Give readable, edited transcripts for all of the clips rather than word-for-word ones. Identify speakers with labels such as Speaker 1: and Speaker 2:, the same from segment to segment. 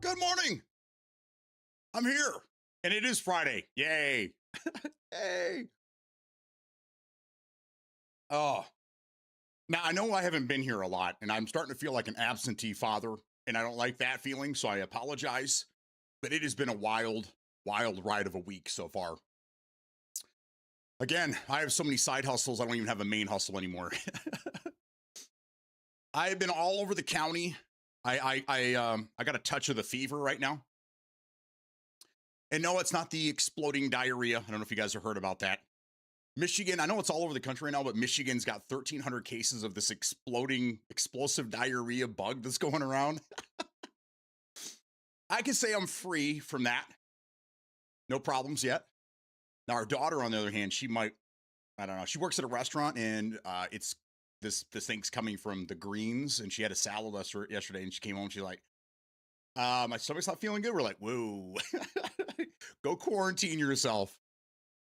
Speaker 1: Good morning. I'm here. And it is Friday. Yay. Yay. Oh, now I know I haven't been here a lot, and I'm starting to feel like an absentee father, and I don't like that feeling, so I apologize. But it has been a wild, wild ride of a week so far. Again, I have so many side hustles, I don't even have a main hustle anymore. I have been all over the county. I got a touch of the fever right now. And no, it's not the exploding diarrhea. I don't know if you guys have heard about that. Michigan, I know it's all over the country right now, but Michigan's got 1,300 cases of this exploding, explosive diarrhea bug that's going around. I can say I'm free from that. No problems yet. Now, our daughter, on the other hand, she might, I don't know, she works at a restaurant and it's this thing's coming from the greens, and she had a salad yesterday, and she came home and she's like, my stomach's not feeling good. We're like, whoa, go quarantine yourself.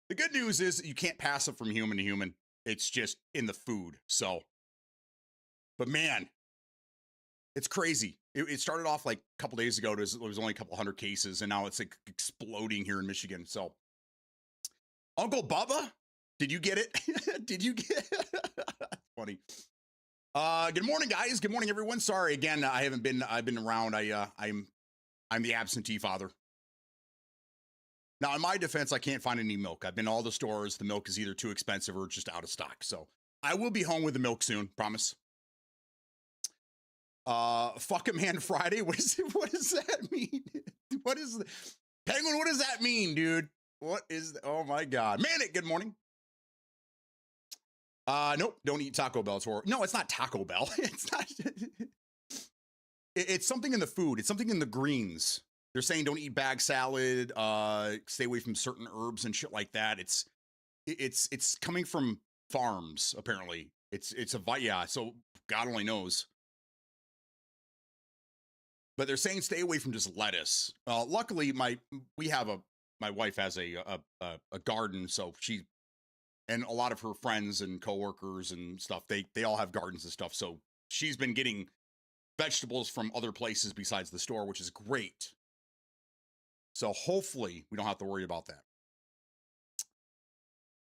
Speaker 1: The good news is you can't pass it from human to human. It's just in the food. So, but man, it's crazy. It started off like a couple days ago. It was only a couple hundred cases, and now it's like exploding here in Michigan. So, Uncle Bubba, did you get it? Did you get it? Funny. Good morning, guys. Good morning, everyone. Sorry again. I've been around. I'm the absentee father. Now, in my defense, I can't find any milk. I've been to all the stores. The milk is either too expensive or just out of stock. So I will be home with the milk soon. Promise. Fuck a man Friday. What does that mean? What is the Penguin? What does that mean, dude? Oh my God. Manic, good morning. Nope, don't eat Taco Bell. No, it's not Taco Bell. It's not. It's something in the food. It's something in the greens. They're saying don't eat bag salad. Stay away from certain herbs and shit like that. It's coming from farms apparently. Yeah. So God only knows. But they're saying stay away from just lettuce. Luckily, my wife has a garden, so and a lot of her friends and coworkers and stuff, they all have gardens and stuff. So she's been getting vegetables from other places besides the store, which is great. So hopefully we don't have to worry about that.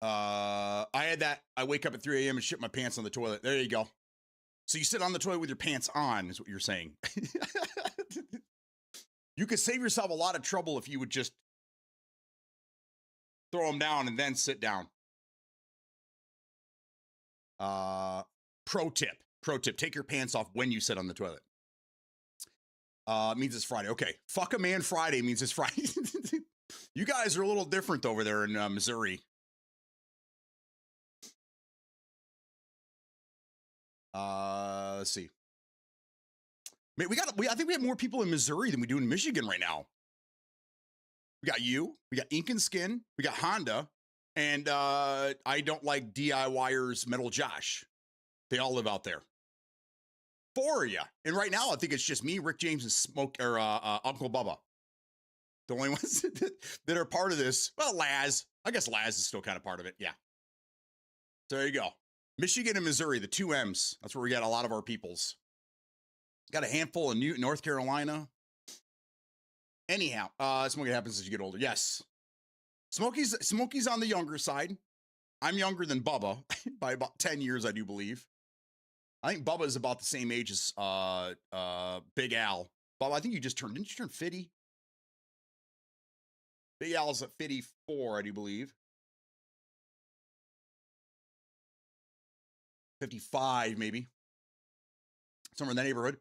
Speaker 1: I wake up at 3 a.m. and shit my pants on the toilet. There you go. So you sit on the toilet with your pants on is what you're saying. You could save yourself a lot of trouble if you would just throw them down and then sit down. Pro tip, take your pants off when you sit on the toilet. Means it's Friday. Okay. Fuck a man Friday means it's Friday. You guys are a little different over there in Missouri. Let's see. Man, I think we have more people in Missouri than we do in Michigan right now. We got you, we got Ink and Skin, we got Honda, and I don't like DIYers Metal Josh. They all live out there. 4 of you. And right now, I think it's just me, Rick James, and Uncle Bubba. The only ones that are part of this. Well, Laz. I guess Laz is still kind of part of it. Yeah. So there you go. Michigan and Missouri, the two M's. That's where we got a lot of our peoples. Got a handful of North Carolina. Anyhow, smoking happens as you get older. Yes. Smokey's on the younger side. I'm younger than Bubba by about 10 years, I do believe. I think Bubba is about the same age as Big Al. Bubba, I think didn't you turn 50? Big Al's at 54, I do believe. 55, maybe. Somewhere in that neighborhood.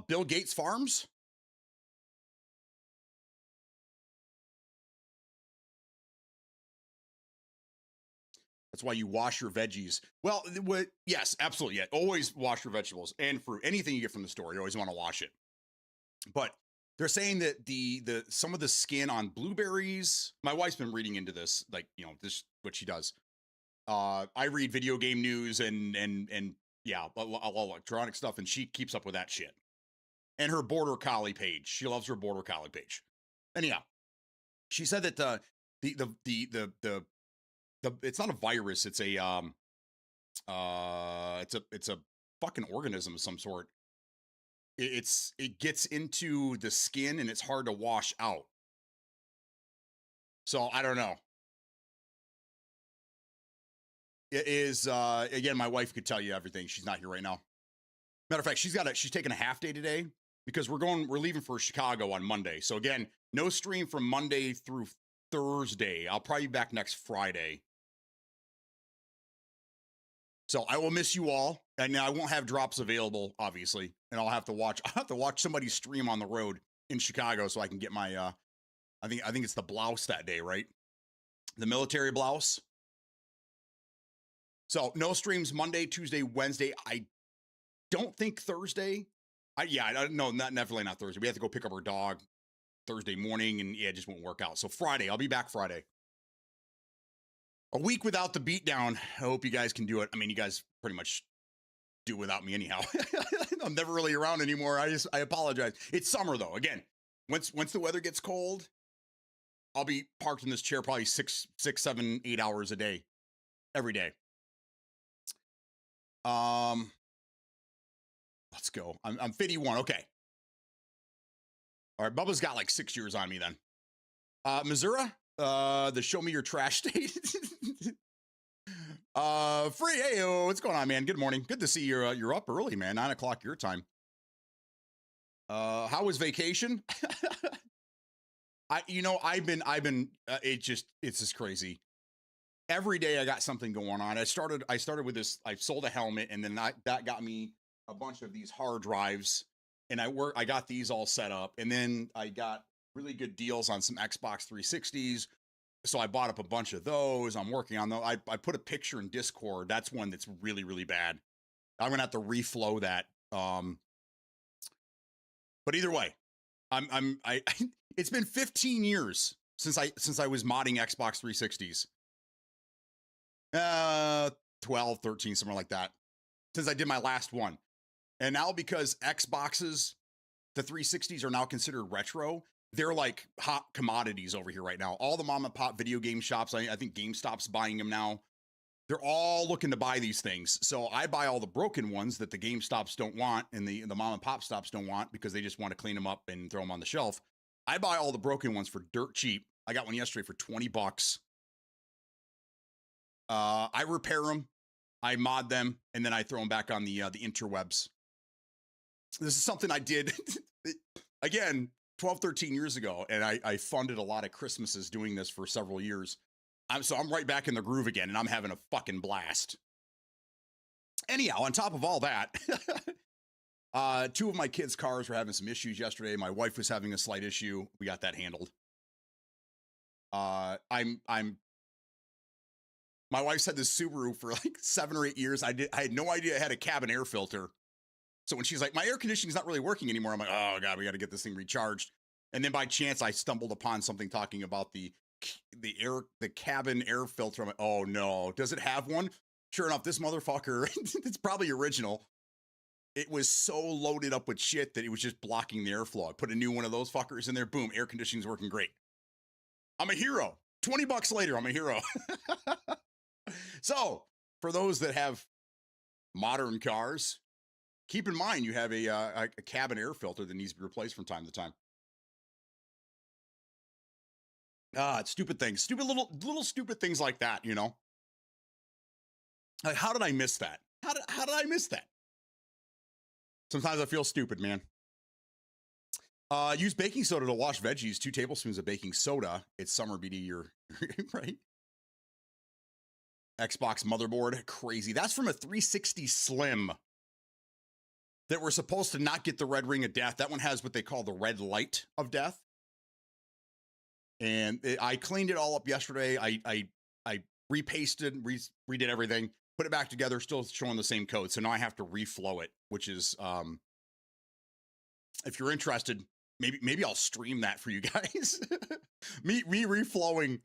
Speaker 1: Bill Gates Farms. That's why you wash your veggies. Well, yes, absolutely. Yeah, always wash your vegetables and fruit. Anything you get from the store, you always want to wash it. But they're saying that some of the skin on blueberries. My wife's been reading into this, like this what she does. I read video game news and yeah, all electronic stuff, and she keeps up with that shit. And her border collie page. She loves her border collie page. Anyhow, she said that the it's not a virus. It's a It's a fucking organism of some sort. It gets into the skin and it's hard to wash out. So I don't know. It is again, my wife could tell you everything. She's not here right now. Matter of fact, she's taking a half day today because we're leaving for Chicago on Monday. So again, no stream from Monday through Thursday. I'll probably be back next Friday. So I will miss you all, and I won't have drops available, obviously, and I'll have to watch somebody stream on the road in Chicago so I can get my I think it's the blouse that day, right? The military blouse. So no streams Monday, Tuesday, Wednesday. I don't think Thursday. No, definitely not Thursday. We have to go pick up our dog Thursday morning, and yeah, it just won't work out. So Friday, I'll be back Friday. A week without the beatdown. I hope you guys can do it. I mean, you guys pretty much do without me anyhow. I'm never really around anymore. I apologize. It's summer though. Again, once the weather gets cold, I'll be parked in this chair probably 6, 7, 8 hours a day, every day. Let's go. I'm 51. Okay. All right. Bubba's got like 6 years on me then. Missouri, the show me your trash state. Free. Hey, what's going on, man? Good morning. Good to see you're up early, man. 9 o'clock your time. How was vacation? I've been it's just crazy. Every day I got something going on. I started with this. I sold a helmet, and then that got me a bunch of these hard drives, and I got these all set up, and then I got really good deals on some Xbox 360s. So I bought up a bunch of those. I'm working on those. I put a picture in Discord. That's one that's really, really bad. I'm gonna have to reflow that. But either way, it's been 15 years since I was modding Xbox 360s. 12, 13, somewhere like that, since I did my last one. And now because Xboxes, the 360s are now considered retro, they're like hot commodities over here right now. All the mom and pop video game shops, I think GameStop's buying them now. They're all looking to buy these things. So I buy all the broken ones that the GameStops don't want and the mom and pop stops don't want because they just want to clean them up and throw them on the shelf. I buy all the broken ones for dirt cheap. I got one yesterday for $20. I repair them, I mod them, and then I throw them back on the interwebs. This is something I did again 12, 13 years ago, and I funded a lot of Christmases doing this for several years. So I'm right back in the groove again, and I'm having a fucking blast. Anyhow, on top of all that, 2 of my kids' cars were having some issues yesterday. My wife was having a slight issue. We got that handled. My wife's had this Subaru for like 7 or 8 years. I had no idea it had a cabin air filter. So when she's like, my air conditioning's not really working anymore, I'm like, oh God, we got to get this thing recharged. And then by chance, I stumbled upon something talking about the cabin air filter. I'm like, oh no, does it have one? Sure enough, this motherfucker, it's probably original. It was so loaded up with shit that it was just blocking the airflow. I put a new one of those fuckers in there. Boom, air conditioning's working great. I'm a hero. $20 later, I'm a hero. So, for those that have modern cars, keep in mind you have a cabin air filter that needs to be replaced from time to time. It's stupid things, stupid little stupid things like that, you know. Like, how did I miss that? How did I miss that? Sometimes I feel stupid, man. Use baking soda to wash veggies. 2 tablespoons of baking soda. It's summer, BD. You're right. Xbox motherboard, crazy. That's from a 360 Slim that we're supposed to not get the red ring of death. That one has what they call the red light of death. And I cleaned it all up yesterday. I repasted, redid everything, put it back together, still showing the same code. So now I have to reflow it, which is, if you're interested, maybe I'll stream that for you guys. me reflowing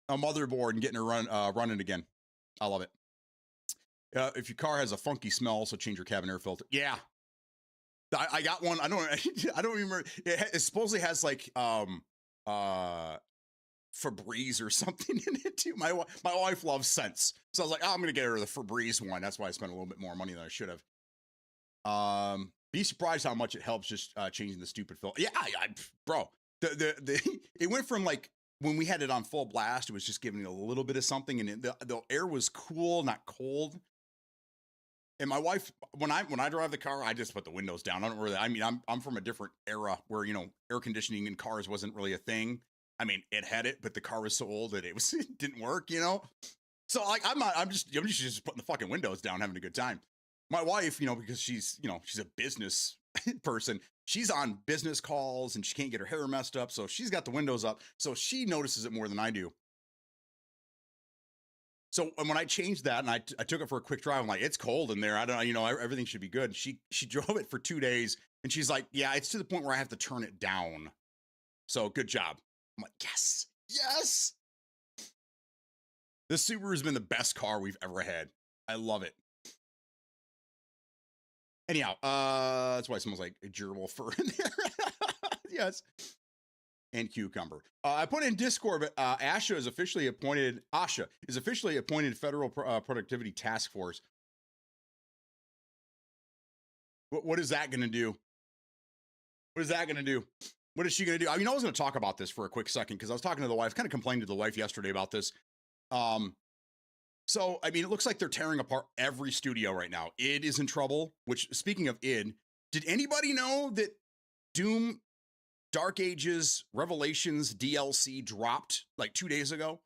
Speaker 1: a motherboard and getting her running again. I love it. If your car has a funky smell, also change your cabin air filter. Yeah, I got one. I don't remember. It supposedly has like Febreze or something in it too. My wife loves scents, so I was like, oh, I'm gonna get her the Febreze one. That's why I spent a little bit more money than I should have. Be surprised how much it helps just changing the stupid filter. Yeah, bro, the it went from like when we had it on full blast, it was just giving it a little bit of something, and the air was cool, not cold. And my wife, when I drive the car, I just put the windows down. I don't really. I mean, I'm from a different era where air conditioning in cars wasn't really a thing. I mean, it had it, but the car was so old that it didn't work. So like I'm just putting the fucking windows down, having a good time. My wife, because she's a business person. She's on business calls and she can't get her hair messed up, so she's got the windows up. So she notices it more than I do. So when I changed that and I took it for a quick drive, I'm like, it's cold in there. I don't know, everything should be good. She drove it for 2 days and she's like, yeah, it's to the point where I have to turn it down. So good job. I'm like, yes. This Subaru has been the best car we've ever had. I love it. Anyhow, that's why it smells like a gerbil fur in there. Yes. And cucumber. I put in Discord, but ASHA is officially appointed Federal Productivity Task Force. What is that going to do? What is that going to do? What is she going to do? I mean, I was going to talk about this for a quick second because I was talking to the wife, kind of complained to the wife yesterday about this. So, I mean, it looks like they're tearing apart every studio right now. id is in trouble, which, speaking of id, did anybody know that Doom Dark Ages Revelations DLC dropped like 2 days ago?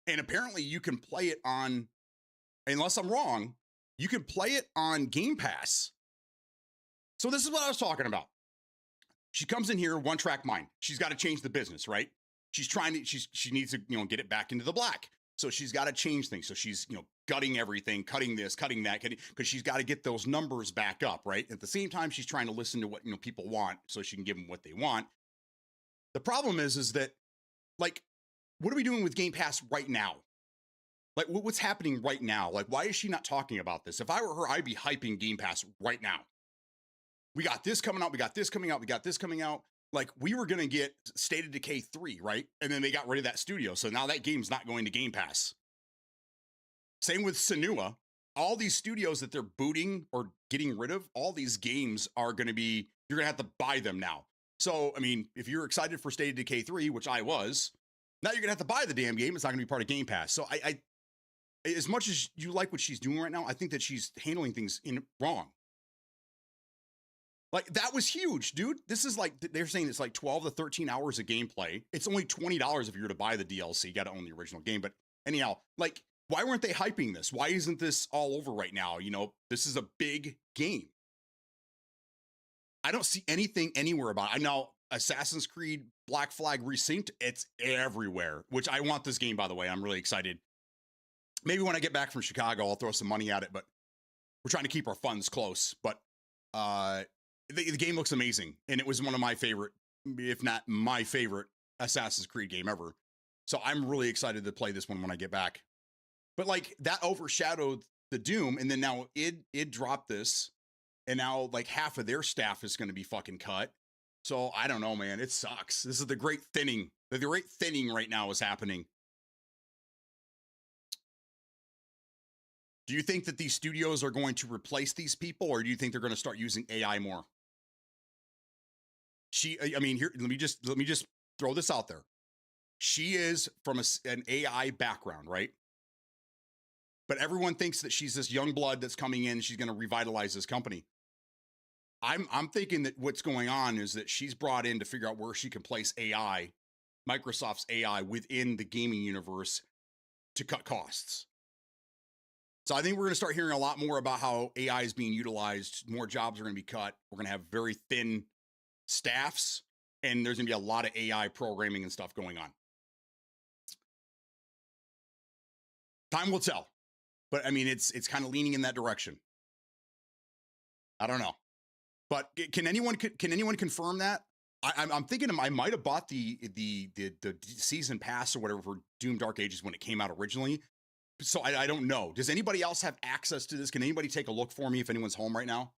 Speaker 1: And apparently you can play it on, unless I'm wrong, you can play it on Game Pass. So this is what I was talking about. She comes in here, one track mind. She's got to change the business, right? She needs to, get it back into the black. So she's got to change things. So she's, gutting everything, cutting this, cutting that, because she's got to get those numbers back up, right? At the same time, she's trying to listen to what, people want so she can give them what they want. The problem is that, like, what are we doing with Game Pass right now? Like, what's happening right now? Like, why is she not talking about this? If I were her, I'd be hyping Game Pass right now. We got this coming out. We got this coming out. We got this coming out. Like, we were going to get State of Decay 3, right? And then they got rid of that studio. So now that game's not going to Game Pass. Same with Senua. All these studios that they're booting or getting rid of, all these games are going to be, you're going to have to buy them now. So, I mean, if you're excited for State of Decay 3, which I was, now you're going to have to buy the damn game. It's not going to be part of Game Pass. So I as much as you like what she's doing right now, I think that she's handling things wrong. Like, that was huge, dude. This is like, they're saying it's like 12 to 13 hours of gameplay. It's only $20 if you were to buy the DLC. You got to own the original game. But anyhow, like, why weren't they hyping this? Why isn't this all over right now? This is a big game. I don't see anything anywhere about it. I know Assassin's Creed Black Flag Resynced, it's everywhere, which I want this game, by the way. I'm really excited. Maybe when I get back from Chicago, I'll throw some money at it, but we're trying to keep our funds close. But the game looks amazing, and it was one of my favorite, if not my favorite, Assassin's Creed game ever. So I'm really excited to play this one when I get back. But like, that overshadowed the Doom, and then now it dropped this, and now like half of their staff is going to be fucking cut. So I don't know, man. It sucks. This is the great thinning. The great thinning right now is happening. Do you think that these studios are going to replace these people, or do you think they're going to start using AI more? I mean, here, let me just throw this out there. She is from an AI background, right? But everyone thinks that she's this young blood that's coming in. She's going to revitalize this company. I'm thinking that what's going on is that she's brought in to figure out where she can place AI, Microsoft's AI, within the gaming universe to cut costs. So I think we're going to start hearing a lot more about how AI is being utilized. More jobs are going to be cut. We're going to have very thin staffs, and there's going to be a lot of AI programming and stuff going on. Time will tell. But I mean, it's kind of leaning in that direction. I don't know. But can anyone confirm that? I'm thinking I might have bought the season pass or whatever for Doom Dark Ages when it came out originally. So I don't know. Does anybody else have access to this? Can anybody take a look for me if anyone's home right now?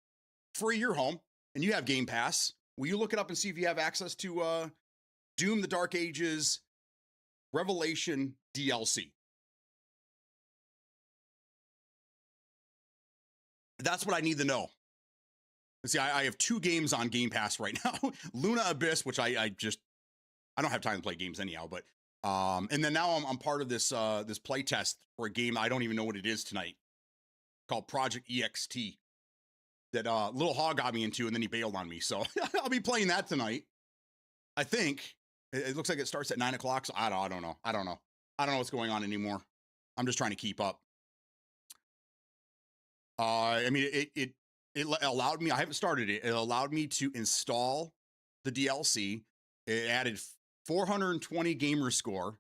Speaker 1: Free, you're home and you have Game Pass. Will you look it up and see if you have access to Doom the Dark Ages Revelation DLC. That's what I need to know. See, I have 2 games on Game Pass right now. Luna Abyss, which I don't have time to play games anyhow, but and then now I'm part of this this play test for a game I don't even know what it is tonight, called Project EXT, that Little Hog got me into, and then he bailed on me. So I'll be playing that tonight. I think it looks like it starts at 9 o'clock. So I don't know. I don't know what's going on anymore. I'm just trying to keep up. I mean, it allowed me. I haven't started it. It allowed me to install the DLC. It added 420 gamer score.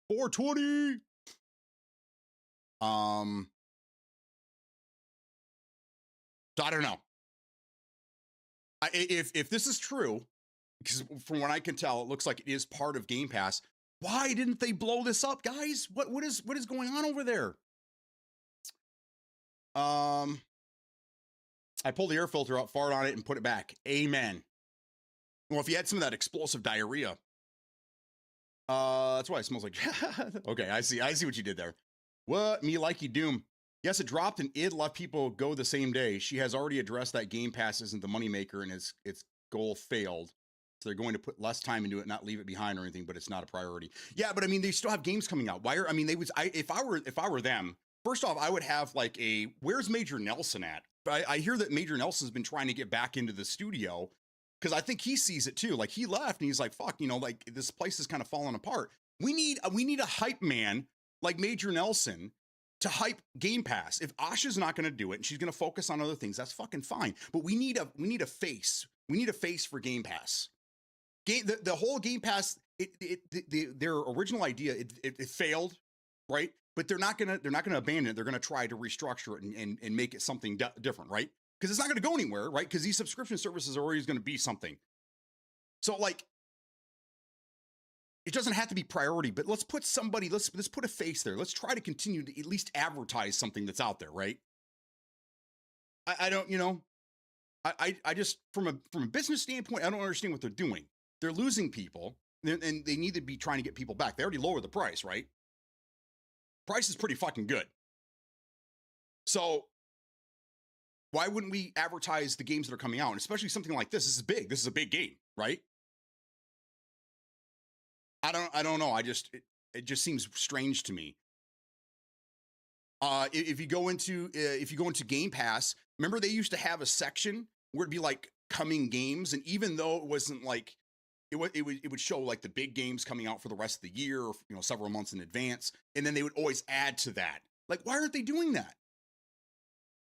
Speaker 1: 420. So I don't know. If this is true, because from what I can tell, it looks like it is part of Game Pass. Why didn't they blow this up, guys? What is going on over there? I pulled the air filter out, farted on it, and put it back. Amen. Well, if you had some of that explosive diarrhea, that's why it smells like. Okay, I see what you did there. What? Me like you, Doom. Yes, it dropped and it let people go the same day. She has already addressed that Game Pass isn't the moneymaker and its goal failed. So they're going to put less time into it, not leave it behind or anything, but it's not a priority. Yeah, but I mean, they still have games coming out. If I were them, first off, I would have like where's Major Nelson at? I hear that Major Nelson's been trying to get back into the studio because I think he sees it too. Like he left and he's like, fuck, like this place is kind of falling apart. We need a hype man like Major Nelson to hype Game Pass. If Asha's not going to do it and she's going to focus on other things, that's fucking fine. But we need a face. We need a face for Game Pass. The whole Game Pass, their original idea, it failed, right? But they're not gonna abandon it. They're gonna try to restructure it and make it something different, right? Because it's not gonna go anywhere, right? Because these subscription services are always gonna be something. So like, it doesn't have to be priority, but let's put a face there. Let's try to continue to at least advertise something that's out there, right? I don't, I just from a business standpoint, I don't understand what they're doing. They're losing people, and they need to be trying to get people back. They already lowered the price, right? Price is pretty fucking good. So why wouldn't we advertise the games that are coming out? And especially something like this. This is big. This is a big game, right? I don't know. It just seems strange to me. If you go into Game Pass, remember they used to have a section where it'd be like coming games, and even though it wasn't like it would show like the big games coming out for the rest of the year, or several months in advance, and then they would always add to that. Like, why aren't they doing that?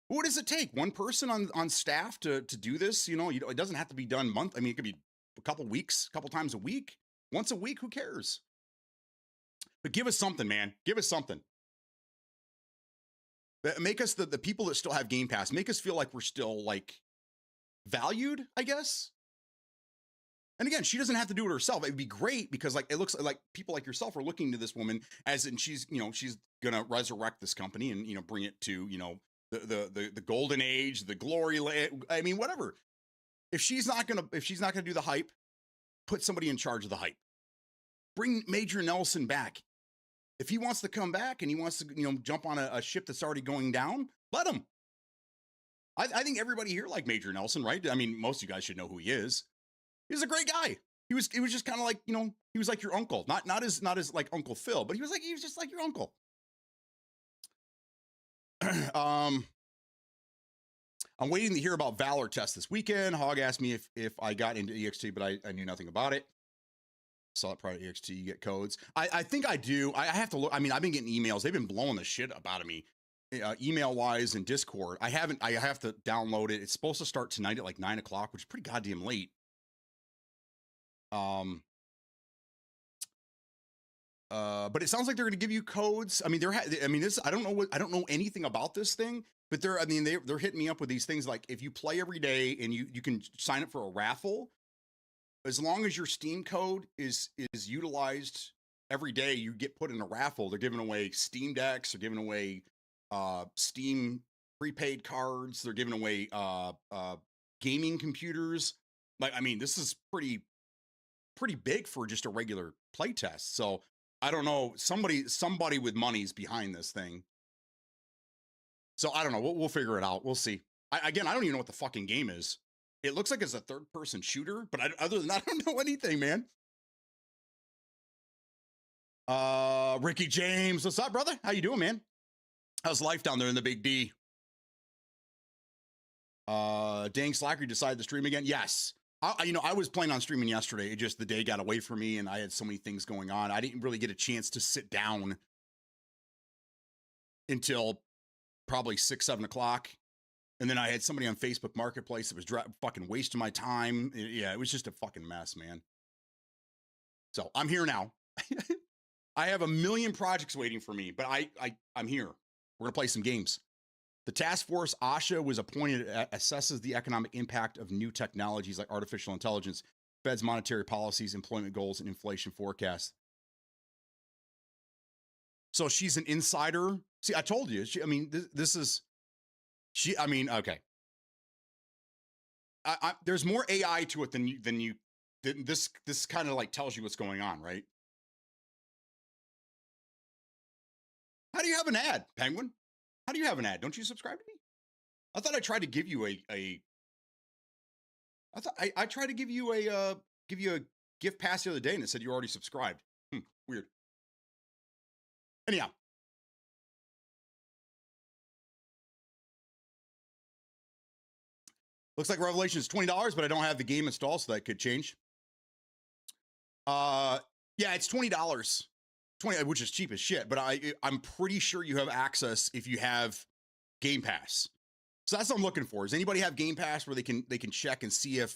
Speaker 1: What does it take? One person on staff to do this? It doesn't have to be done month. I mean, it could be a couple weeks, a couple times a week, once a week. Who cares? But give us something, man. Give us something. Make us the people that still have Game Pass. Make us feel like we're still like valued, I guess. And again, she doesn't have to do it herself. It'd be great because like it looks like people like yourself are looking to this woman as in she's gonna resurrect this company and bring it to the golden age, the glory. I mean, whatever. If she's not gonna do the hype, put somebody in charge of the hype. Bring Major Nelson back. If he wants to come back and he wants to jump on a ship that's already going down, let him. I think everybody here like Major Nelson, right? I mean, most of you guys should know who he is. He's a great guy. He was just kind of like, he was like your uncle. Not as like Uncle Phil, but he was just like your uncle. I'm waiting to hear about Valor Test this weekend. Hog asked me if I got into EXT, but I knew nothing about it. Saw it prior to EXT, you get codes. I think I do. I have to look. I mean, I've been getting emails. They've been blowing the shit about me, email wise and Discord. I have to download it. It's supposed to start tonight at like 9 o'clock, which is pretty goddamn late. But it sounds like they're going to give you codes. I mean, I don't know anything about this thing, but they're hitting me up with these things. Like if you play every day and you can sign up for a raffle, as long as your Steam code is utilized every day, you get put in a raffle. They're giving away Steam Decks. They're giving away, Steam prepaid cards. They're giving away, gaming computers. Like, I mean, this is pretty big for just a regular playtest. So I don't know. Somebody with money's behind this thing. So I don't know. We'll figure it out. We'll see. Again, I don't even know what the fucking game is. It looks like it's a third-person shooter, but other than that, I don't know anything, man. Ricky James, what's up, brother? How you doing, man? How's life down there in the Big D? Dang Slacker decided to stream again. Yes. I was planning on streaming yesterday. It just the day got away from me, and I had so many things going on. I didn't really get a chance to sit down until probably 6, 7 o'clock. And then I had somebody on Facebook Marketplace that was fucking wasting my time. Yeah, it was just a fucking mess, man. So I'm here now. I have a million projects waiting for me, but I'm here. We're gonna play some games. The task force Asha was appointed assesses the economic impact of new technologies like artificial intelligence, Fed's monetary policies, employment goals, and inflation forecasts. So she's an insider. See, I told you. This is. Okay. There's more AI to it than this kind of like tells you what's going on, right? How do you have an ad, Penguin? How do you have an ad? Don't you subscribe to me? I thought I tried to give you I tried to give you a gift pass the other day and it said you already subscribed. Weird. Anyhow. Looks like Revelation is $20, but I don't have the game installed, so that could change. Yeah, it's $20. 20, which is cheap as shit, but I'm pretty sure you have access if you have Game Pass. So that's what I'm looking for. Does anybody have Game Pass where they can check and see if,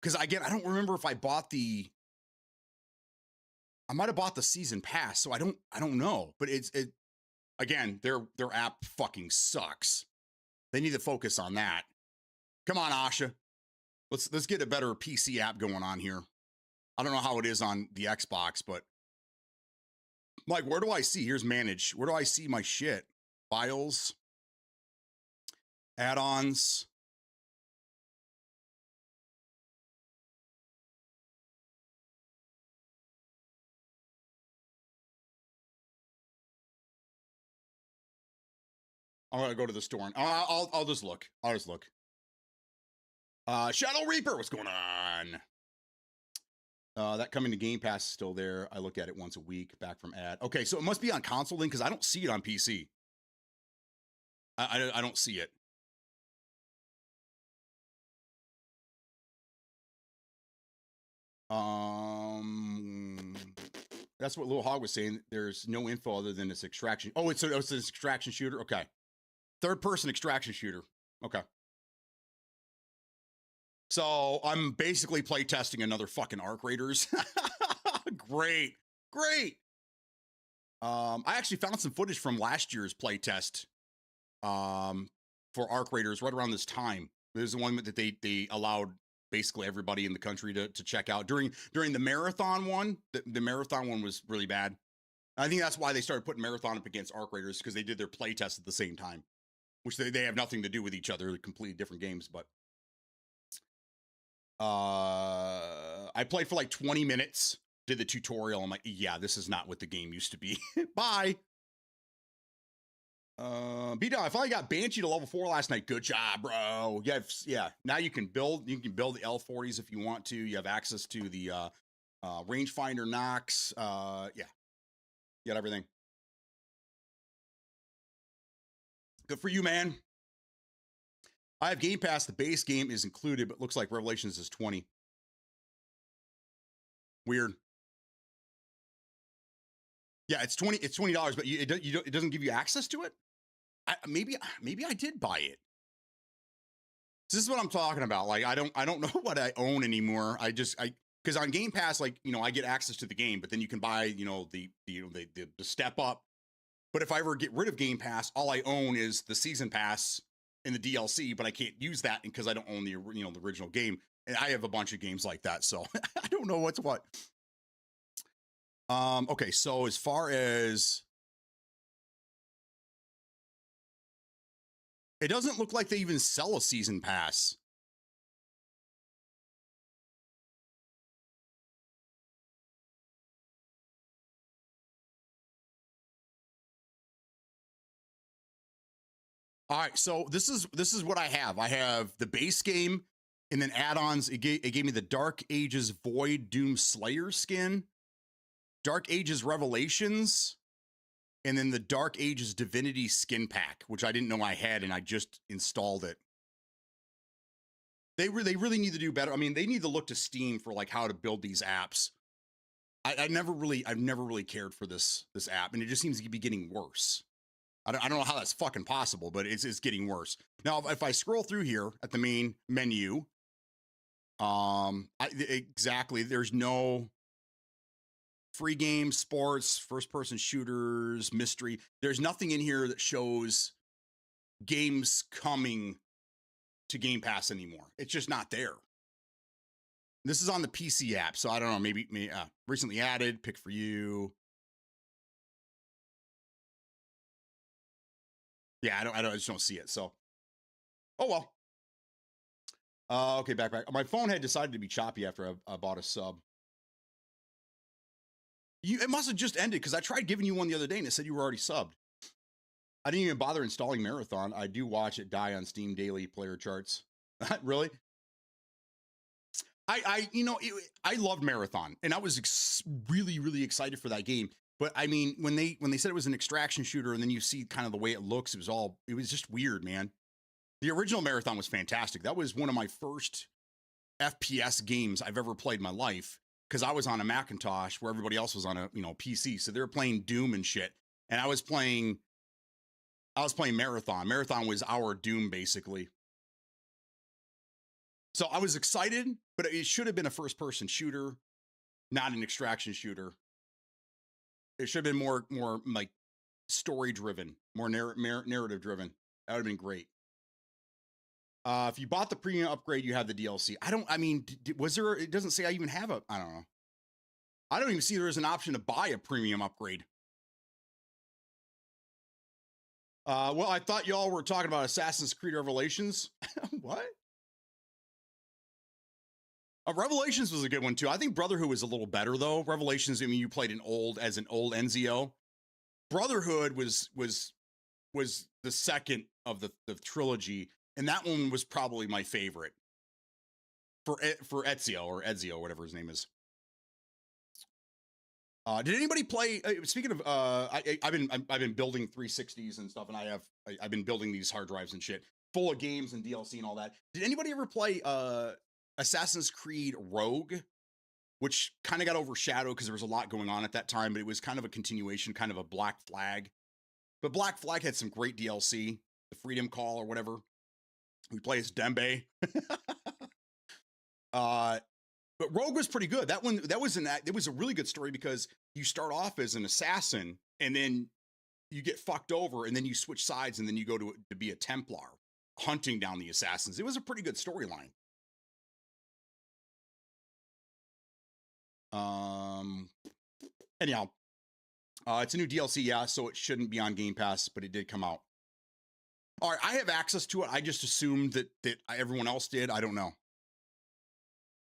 Speaker 1: because again, I don't remember if I might have bought the season pass, so I don't know. But again, their app fucking sucks. They need to focus on that. Come on, Asha. Let's get a better PC app going on here. I don't know how it is on the Xbox, but like, where do I see? Here's manage. Where do I see my shit? Files, add-ons. I'm gonna go to the store and I'll just look. I'll just look. Shadow Reaper, what's going on? That coming to Game Pass is still there. I look at it once a week, back from ad. Okay, so it must be on console then, because I don't see it on PC. I don't see it. That's what Little Hog was saying. There's no info other than this extraction. Oh, it's an extraction shooter. Okay, third-person extraction shooter. Okay. So I'm basically play testing another fucking Arc Raiders. Great. I actually found some footage from last year's play test for Arc Raiders right around this time. There's the one that they allowed basically everybody in the country to check out during the marathon one. The marathon one was really bad. I think that's why they started putting marathon up against Arc Raiders, because they did their play test at the same time, which they have nothing to do with each other. They're completely different games, but. I played for like 20 minutes, did the tutorial. I'm like, yeah, this is not what the game used to be. Bye. B-Dog, I finally got Banshee to level 4 last night. Good job, bro. Yeah. Now you can build the L40s if you want to. You have access to the rangefinder Nox. Yeah. You got everything. Good for you, man. I have Game Pass. The base game is included, but looks like Revelations is 20. Weird. Yeah, it's $20. It's $20, but it doesn't give you access to it. Maybe I did buy it. So this is what I'm talking about. Like, I don't know what I own anymore. Because on Game Pass, like, I get access to the game, but then you can buy the step up. But if I ever get rid of Game Pass, all I own is the season pass in the DLC, but I can't use that because I don't own the original game. And I have a bunch of games like that, so I don't know what's what. Okay, so as far as it doesn't look like they even sell a season pass. All right, so this is what I have. I have the base game, and then add-ons. It gave me the Dark Ages Void Doom Slayer skin, Dark Ages Revelations, and then the Dark Ages Divinity skin pack, which I didn't know I had, and I just installed it. They really need to do better. I mean, they need to look to Steam for like how to build these apps. I've never really cared for this app, and it just seems to be getting worse. I don't know how that's fucking possible, but it's getting worse. Now, if I scroll through here at the main menu, exactly, there's no free games, sports, first person shooters, mystery. There's nothing in here that shows games coming to Game Pass anymore. It's just not there. This is on the PC app, so I don't know, maybe recently added, pick for you. Yeah, I just don't see it. So, oh well. Okay, back. My phone had decided to be choppy after I bought a sub. It must have just ended because I tried giving you one the other day and it said you were already subbed. I didn't even bother installing Marathon. I do watch it die on Steam daily player charts. Really? I loved Marathon, and I was really excited for that game. But I mean, when they said it was an extraction shooter, and then you see kind of the way it looks, it was just weird, man. The original Marathon was fantastic. That was one of my first FPS games I've ever played in my life because I was on a Macintosh where everybody else was on a PC. So they were playing Doom and shit, and I was playing Marathon. Marathon was our Doom basically. So I was excited, but it should have been a first-person shooter, not an extraction shooter. It should have been more like story-driven, more narrative-driven. That would have been great. If you bought the premium upgrade, you have the DLC. Was there? It doesn't say I even have a. I don't know. I don't even see there is an option to buy a premium upgrade. Well, I thought y'all were talking about Assassin's Creed Revelations. What? Revelations was a good one too. I think Brotherhood was a little better though. Revelations, I mean, you played an old Ezio. Brotherhood was the second of the trilogy, and that one was probably my favorite for Ezio, whatever his name is. Did anybody play? Speaking of, I've been building 360s and stuff, and I've been building these hard drives and shit full of games and DLC and all that. Did anybody ever play Assassin's Creed Rogue, which kind of got overshadowed because there was a lot going on at that time, but it was kind of a continuation, kind of a Black Flag. But Black Flag had some great DLC, the Freedom Call or whatever. We play as Dembe. But Rogue was pretty good. It was a really good story because you start off as an assassin and then you get fucked over and then you switch sides and then you go to be a Templar hunting down the assassins. It was a pretty good storyline. Anyhow, it's a new DLC, yeah, so it shouldn't be on Game Pass, but it did come out. All right, I have access to it. I just assumed that everyone else did. I don't know.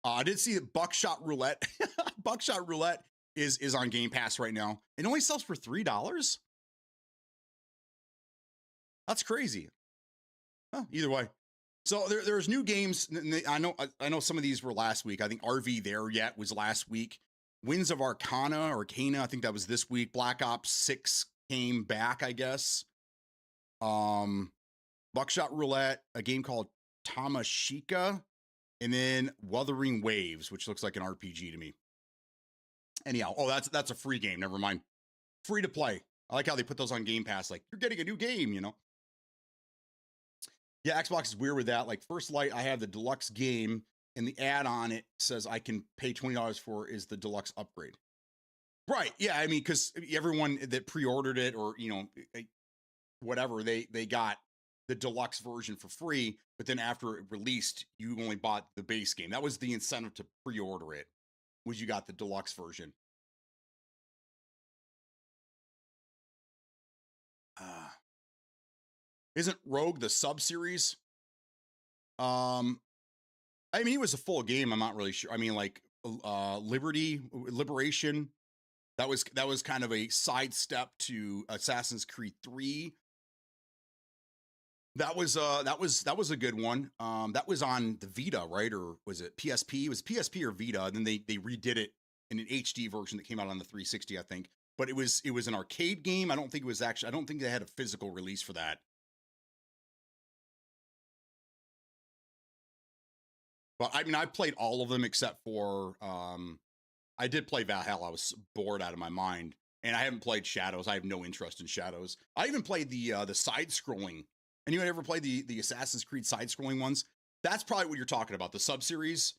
Speaker 1: I did see that Buckshot Roulette. Buckshot Roulette is on Game Pass right now. It only sells for $3. That's crazy. Huh, either way. So there's new games. I know some of these were last week. I think RV There Yet was last week. Winds of Arcana, I think that was this week. Black Ops 6 came back, I guess. Buckshot Roulette, a game called Tamashika, and then Wuthering Waves, which looks like an RPG to me. Anyhow, that's a free game. Never mind. Free to play. I like how they put those on Game Pass. Like, you're getting a new game, you know? Yeah, Xbox is weird with that. Like, First Light, I have the deluxe game, and the add-on it says I can pay $20 for is the deluxe upgrade. Right. Yeah, I mean, because everyone that pre-ordered it or, whatever, they got the deluxe version for free, but then after it released, you only bought the base game. That was the incentive to pre-order it, was you got the deluxe version. Isn't Rogue the sub-series? I mean, it was a full game. I'm not really sure. I mean, like Liberation, that was kind of a sidestep to Assassin's Creed 3. That was a good one. That was on the Vita, right? Or was it PSP? It was PSP or Vita, and then they redid it in an HD version that came out on the 360, I think. But it was an arcade game. I don't think it was actually. I don't think they had a physical release for that. But I mean, I played all of them except for I did play Valhalla. I was bored out of my mind, and I haven't played Shadows. I have no interest in Shadows. I even played the side scrolling. Anyone ever played the Assassin's Creed side scrolling ones? That's probably what you're talking about. The sub series.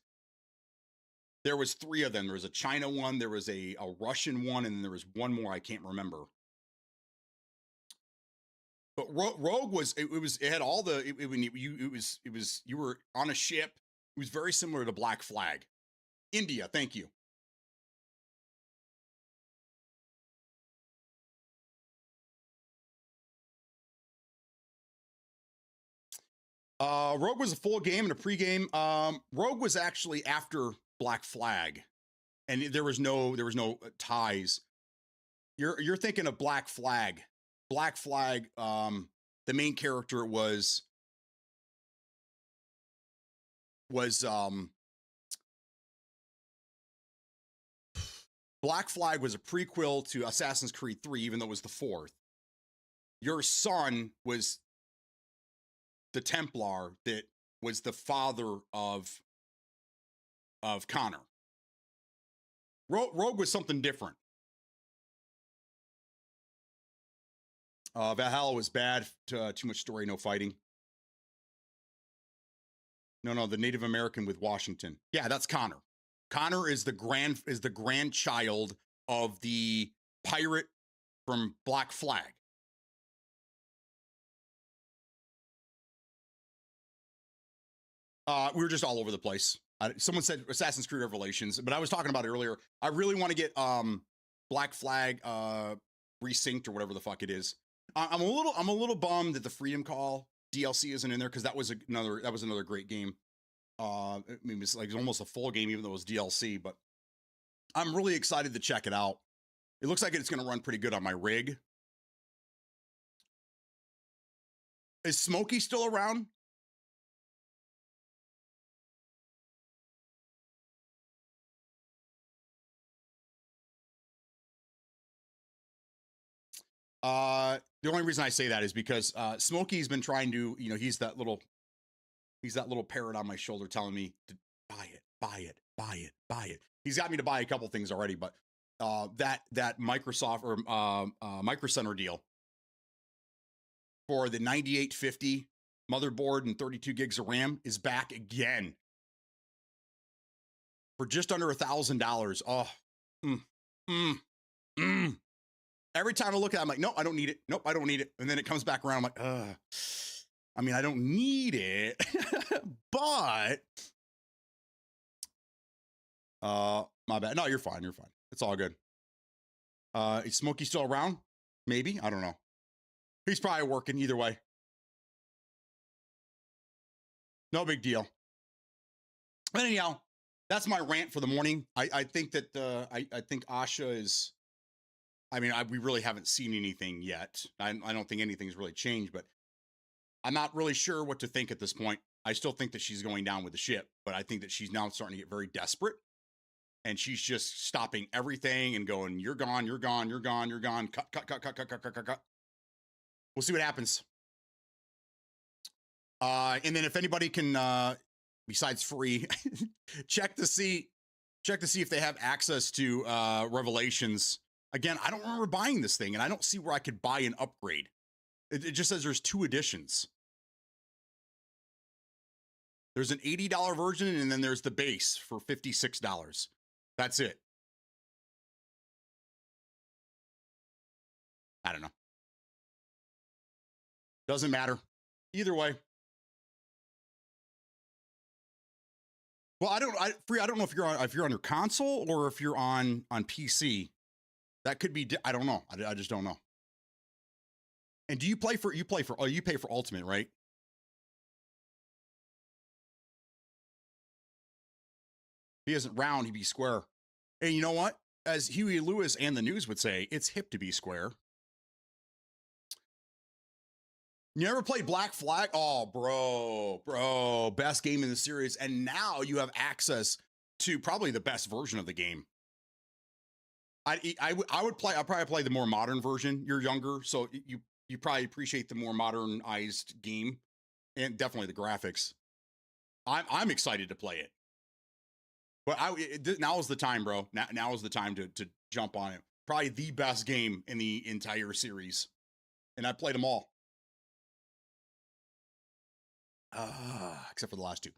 Speaker 1: There was three of them. There was a China one, there was a Russian one, and then there was one more I can't remember. But Rogue was it had all the you were on a ship. It was very similar to Black Flag. India, thank you. Rogue was a full game and a pregame. Rogue was actually after Black Flag, and there was no ties. You're thinking of Black Flag. Black Flag. The main character was Black Flag was a prequel to Assassin's Creed 3, even though it was the fourth. Your son was the Templar that was the father of Connor. Rogue was something different. Valhalla was bad. Too much story, no fighting. No, the Native American with Washington. Yeah, that's Connor. Connor is the grandchild of the pirate from Black Flag. We were just all over the place. Someone said Assassin's Creed Revelations, but I was talking about it earlier. I really want to get Black Flag resynced or whatever the fuck it is. I'm a little bummed that the Freedom Call DLC isn't in there because that was another great game. I mean, it was almost a full game, even though it was DLC. But I'm really excited to check it out. It looks like it's going to run pretty good on my rig. Is Smokey still around? The only reason I say that is because Smokey's been trying to, he's that little parrot on my shoulder telling me to buy it. He's got me to buy a couple things already, but that Microsoft or Micro Center deal for the 9850 motherboard and 32 gigs of RAM is back again for just under $1,000. Oh, Every time I look at it, I'm like, no, I don't need it. Nope, I don't need it. And then it comes back around. I'm like, I mean, I don't need it, but my bad. No, you're fine. You're fine. It's all good. Is Smokey still around? Maybe. I don't know. He's probably working either way. No big deal. But anyhow, that's my rant for the morning. I think that I think Asha is. I mean, we really haven't seen anything yet. I don't think anything's really changed, but I'm not really sure what to think at this point. I still think that she's going down with the ship, but I think that she's now starting to get very desperate. And she's just stopping everything and going, you're gone, you're gone, you're gone, you're gone. Cut. We'll see what happens. And then if anybody can, besides free, check to see if they have access to Revelations. Again, I don't remember buying this thing, and I don't see where I could buy an upgrade. It just says there's 2 editions. There's an $80 version, and then there's the base for $56. That's it. I don't know. Doesn't matter. Either way. Well, I don't know if you're on your console or if you're on PC. That could be. I don't know. I just don't know. And do you pay for Ultimate, right? If he isn't round, he'd be square. And you know what? As Huey Lewis and the News would say, it's hip to be square. You never played Black Flag? Oh, bro, best game in the series. And now you have access to probably the best version of the game. I would play. I'll probably play the more modern version. You're younger, so you probably appreciate the more modernized game, and definitely the graphics. I'm excited to play it. But now is the time, bro. Now is the time to jump on it. Probably the best game in the entire series, and I played them all, except for the last two.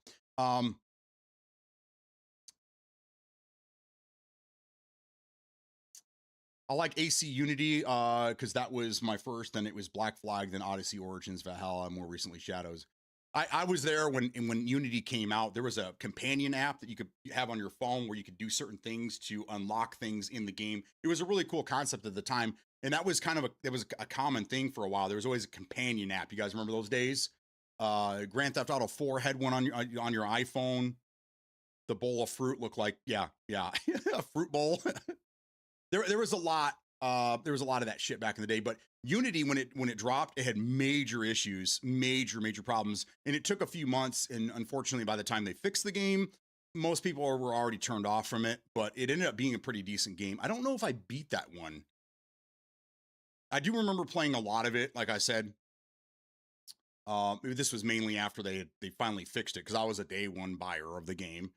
Speaker 1: I like AC Unity because that was my first. Then it was Black Flag, then Odyssey Origins, Valhalla, more recently Shadows. I was there when Unity came out. There was a companion app that you could have on your phone where you could do certain things to unlock things in the game. It was a really cool concept at the time, and that was kind of a common thing for a while. There was always a companion app. You guys remember those days? Grand Theft Auto 4 had one on your iPhone. The bowl of fruit looked like yeah, a fruit bowl. There was a lot. There was a lot of that shit back in the day, but Unity, when it dropped, it had major issues, major problems, and it took a few months. And unfortunately, by the time they fixed the game, most people were already turned off from it. But it ended up being a pretty decent game. I don't know if I beat that one. I do remember playing a lot of it. Like I said, this was mainly after they finally fixed it because I was a day one buyer of the game.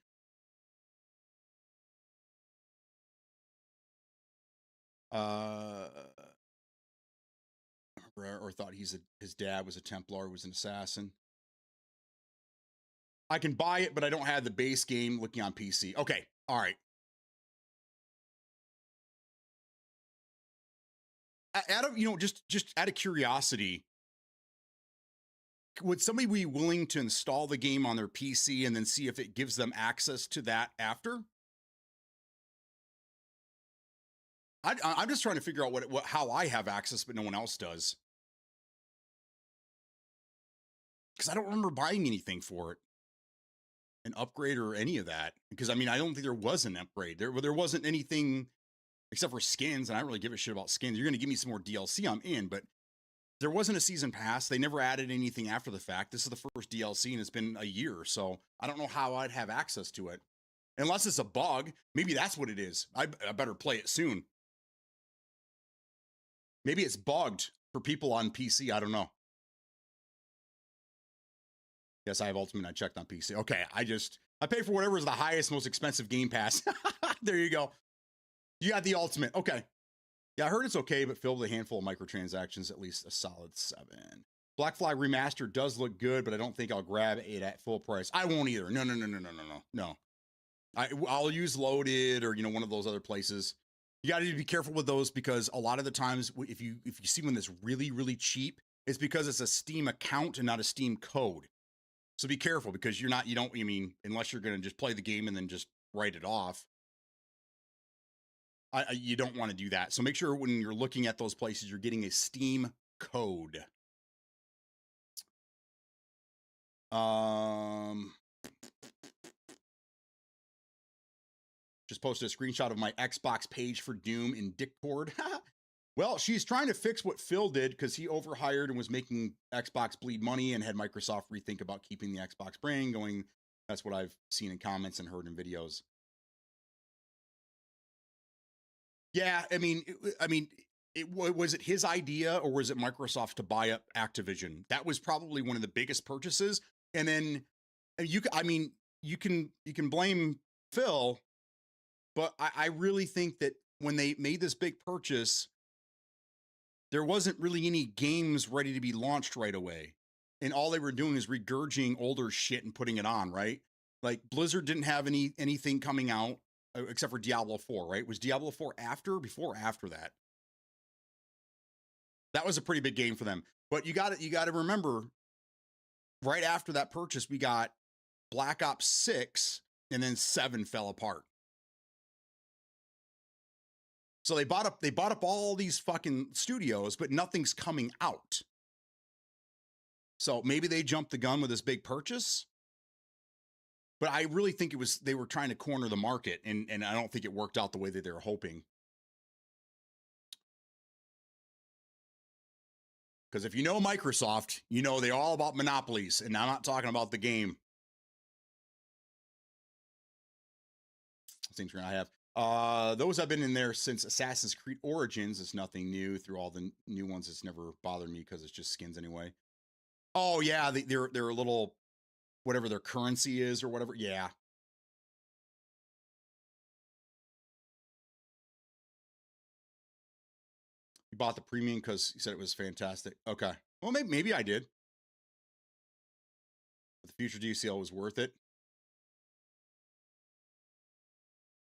Speaker 1: Or thought his dad was a Templar, was an assassin. I can buy it, but I don't have the base game looking on PC. Okay, all right. Out of just out of curiosity, would somebody be willing to install the game on their PC and then see if it gives them access to that after? I'm just trying to figure out how I have access, but no one else does. Because I don't remember buying anything for it, an upgrade or any of that. Because I mean, I don't think there was an upgrade. There wasn't anything except for skins, and I don't really give a shit about skins. You're going to give me some more DLC, I'm in, but there wasn't a season pass. They never added anything after the fact. This is the first DLC, and it's been a year, so I don't know how I'd have access to it. Unless it's a bug. Maybe that's what it is. I better play it soon. Maybe it's bugged for people on PC. I don't know. Yes, I have Ultimate. I checked on PC. Okay, I pay for whatever is the highest, most expensive Game Pass. There you go. You got the Ultimate. Okay. Yeah, I heard it's okay, but filled with a handful of microtransactions, at least a solid 7. Black Flag Remastered does look good, but I don't think I'll grab it at full price. I won't either. No. I'll use Loaded or one of those other places. You got to be careful with those because a lot of the times, if you see one that's really cheap, it's because it's a Steam account and not a Steam code. So be careful because unless you're going to just play the game and then just write it off. You don't want to do that. So make sure when you're looking at those places, you're getting a Steam code. Just posted a screenshot of my Xbox page for Doom in Discord. Well, she's trying to fix what Phil did because he overhired and was making Xbox bleed money and had Microsoft rethink about keeping the Xbox brand going. That's what I've seen in comments and heard in videos. Yeah, was it his idea or was it Microsoft to buy up Activision? That was probably one of the biggest purchases. And then you can blame Phil, but I really think that when they made this big purchase, there wasn't really any games ready to be launched right away. And all they were doing is regurgitating older shit and putting it on, right? Like Blizzard didn't have anything coming out except for Diablo 4, right? Was Diablo 4 before or after that? That was a pretty big game for them. But you got to remember, right after that purchase, we got Black Ops 6, and then 7 fell apart. So they bought up all these fucking studios, but nothing's coming out. So maybe they jumped the gun with this big purchase. But I really think they were trying to corner the market, and I don't think it worked out the way that they were hoping. Because if you know Microsoft, you know they're all about monopolies, and I'm not talking about the game. Things I have. Those have been in there since Assassin's Creed Origins. It's nothing new. Through all the new ones, it's never bothered me because it's just skins anyway. Oh yeah, they're a little whatever their currency is or whatever. Yeah. You bought the premium because you said it was fantastic. Okay. Well, maybe I did. But the future DCL was worth it.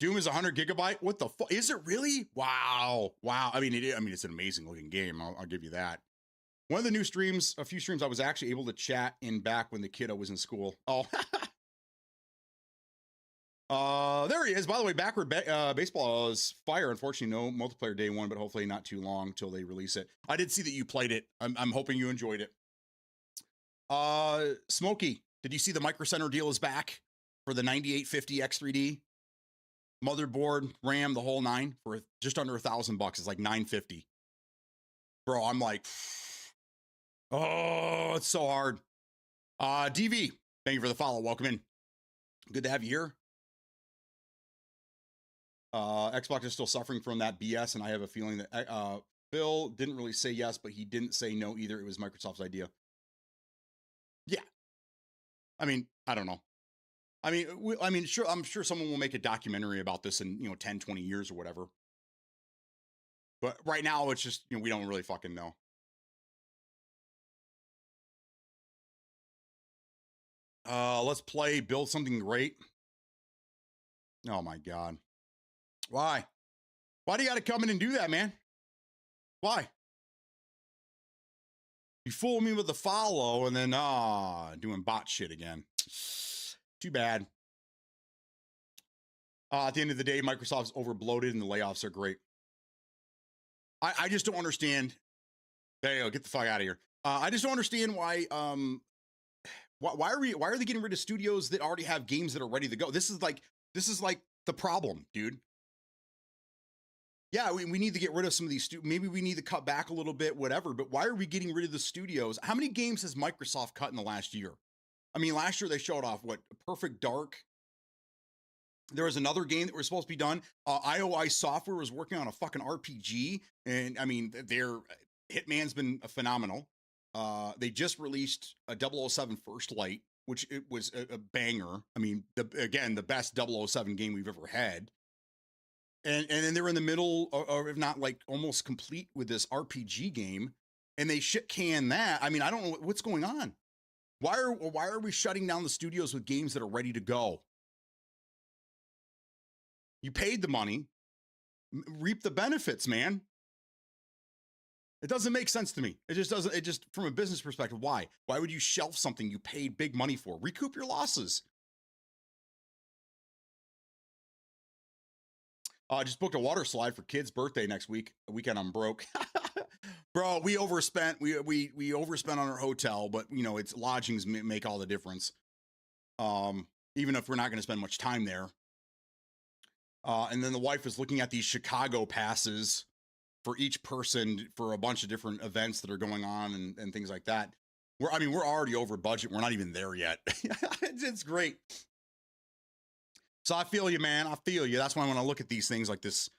Speaker 1: Doom is 100 gigabyte. What the fuck? Is it really? Wow. Wow. I mean, it's an amazing looking game. I'll give you that. One of the new streams, a few streams, I was actually able to chat in back when the kiddo was in school. Oh. There he is. By the way, backward baseball is fire. Unfortunately, no multiplayer day one, but hopefully not too long till they release it. I did see that you played it. I'm hoping you enjoyed it. Smokey, did you see the Micro Center deal is back for the 9850 X3D? Motherboard, RAM, the whole nine for just under $1,000. It's like $950. Bro, I'm like, oh, it's so hard. DV, thank you for the follow. Welcome in. Good to have you here. Xbox is still suffering from that BS, and I have a feeling that Phil didn't really say yes, but he didn't say no either. It was Microsoft's idea. Yeah. I mean, I don't know. I mean, sure, I'm sure someone will make a documentary about this in, 10, 20 years or whatever. But right now, it's just, we don't really fucking know. Let's play Build Something Great. Oh my God. Why? Why do you got to come in and do that, man? Why? You fool me with the follow and then, doing bot shit again. Too bad. At the end of the day, Microsoft's overbloated and the layoffs are great. I just don't understand. There you go. Get the fuck out of here. I just don't understand why why are they getting rid of studios that already have games that are ready to go? This is like the problem, dude. Yeah, we need to get rid of some of these maybe we need to cut back a little bit, whatever, but why are we getting rid of the studios? How many games has Microsoft cut in the last year? I mean, last year they showed off what Perfect Dark. There was another game that was supposed to be done. IOI Software was working on a fucking RPG, and I mean, their Hitman's been phenomenal. They just released a 007 First Light, which it was a banger. I mean, the best 007 game we've ever had. And then they're in the middle, or if not like almost complete with this RPG game, and they shit can that. I mean, I don't know what's going on. Why are we shutting down the studios with games that are ready to go? You paid the money, reap the benefits, man. It doesn't make sense to me. It just doesn't. It just, from a business perspective, why? Why would you shelf something you paid big money for? Recoup your losses. Just booked a water slide for kid's birthday next week. A weekend I'm broke. Bro, we overspent. We overspent on our hotel, but it's lodgings make all the difference. Even if we're not going to spend much time there. And then the wife is looking at these Chicago passes for each person for a bunch of different events that are going on and things like that. We're already over budget. We're not even there yet. It's great. So I feel you, man. I feel you. That's why when I look at these things like this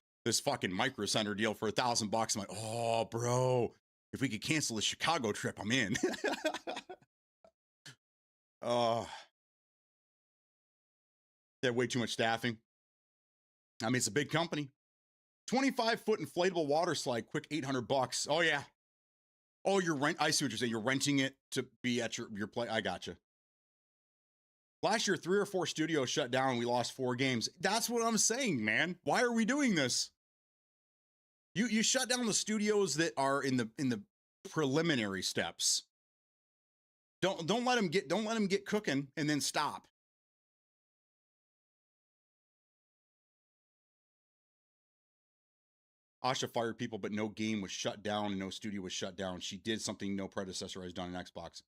Speaker 1: fucking Micro Center deal for $1,000, I'm like, oh, bro, if we could cancel the Chicago trip, I'm in. They have way too much staffing. I mean, it's a big company. 25-foot inflatable water slide, quick $800. Oh yeah. Oh, I see what you're saying. You're renting it to be at your play. I gotcha. Last year, 3 or 4 studios shut down and we lost 4 games. That's what I'm saying, man. Why are we doing this? You shut down the studios that are in the preliminary steps. Don't let them get cooking and then stop. Asha fired people, but no game was shut down and no studio was shut down. She did something no predecessor has done in Xbox.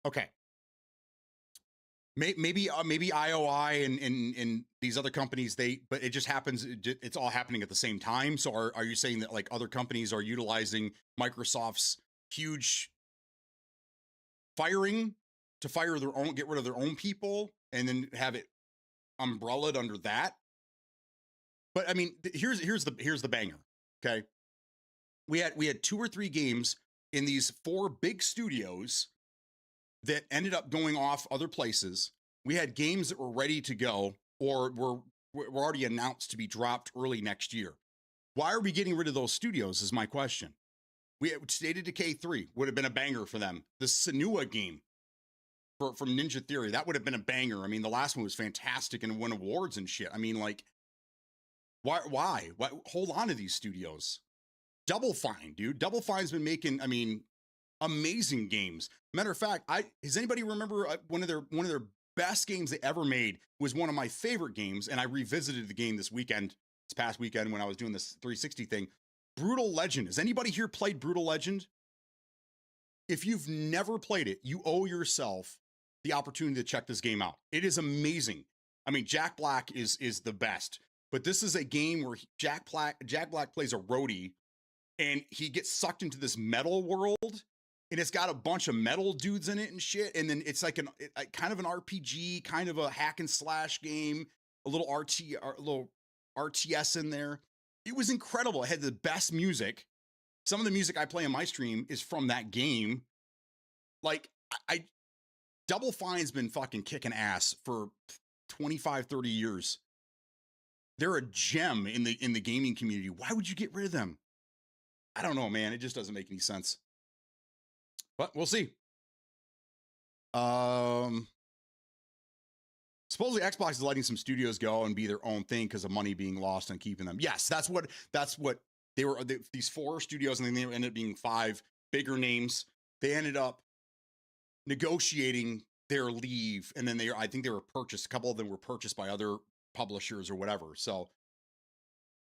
Speaker 1: Okay. Maybe maybe IOI and these other companies, but it just happens, it's all happening at the same time. So are you saying that like other companies are utilizing Microsoft's huge firing to fire their own, get rid of their own people, and then have it umbrellaed under that? But I mean, here's the banger. Okay, we had 2 or 3 games in these 4 big studios that ended up going off other places. We had games that were ready to go or were already announced to be dropped early next year. Why are we getting rid of those studios is my question. We had State of Decay 3 would have been a banger for them. The Senua game from Ninja Theory, that would have been a banger. I mean, the last one was fantastic and won awards and shit. I mean, like, why? Hold on to these studios. Double Fine, dude. Double Fine's been making, I mean, amazing games. Matter of fact, does anybody remember one of their best games they ever made was one of my favorite games, and I revisited the game this past weekend when I was doing this 360 thing. Brutal Legend. Has anybody here played Brutal Legend? If you've never played it, you owe yourself the opportunity to check this game out. It is amazing. I mean, Jack Black is the best, but this is a game where Jack Black plays a roadie, and he gets sucked into this metal world, and it's got a bunch of metal dudes in it and shit. And then it's like kind of an RPG, kind of a hack and slash game, a little RTS in there. It was incredible. It had the best music. Some of the music I play in my stream is from that game. Like, Double Fine's been fucking kicking ass for 25, 30 years. They're a gem in the gaming community. Why would you get rid of them? I don't know, man. It just doesn't make any sense. But we'll see. Supposedly Xbox is letting some studios go and be their own thing because of money being lost on keeping them. Yes, that's what they were. These 4 studios, and then they ended up being 5 bigger names. They ended up negotiating their leave, and then I think they were purchased. A couple of them were purchased by other publishers or whatever. So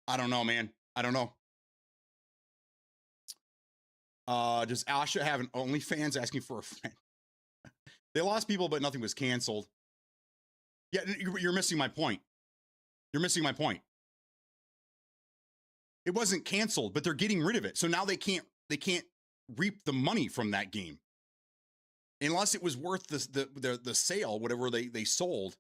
Speaker 1: I don't know, man. I don't know. Does Asha have an OnlyFans asking for a friend? They lost people, but nothing was canceled. Yeah, you're missing my point. You're missing my point. It wasn't canceled, but they're getting rid of it. So now they can't reap the money from that game. Unless it was worth the sale, whatever they sold.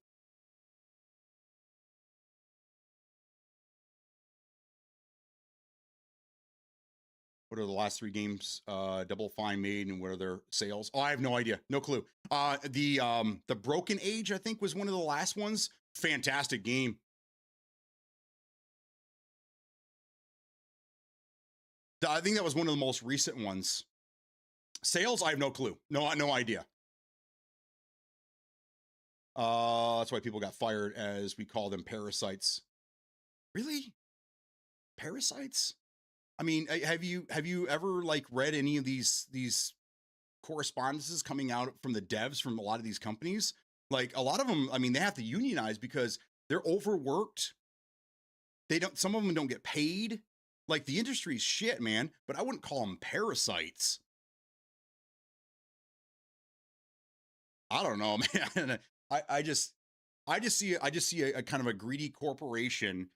Speaker 1: What are the last 3 games Double Fine made, and what are their sales? Oh, I have no idea. No clue. The Broken Age, I think, was one of the last ones. Fantastic game. I think that was one of the most recent ones. Sales, I have no clue. No idea. That's why people got fired, as we call them, parasites. Really? Parasites? I mean, have you ever like read any of these correspondences coming out from the devs from a lot of these companies? Like, a lot of them, I mean, they have to unionize because they're overworked. Some of them don't get paid. Like, the industry's shit, man, but I wouldn't call them parasites. I don't know, man. I just see a kind of a greedy corporation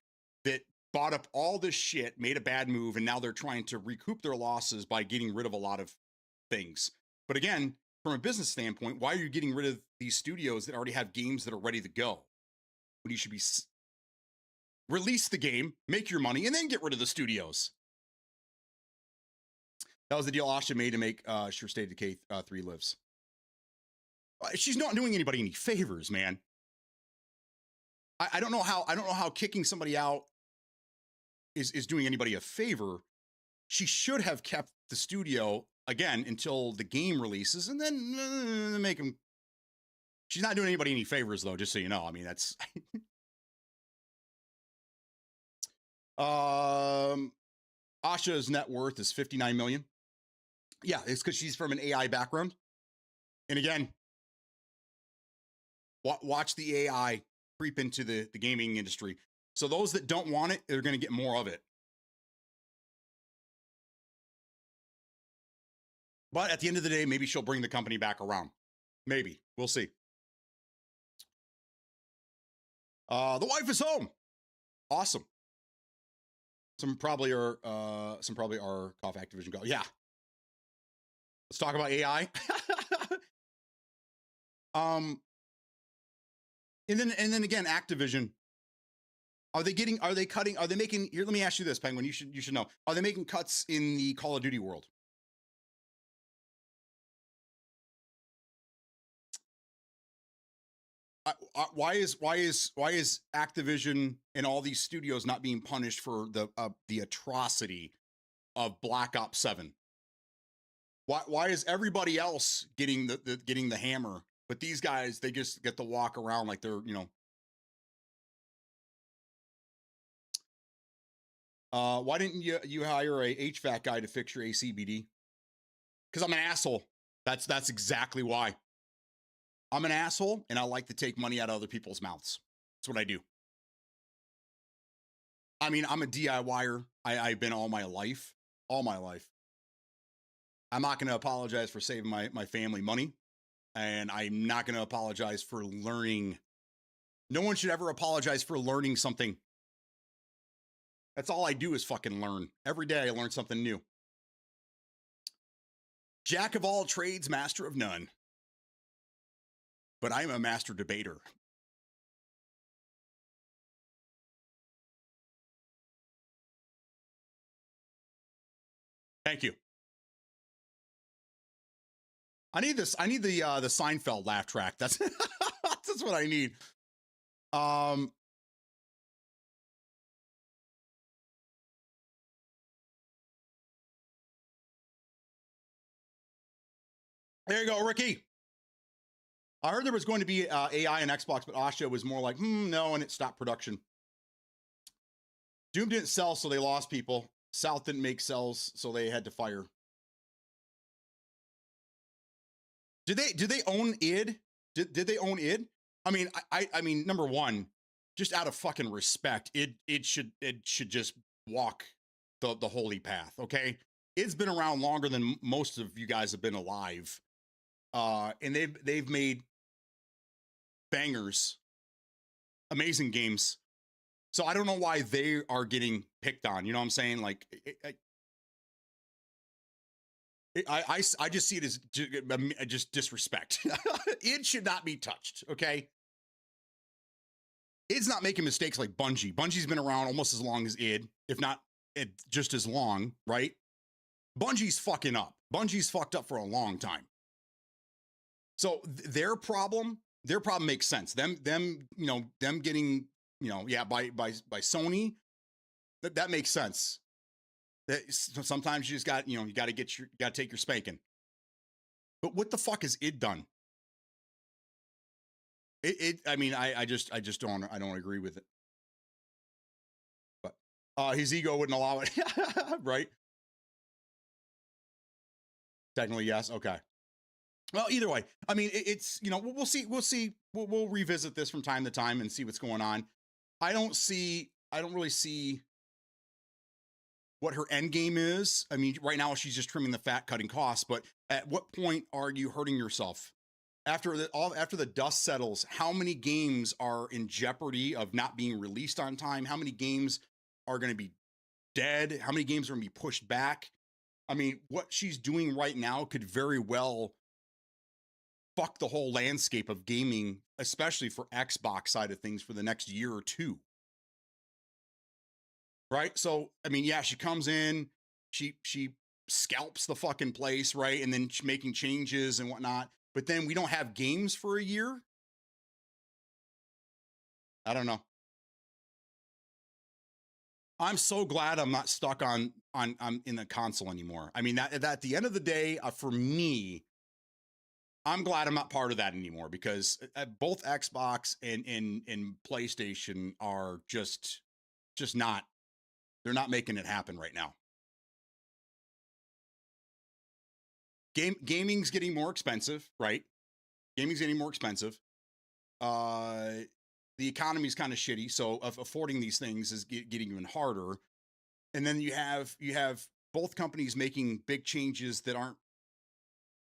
Speaker 1: that bought up all this shit, made a bad move, and now they're trying to recoup their losses by getting rid of a lot of things. But again, from a business standpoint, why are you getting rid of these studios that already have games that are ready to go? When you should be release the game, make your money, and then get rid of the studios. That was the deal Asha made to make sure State of Decay 3 lives. She's not doing anybody any favors, man. I don't know how kicking somebody out is doing anybody a favor. She should have kept the studio again until the game releases, and then make them. She's not doing anybody any favors, though, just so you know. I mean, that's Asha's net worth is 59 million. Yeah, it's because she's from an AI background. And again, watch the AI creep into the gaming industry. So those that don't want it, they're going to get more of it. But at the end of the day, maybe she'll bring the company back around. Maybe. We'll see. The wife is home. Awesome. Some probably are Call of Activision go. Yeah. Let's talk about AI. And then again, Activision. Are they making here? Let me ask you this, Penguin. You should know. Are they making cuts in the Call of Duty world? Why is Activision and all these studios not being punished for the atrocity of Black Ops 7? Why is everybody else getting the hammer, but these guys, they just get to walk around like they're, why didn't you hire a HVAC guy to fix your ACBD? Because I'm an asshole. That's exactly why. I'm an asshole, and I like to take money out of other people's mouths. That's what I do. I mean, I'm a DIYer. I've been all my life. I'm not going to apologize for saving my family money, and I'm not going to apologize for learning. No one should ever apologize for learning something. That's all I do is fucking learn. Every day I learn something new. Jack of all trades, master of none. But I'm a master debater. Thank you. I need this. I need the Seinfeld laugh track. That's that's what I need. There you go, Ricky. I heard there was going to be AI on Xbox, but Asha was more like, no, and it stopped production. Doom didn't sell, so they lost people. South didn't make cells, so they had to fire. Did they own id? Did they own id? I mean, I mean, number one, just out of fucking respect, it should just walk the holy path. Okay, it's been around longer than most of you guys have been alive, and they've made bangers, amazing games. So I don't know why they are getting picked on. You know what I'm saying? Like, I just see it as just disrespect. It should not be touched. Okay. Id's not making mistakes like Bungie. Bungie's been around almost as long as id, if not just as long, right? Bungie's fucking up. Bungie's fucked up for a long time. So their problem makes sense. Them getting, by Sony, that makes sense. Sometimes you just got, you got to take your spanking. But what the fuck has id done? I mean, I just don't agree with it. But his ego wouldn't allow it, right? Technically, yes. Okay. Well, either way, I mean, it's, we'll see. We'll revisit this from time to time and see what's going on. I don't really see what her end game is. I mean, right now she's just trimming the fat, cutting costs. But at what point are you hurting yourself? After the dust settles, how many games are in jeopardy of not being released on time? How many games are going to be dead? How many games are going to be pushed back? I mean, what she's doing right now could very well fuck the whole landscape of gaming, especially for Xbox side of things for the next year or two. Right? So, I mean, yeah, she comes in, she scalps the fucking place, right? And then she's making changes and whatnot. But then we don't have games for a year. I don't know. I'm so glad I'm not stuck on in the console anymore. I mean, that at the end of the day, for me, I'm glad I'm not part of that anymore, because both Xbox and PlayStation are just not. They're not making it happen right now. Gaming's getting more expensive, right? Gaming's getting more expensive. The economy's kind of shitty, so affording these things is getting even harder. And then you have both companies making big changes that aren't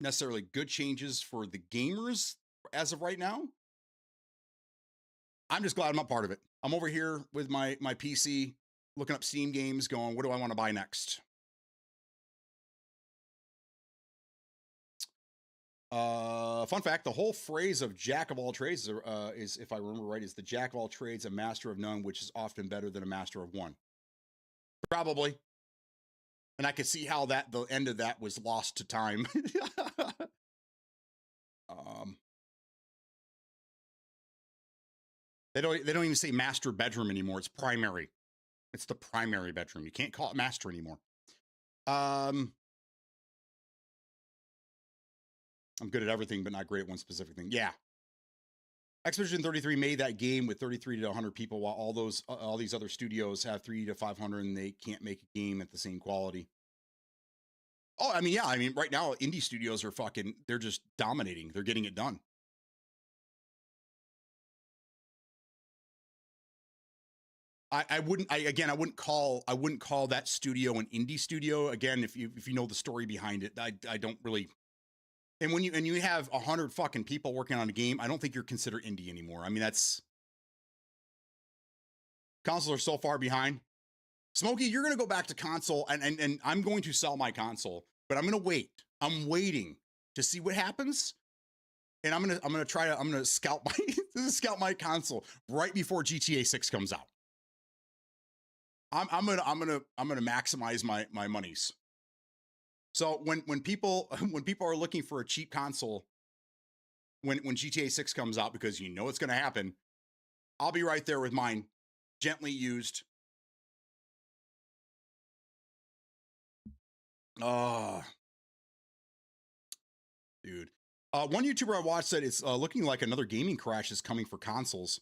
Speaker 1: necessarily good changes for the gamers as of right now. I'm just glad I'm not part of it. I'm over here with my PC, looking up Steam games, going, what do I want to buy next? Fun fact: the whole phrase of "jack of all trades" is, if I remember right, is the jack of all trades, a master of none, which is often better than a master of one. Probably, and I could see how that the end of that was lost to time. They don't even say master bedroom anymore. It's primary. It's the primary bedroom. You can't call it master anymore. I'm good at everything, but not great at one specific thing. Yeah. Expedition 33 made that game with 33 to 100 people, while all these other studios have 3 to 500, and they can't make a game at the same quality. Oh, I mean, yeah. I mean, right now, indie studios are they're just dominating. They're getting it done. I wouldn't call that studio an indie studio. Again, if you know the story behind it, I don't really. And when you have 100 fucking people working on a game, I don't think you're considered indie anymore. I mean, that's consoles are so far behind. Smokey, you're gonna go back to console, and I'm going to sell my console, but I'm gonna wait. I'm waiting to see what happens, and I'm gonna scout my console right before GTA 6 comes out. I'm gonna maximize my monies. So when people are looking for a cheap console, when GTA 6 comes out, because you know it's gonna happen, I'll be right there with mine, gently used. Dude. One YouTuber I watched said it's looking like another gaming crash is coming for consoles.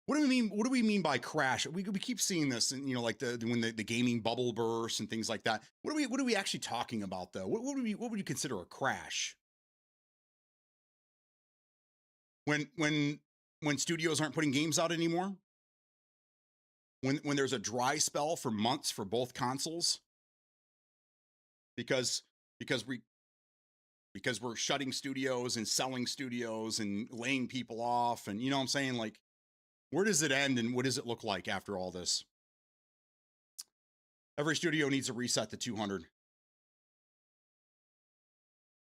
Speaker 1: What do we mean? What do we mean by crash? We keep seeing this, and like when the gaming bubble bursts and things like that. What are we actually talking about though? What would you consider a crash? When studios aren't putting games out anymore? When there's a dry spell for months for both consoles? Because we're shutting studios and selling studios and laying people off, and you know what I'm saying? Like, where does it end and what does it look like after all this? Every studio needs a reset to 200.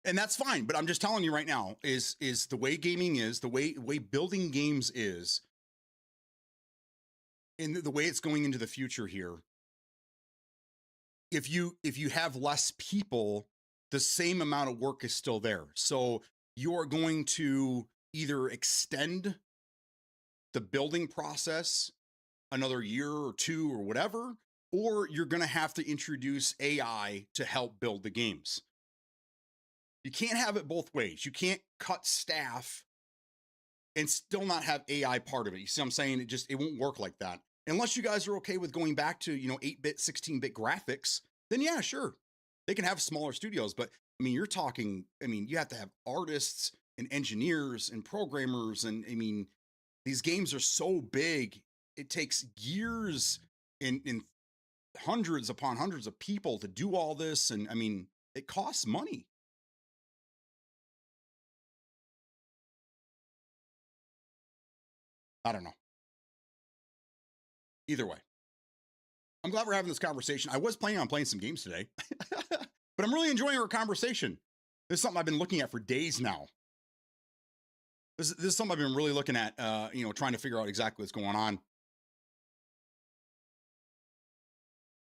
Speaker 1: And that's fine, but I'm just telling you right now, is the way gaming is, the way building games is, and the way it's going into the future here. If you have less people, the same amount of work is still there. So you're going to either extend the building process another year or two or whatever, or you're going to have to introduce AI to help build the games. You can't have it both ways. You can't cut staff and still not have AI part of it. You see what I'm saying? It won't work like that. Unless you guys are okay with going back to, 8-bit, 16-bit graphics, then yeah, sure. They can have smaller studios, but I mean, you have to have artists and engineers and programmers, and I mean, these games are so big, it takes years and hundreds upon hundreds of people to do all this, and I mean, it costs money. I don't know. Either way, I'm glad we're having this conversation. I was planning on playing some games today, but I'm really enjoying our conversation. This is something I've been looking at for days now. This is something I've been really looking at, trying to figure out exactly what's going on.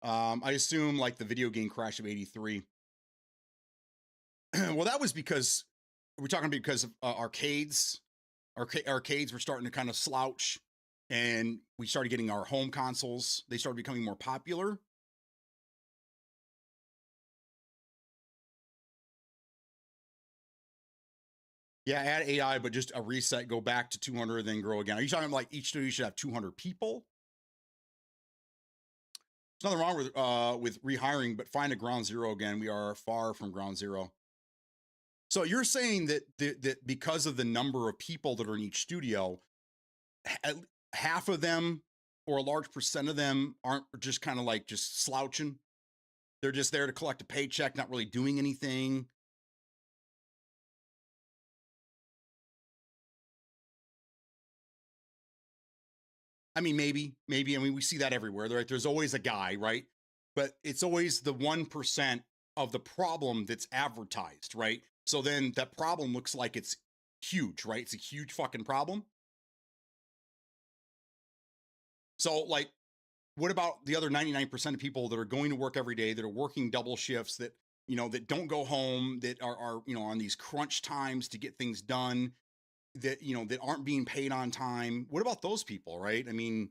Speaker 1: I assume like the video game crash of '83. Well, that was because we're talking because of arcades. Arcades were starting to kind of slouch, and we started getting our home consoles. They started becoming more popular. Yeah, add AI, but just a reset, go back to 200, then grow again. Are you talking like each studio should have 200 people? There's nothing wrong with rehiring, but find a ground zero again. We are far from ground zero. So you're saying that because of the number of people that are in each studio, half of them or a large percent of them aren't just kind of like just slouching. They're just there to collect a paycheck, not really doing anything. I mean, maybe. I mean, we see that everywhere, right? There's always a guy, right? But it's always the 1% of the problem that's advertised, right? So then that problem looks like it's huge, right? It's a huge fucking problem. So, like, what about the other 99% of people that are going to work every day, that are working double shifts, that, you know, that don't go home, that are, you know, on these crunch times to get things done, that, you know, that aren't being paid on time? What about those people, right? I mean,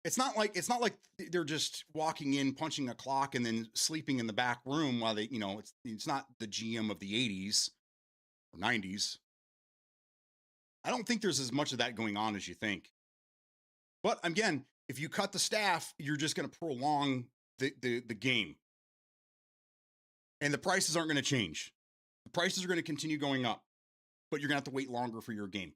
Speaker 1: it's not like they're just walking in, punching a clock, and then sleeping in the back room while they, you know, it's not the GM of the 80s or 90s. I don't think there's as much of that going on as you think. But again, if you cut the staff, you're just going to prolong the game, and the prices aren't going to change. The prices are going to continue going up, but you're going to have to wait longer for your game.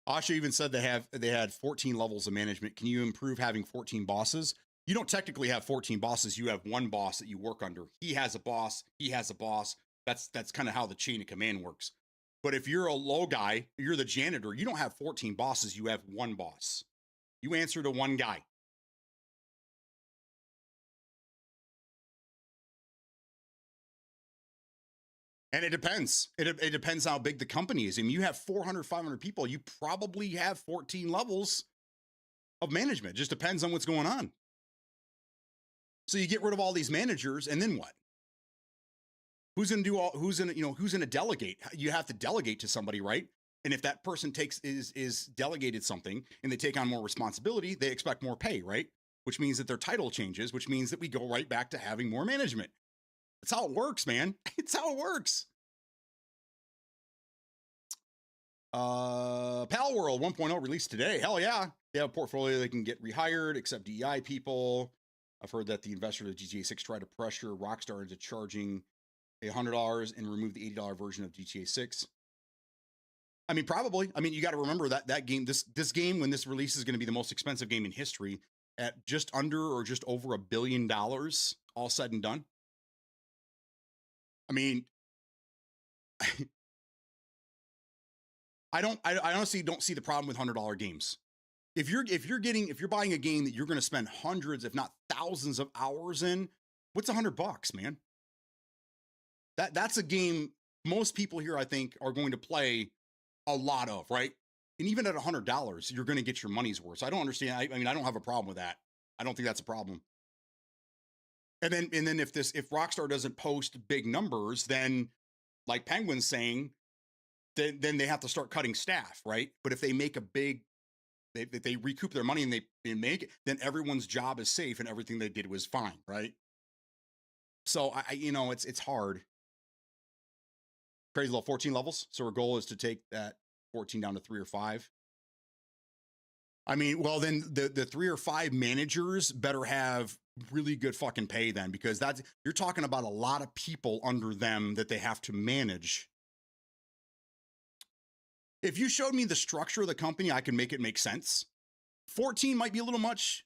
Speaker 1: Asha even said they had 14 levels of management. Can you improve having 14 bosses? You don't technically have 14 bosses. You have one boss that you work under. He has a boss. He has a boss. That's kind of how the chain of command works. But if you're a low guy, you're the janitor, you don't have 14 bosses. You have one boss. You answer to one guy. And it depends. It depends how big the company is. I mean, you have 400, 500 people. You probably have 14 levels of management. It just depends on what's going on. So you get rid of all these managers, and then what? Who's going to do all? Who's going to, you know, who's going to delegate? You have to delegate to somebody, right? And if that person is delegated something and they take on more responsibility, they expect more pay, right? Which means that their title changes, which means that we go right back to having more management. That's how it works, man. It's how it works. Pal World 1.0 released today. Hell yeah. They have a portfolio that can get rehired, except DEI people. I've heard that the investor of GTA 6 tried to pressure Rockstar into charging $100 and remove the $80 version of GTA 6. I mean, probably. I mean, you got to remember that game, this game, when this release, is going to be the most expensive game in history at just under or just over $1 billion, all said and done. I mean, I honestly don't see the problem with $100 games. If you're buying a game that you're going to spend hundreds, if not thousands of hours in, what's $100, man? That's a game most people here, I think, are going to play a lot of, right? And even at $100, you're going to get your money's worth. So I don't understand. I mean, I don't have a problem with that. I don't think that's a problem. And then if Rockstar doesn't post big numbers, then, like Penguin's saying, then they have to start cutting staff, right? But if they make they recoup their money and they make it, then everyone's job is safe and everything they did was fine, right? So I you know, it's hard. Crazy little 14 levels. So our goal is to take that 14 down to 3 or 5. I mean, well, then the 3 or 5 managers better have really good fucking pay then, because you're talking about a lot of people under them that they have to manage. If you showed me the structure of the company, I could make it make sense. 14 might be a little much,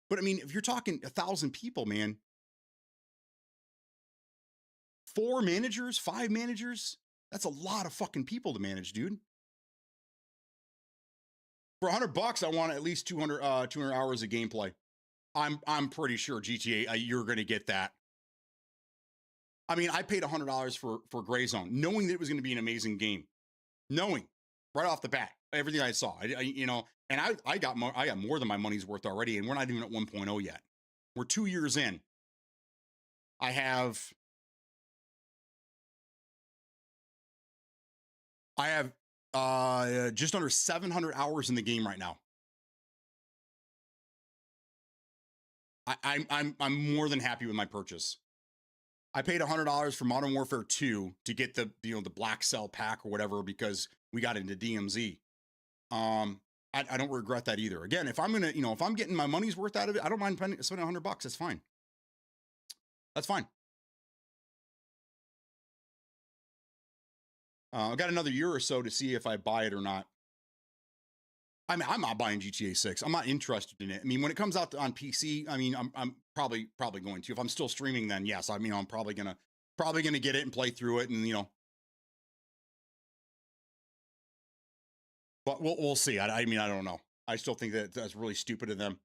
Speaker 1: but I mean, if you're talking 1,000 people, man, 4 managers, 5 managers, that's a lot of fucking people to manage, dude. For $100, I want at least 200 hours of gameplay. I'm pretty sure GTA, you're going to get that. I mean, I paid $100 for Grayzone, knowing that it was going to be an amazing game, knowing right off the bat everything I saw. You know, and I got more than my money's worth already, and we're not even at 1.0 yet. We're 2 years in. I have just under 700 hours in the game right now. I'm more than happy with my purchase. I paid $100 for Modern Warfare 2 to get the Black Cell pack or whatever, because we got into DMZ. I don't regret that either. Again, if I'm getting my money's worth out of it, I don't mind spending $100. That's fine. That's fine. I've got another year or so to see if I buy it or not. I mean, I'm not buying GTA 6. I'm not interested in it. I mean, when it comes out on PC, I mean, I'm probably going to. If I'm still streaming, then yes. I mean, I'm probably gonna Probably going to get it and play through it, and but we'll see. I mean, I don't know. I still think that that's really stupid of them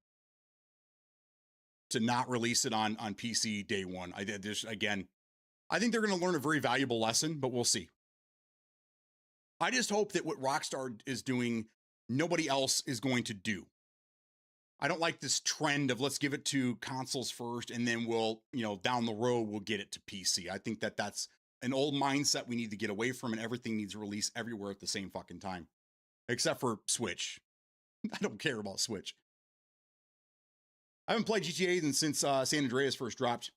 Speaker 1: to not release it on PC day one. I did this again. I think they're going to learn a very valuable lesson, but we'll see. I just hope that what Rockstar is doing, nobody else is going to do. I don't like this trend of let's give it to consoles first and then we'll, down the road, we'll get it to PC. I think that that's an old mindset we need to get away from, and everything needs to release everywhere at the same fucking time, except for Switch. I don't care about Switch. I haven't played GTA since San Andreas first dropped.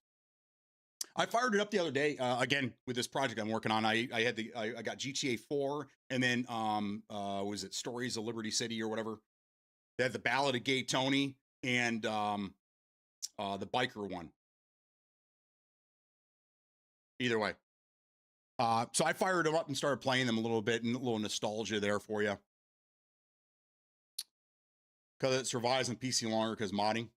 Speaker 1: I fired it up the other day again with this project I'm working on. I got GTA 4, and then was it Stories of Liberty City or whatever? They had the Ballad of Gay Tony and the biker one. Either way. So I fired them up and started playing them a little bit, and a little nostalgia there for you. Because it survives on PC longer because modding.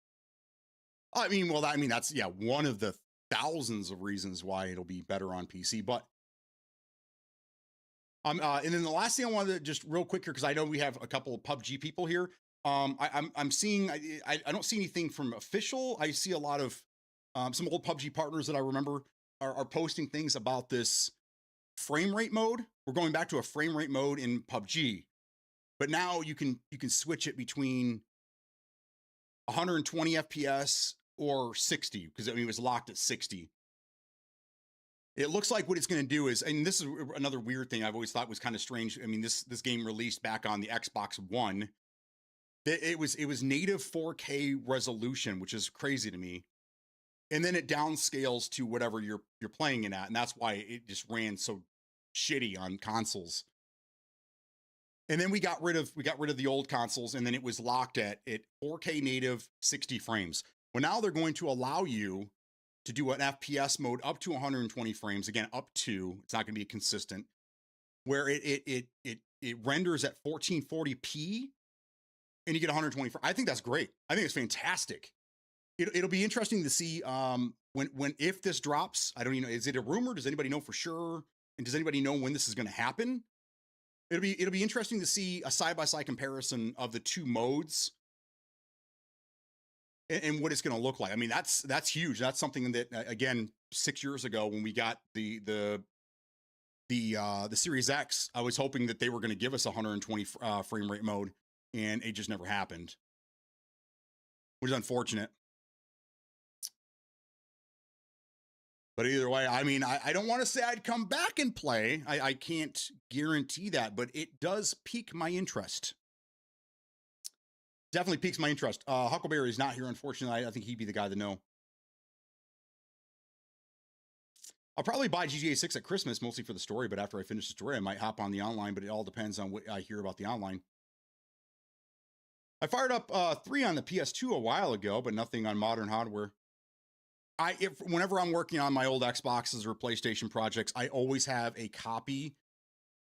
Speaker 1: I mean, that's one of the thousands of reasons why it'll be better on PC. But and then the last thing I wanted to just real quick here, because I know we have a couple of PUBG people here. I'm seeing I don't see anything from official. I see a lot of some old PUBG partners that I remember are posting things about this frame rate mode. We're going back to a frame rate mode in PUBG, but now you can switch it between 120 FPS or 60, because it was locked at 60. It looks like what it's going to do is, and this is another weird thing I've always thought was kind of strange. I mean, this game released back on the Xbox One. It was native 4K resolution, which is crazy to me. And then it downscales to whatever you're playing it at, and that's why it just ran so shitty on consoles. And then we got rid of the old consoles, and then it was locked at 4K native 60 frames. Well, now they're going to allow you to do an FPS mode up to 120 frames. Again, up to, it's not going to be consistent, where it renders at 1440p and you get 120. I think that's great. I think it's fantastic. It'll be interesting to see if this drops. I don't even know. Is it a rumor? Does anybody know for sure? And does anybody know when this is going to happen? It'll be interesting to see a side-by-side comparison of the two modes and what it's going to look like. I mean, that's huge. That's something that, again, 6 years ago when we got the Series X, I was hoping that they were going to give us 120 frame rate mode, and it just never happened, which is unfortunate. But either way, I mean, I don't want to say I'd come back and play. I can't guarantee that, but it does pique my interest. Definitely piques my interest. Huckleberry's not here, unfortunately. I think he'd be the guy to know. I'll probably buy GTA 6 at Christmas, mostly for the story, but after I finish the story, I might hop on the online, but it all depends on what I hear about the online. I fired up 3 on the PS2 a while ago, but nothing on modern hardware. Whenever I'm working on my old Xboxes or PlayStation projects, I always have a copy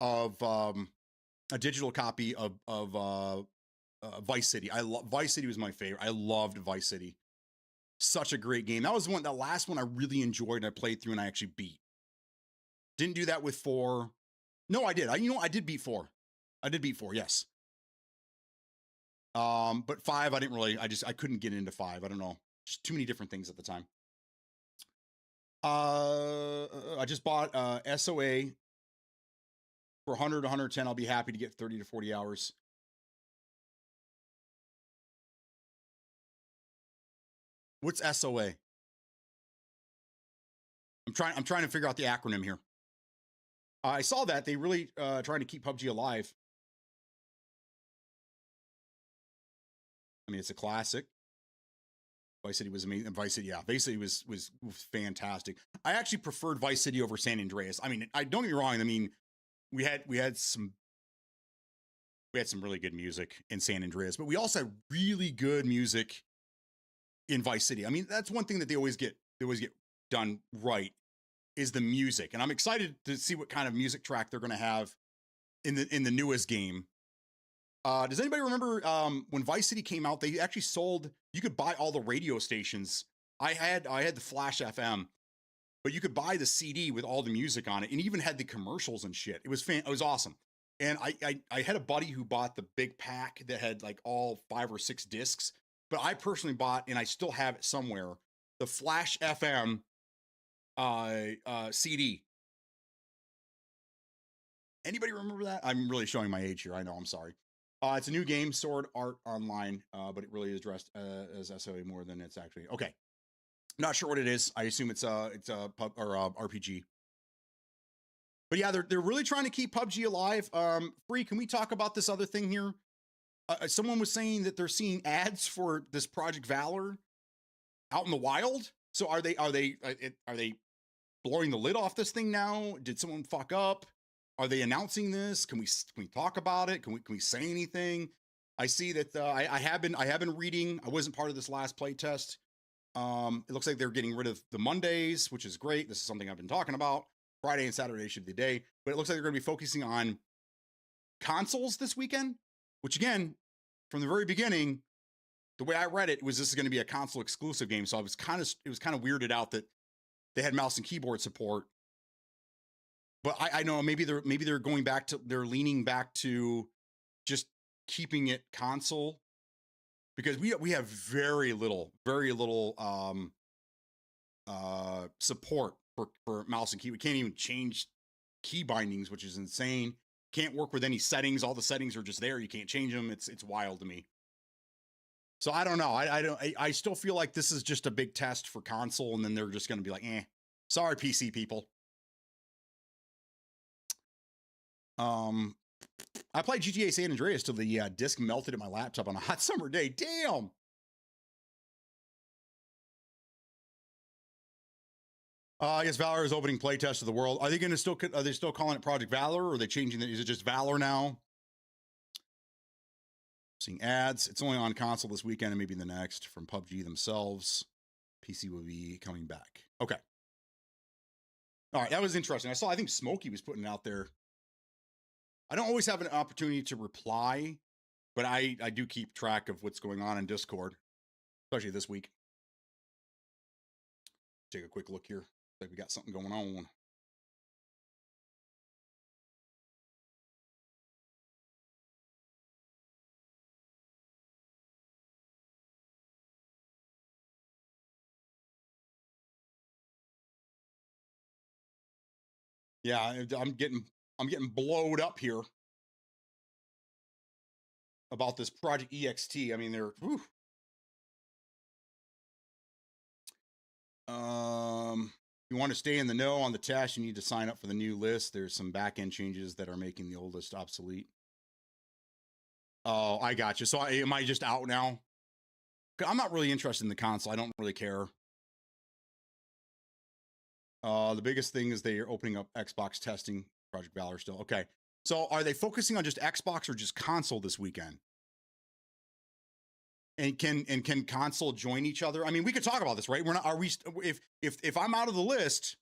Speaker 1: of a digital copy of Vice City. Vice City was my favorite. I loved Vice City. Such a great game. That was the last one I really enjoyed and I played through and I actually beat. Didn't do that with 4. No, I did. I did beat 4. I did beat 4, yes. But 5, I didn't really, I couldn't get into 5. I don't know. Just too many different things at the time. I just bought SOA for 100 to 110. I'll be happy to get 30 to 40 hours. What's SOA? I'm trying to figure out the acronym here. I saw that they really trying to keep PUBG alive. I mean, it's a classic. Vice City was amazing. Vice City, yeah, Vice City was fantastic. I actually preferred Vice City over San Andreas. I mean, don't get me wrong. I mean, we had some really good music in San Andreas, but we also had really good music in Vice City. I mean, that's one thing that they always get done right is the music, and I'm excited to see what kind of music track they're going to have in the newest game. Does anybody remember when Vice City came out? They actually sold. You could buy all the radio stations. I had the Flash FM, but you could buy the CD with all the music on it, and even had the commercials and shit. It was awesome. And I had a buddy who bought the big pack that had like all 5 or 6 discs, but I personally bought, and I still have it somewhere, the Flash FM CD. Anybody remember that? I'm really showing my age here. I know. I'm sorry. It's a new game, Sword Art Online, but it really is dressed as SOA more than it's actually. Okay, not sure what it is. I assume it's a pub or RPG. But yeah, they're really trying to keep PUBG alive. Free, can we talk about this other thing here? Someone was saying that they're seeing ads for this Project Valor out in the wild. So are they blowing the lid off this thing now? Did someone fuck up? Are they announcing this? Can we talk about it? Can we say anything? I see that I have been reading. I wasn't part of this last play test. It looks like they're getting rid of the Mondays, which is great. This is something I've been talking about. Friday and Saturday should be the day, but it looks like they're going to be focusing on consoles this weekend, which again, from the very beginning, the way I read it was this is going to be a console exclusive game. So it was kind of weirded out that they had mouse and keyboard support. But I know maybe they're going back to, they're leaning back to just keeping it console, because we have very little support for mouse and key. We can't even change key bindings, which is insane. Can't work with any settings. All the settings are just there. You can't change them. It's wild to me. So I don't know. I still feel like this is just a big test for console, and then they're just going to be like, sorry, PC people. I played GTA San Andreas till the disc melted in my laptop on a hot summer day. Damn. I guess Valor is opening playtest of the world. Are they going to are they still calling it Project Valor, or are they changing it? Is it just Valor now? Seeing ads. It's only on console this weekend and maybe the next from PUBG themselves. PC will be coming back. Okay. All right. That was interesting. I think Smokey was putting it out there. I don't always have an opportunity to reply, but I do keep track of what's going on in Discord, especially this week. Take a quick look here. Like we got something going on. Yeah, I'm getting blowed up here about this Project EXT. I mean, they're whew. You want to stay in the know on the test, you need to sign up for the new list. There's some back-end changes that are making the old list obsolete. Oh, I got you. So am I just out now? I'm not really interested in the console. I don't really care. The biggest thing is they are opening up Xbox testing. Project Valor still. Okay. So are they focusing on just Xbox or just console this weekend? And can console join each other? I mean, we could talk about this, right? We're not. Are we? If I'm out of the list,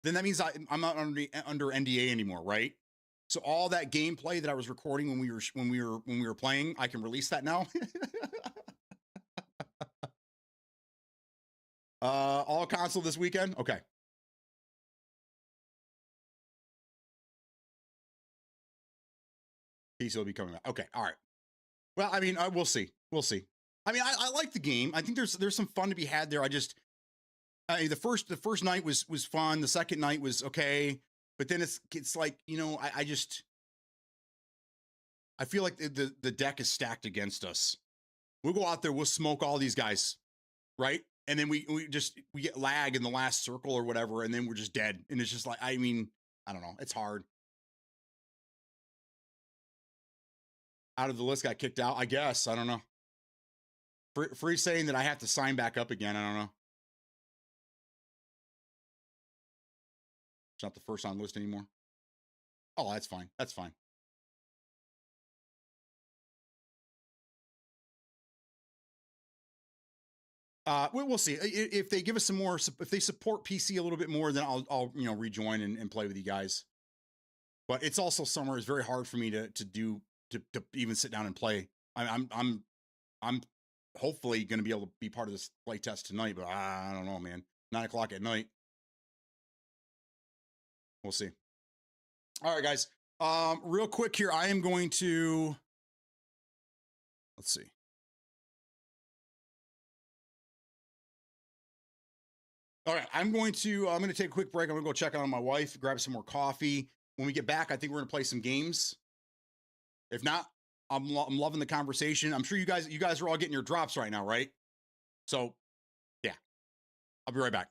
Speaker 1: then that means I'm not under NDA anymore, right? So all that gameplay that I was recording when we were playing, I can release that now. All console this weekend. Okay. PC will be coming back. Okay. All right. Well, I mean, we'll see. We'll see. I mean, I like the game. I think there's some fun to be had there. The first night was fun. The second night was okay, but then it's like, you know, I feel like the deck is stacked against us. We'll go out there, we'll smoke all these guys, right? And then we get lag in the last circle or whatever, and then we're just dead. And it's just like, I mean, I don't know. It's hard. Out of the list, got kicked out, I guess. I don't know. Free saying that I have to sign back up again. I don't know. It's not the first on the list anymore. Oh, that's fine. That's fine. We'll see if they give us some more. If they support PC a little bit more, then I'll rejoin and play with you guys. But it's also summer. It's very hard for me to even sit down and play. I'm hopefully going to be able to be part of this play test tonight, but I don't know, man. 9 o'clock at night. We'll see. All right, guys. Real quick here, I am going to let's see. All right, I'm going to take a quick break. I'm gonna go check on my wife, grab some more coffee. When we get back, I think we're gonna play some games. If not, I'm loving the conversation. I'm sure you guys are all getting your drops right now, right? So, yeah, I'll be right back.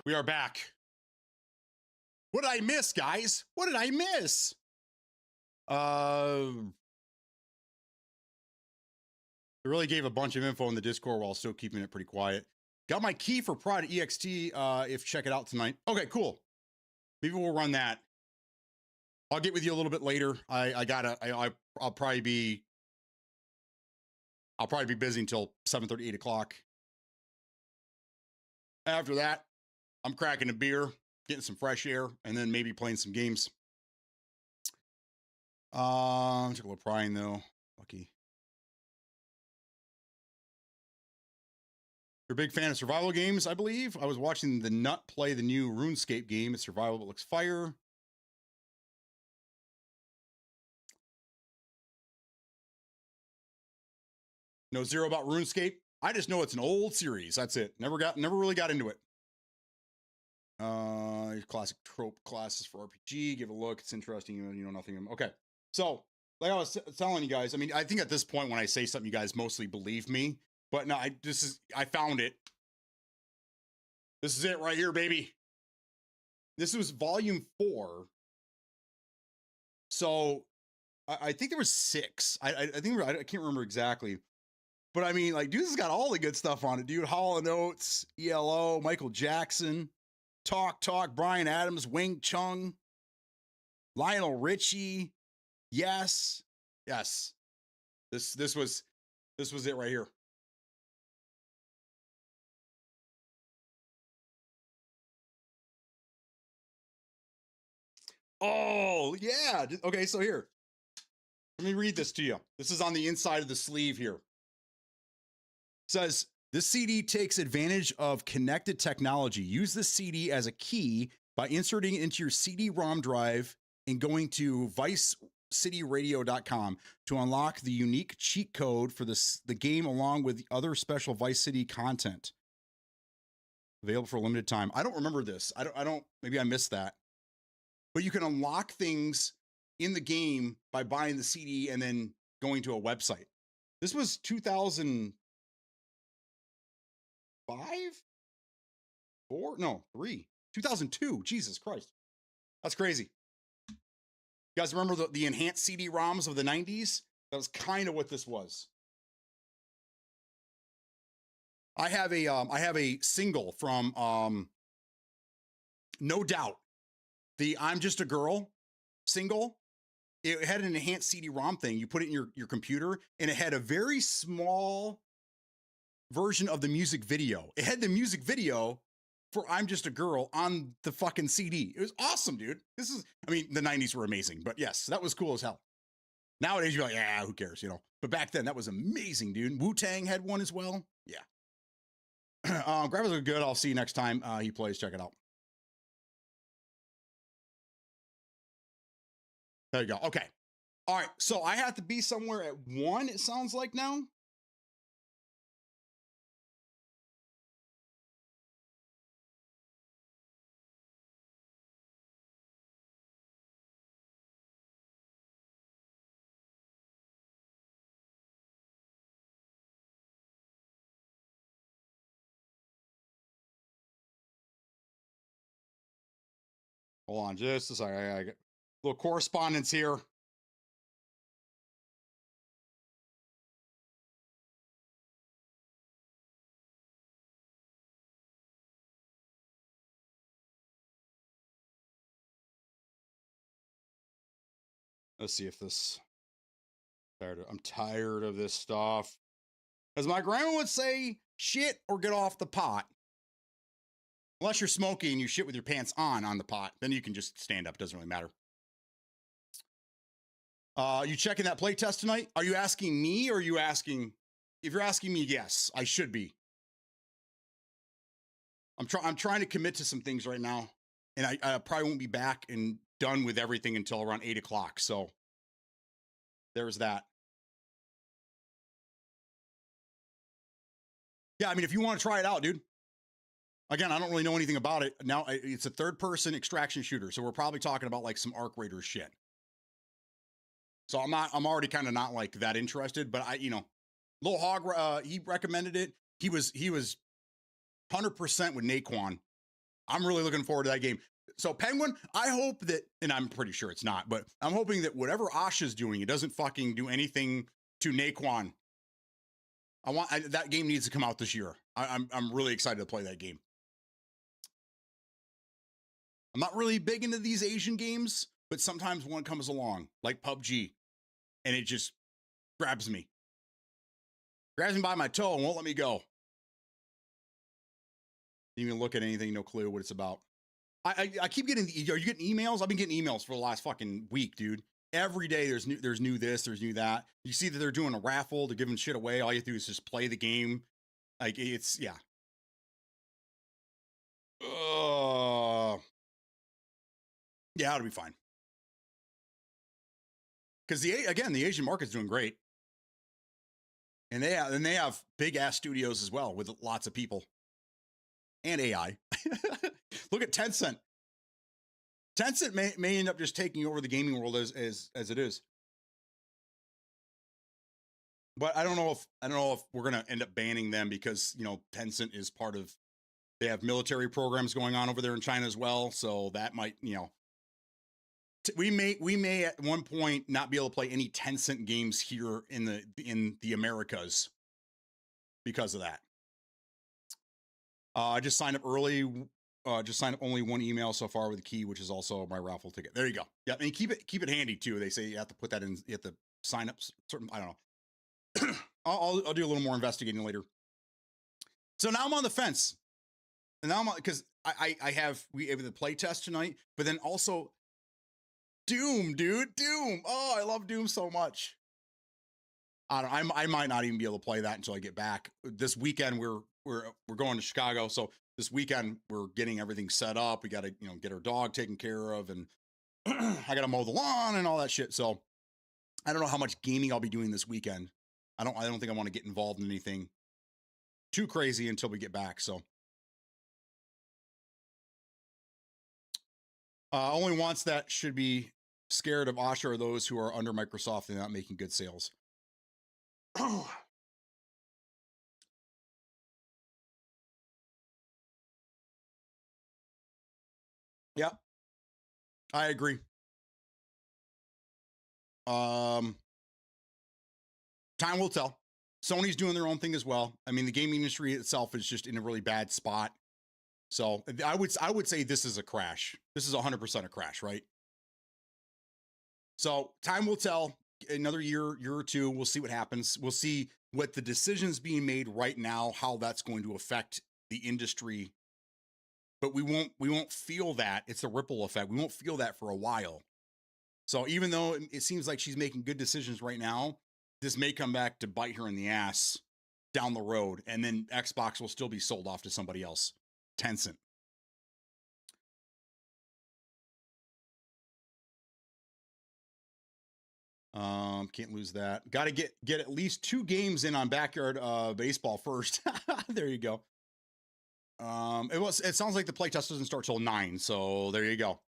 Speaker 1: We are back. What did I miss, guys? What did I miss? I really gave a bunch of info in the Discord while still keeping it pretty quiet. Got my key for Pride EXT. If check it out tonight. Okay, cool. Maybe we'll run that. I'll get with you a little bit later. I'll probably be busy until 7:30, 8 o'clock. After that, I'm cracking a beer, getting some fresh air, and then maybe playing some games. Took a little prying though. Lucky. You're a big fan of survival games, I believe. I was watching the Nut play the new RuneScape game. It's survival, but looks fire. No zero about RuneScape. I just know it's an old series. That's it. Never really got into it. Classic trope classes for RPG. Give a look. It's interesting. You know nothing. Okay. So, like I was telling you guys, I mean, I think at this point when I say something, you guys mostly believe me. But no, I found it. This is it right here, baby. This was volume 4. So I think there was 6. I think I can't remember exactly. But I mean, like, dude, this has got all the good stuff on it, dude. Hall & Oates, ELO, Michael Jackson, Talk, Bryan Adams, Wing Chun, Lionel Richie. Yes. This was it right here. Oh, yeah. Okay, so here. Let me read this to you. This is on the inside of the sleeve here. It says, this CD takes advantage of connected technology. Use this CD as a key by inserting it into your CD-ROM drive and going to vicecityradio.com to unlock the unique cheat code for the game along with other special Vice City content. Available for a limited time. I don't remember this. I don't, maybe I missed that. But you can unlock things in the game by buying the CD and then going to a website. This was 2005? 4? No, 3. 2002. Jesus Christ. That's crazy. You guys remember the enhanced CD-ROMs of the 90s? That was kind of what this was. I have a single from No Doubt. The I'm Just a Girl single. It had an enhanced CD-ROM thing. You put it in your computer, and it had a very small version of the music video. It had the music video for I'm Just a Girl on the fucking CD. It was awesome, dude. I mean, the 90s were amazing, but yes, that was cool as hell. Nowadays, you're like, yeah, who cares, you know? But back then, that was amazing, dude. Wu-Tang had one as well. Yeah. Grabbers are good. I'll see you next time he plays. Check it out. There you go. Okay. All right. So I have to be somewhere at 1, it sounds like now. Hold on just a second. I get a little correspondence here. Let's see if this. I'm tired of this stuff. As my grandma would say, shit or get off the pot. Unless you're smoking and you shit with your pants on the pot, then you can just stand up. Doesn't really matter. You checking that play test tonight? Are you asking me or are you asking? If you're asking me, yes, I should be. I'm trying to commit to some things right now, and I probably won't be back and done with everything until around 8 o'clock. So there's that. Yeah, I mean, if you want to try it out, dude. Again, I don't really know anything about it. Now, it's a third-person extraction shooter, so we're probably talking about like some Arc Raiders shit. So I'm already kind of not like that interested, but Lil Hog, he recommended it. He was 100% with Naquan. I'm really looking forward to that game. So Penguin, I hope that, and I'm pretty sure it's not, but I'm hoping that whatever Asha's doing, it doesn't fucking do anything to Naquan. That game needs to come out this year. I'm really excited to play that game. I'm not really big into these Asian games, but sometimes one comes along, like PUBG, and it just grabs me by my toe and won't let me go. Didn't even look at anything, no clue what it's about. I keep getting, are you getting emails? I've been getting emails for the last fucking week, dude. Every day there's new this, there's new that. You see that they're doing a raffle, they're giving shit away. All you have to do is just play the game. Like it's, yeah. Yeah, it'll be fine. Because the Asian market's doing great. And they have big ass studios as well with lots of people. And AI. Look at Tencent. Tencent may end up just taking over the gaming world as it is. But I don't know if we're gonna end up banning them because, you know, Tencent is part of, they have military programs going on over there in China as well. So that might, you know, we may at one point not be able to play any Tencent games here in the Americas because of that. I just signed up early. Just signed up only one email so far with a key, which is also my raffle ticket. There you go. Yeah, and keep it handy too. They say you have to put that in. You have to sign up certain. I don't know. I'll do a little more investigating later. So now I'm on the fence, and now I'm because we have the play test tonight, but then also Doom, dude, Doom. Oh, I love Doom so much. I might not even be able to play that until I get back. This weekend we're going to Chicago, so this weekend we're getting everything set up. We got to, you know, get our dog taken care of, and I got to mow the lawn and all that shit. So I don't know how much gaming I'll be doing this weekend. I don't think I want to get involved in anything too crazy until we get back. So only ones that should be scared of Asha are those who are under Microsoft and not making good sales. Yep, I agree. Time will tell. Sony's doing their own thing as well. I mean, the gaming industry itself is just in a really bad spot. So I would say this is a crash. This is 100% a crash, right? So time will tell. Another year or two, we'll see what happens. We'll see what the decisions being made right now, how that's going to affect the industry. But we won't feel that. It's a ripple effect. We won't feel that for a while. So even though it seems like she's making good decisions right now, this may come back to bite her in the ass down the road, and then Xbox will still be sold off to somebody else. Tencent. Can't lose that. Got to get at least 2 games in on Backyard Baseball first. There you go. It sounds like the playtest doesn't start till 9, so there you go.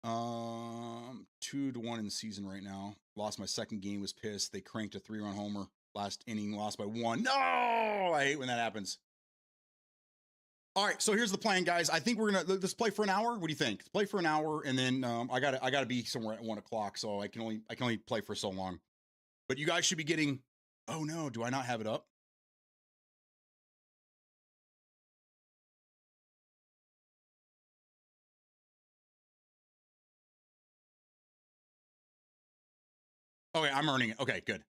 Speaker 1: 2-1 in the season right now. Lost my second game, was pissed. They cranked a 3-run homer last inning, lost by 1. No, I hate when that happens. All right, so here's the plan, guys. I think we're gonna let's play for an hour. What do you think? Let's play for an hour, and then I gotta be somewhere at 1 o'clock, so I can only play for so long. But you guys should be getting. Oh no, do I not have it up? Okay, I'm earning it. Okay, good.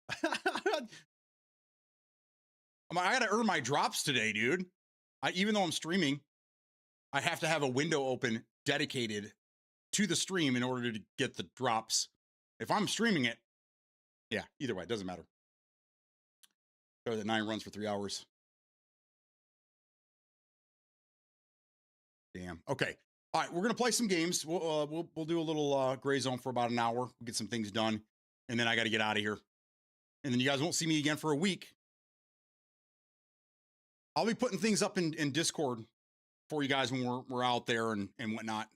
Speaker 1: I gotta earn my drops today, dude. Even though I'm streaming, I have to have a window open dedicated to the stream in order to get the drops. If I'm streaming it, yeah, either way, it doesn't matter. Or the 9 runs for 3 hours. Damn. Okay. All right, we're gonna play some games. We'll do a little gray zone for about an hour. We'll get some things done, and then I got to get out of here. And then you guys won't see me again for a week. I'll be putting things up in Discord for you guys when we're out there and whatnot,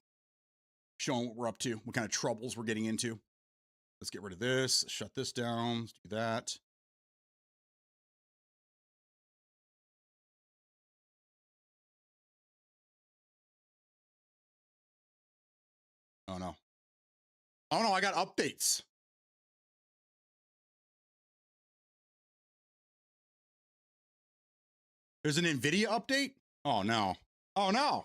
Speaker 1: showing what we're up to, what kind of troubles we're getting into. Let's get rid of this. Shut this down. Let's do that. Oh no. Oh no, I got updates. There's an NVIDIA update? Oh no. Oh no.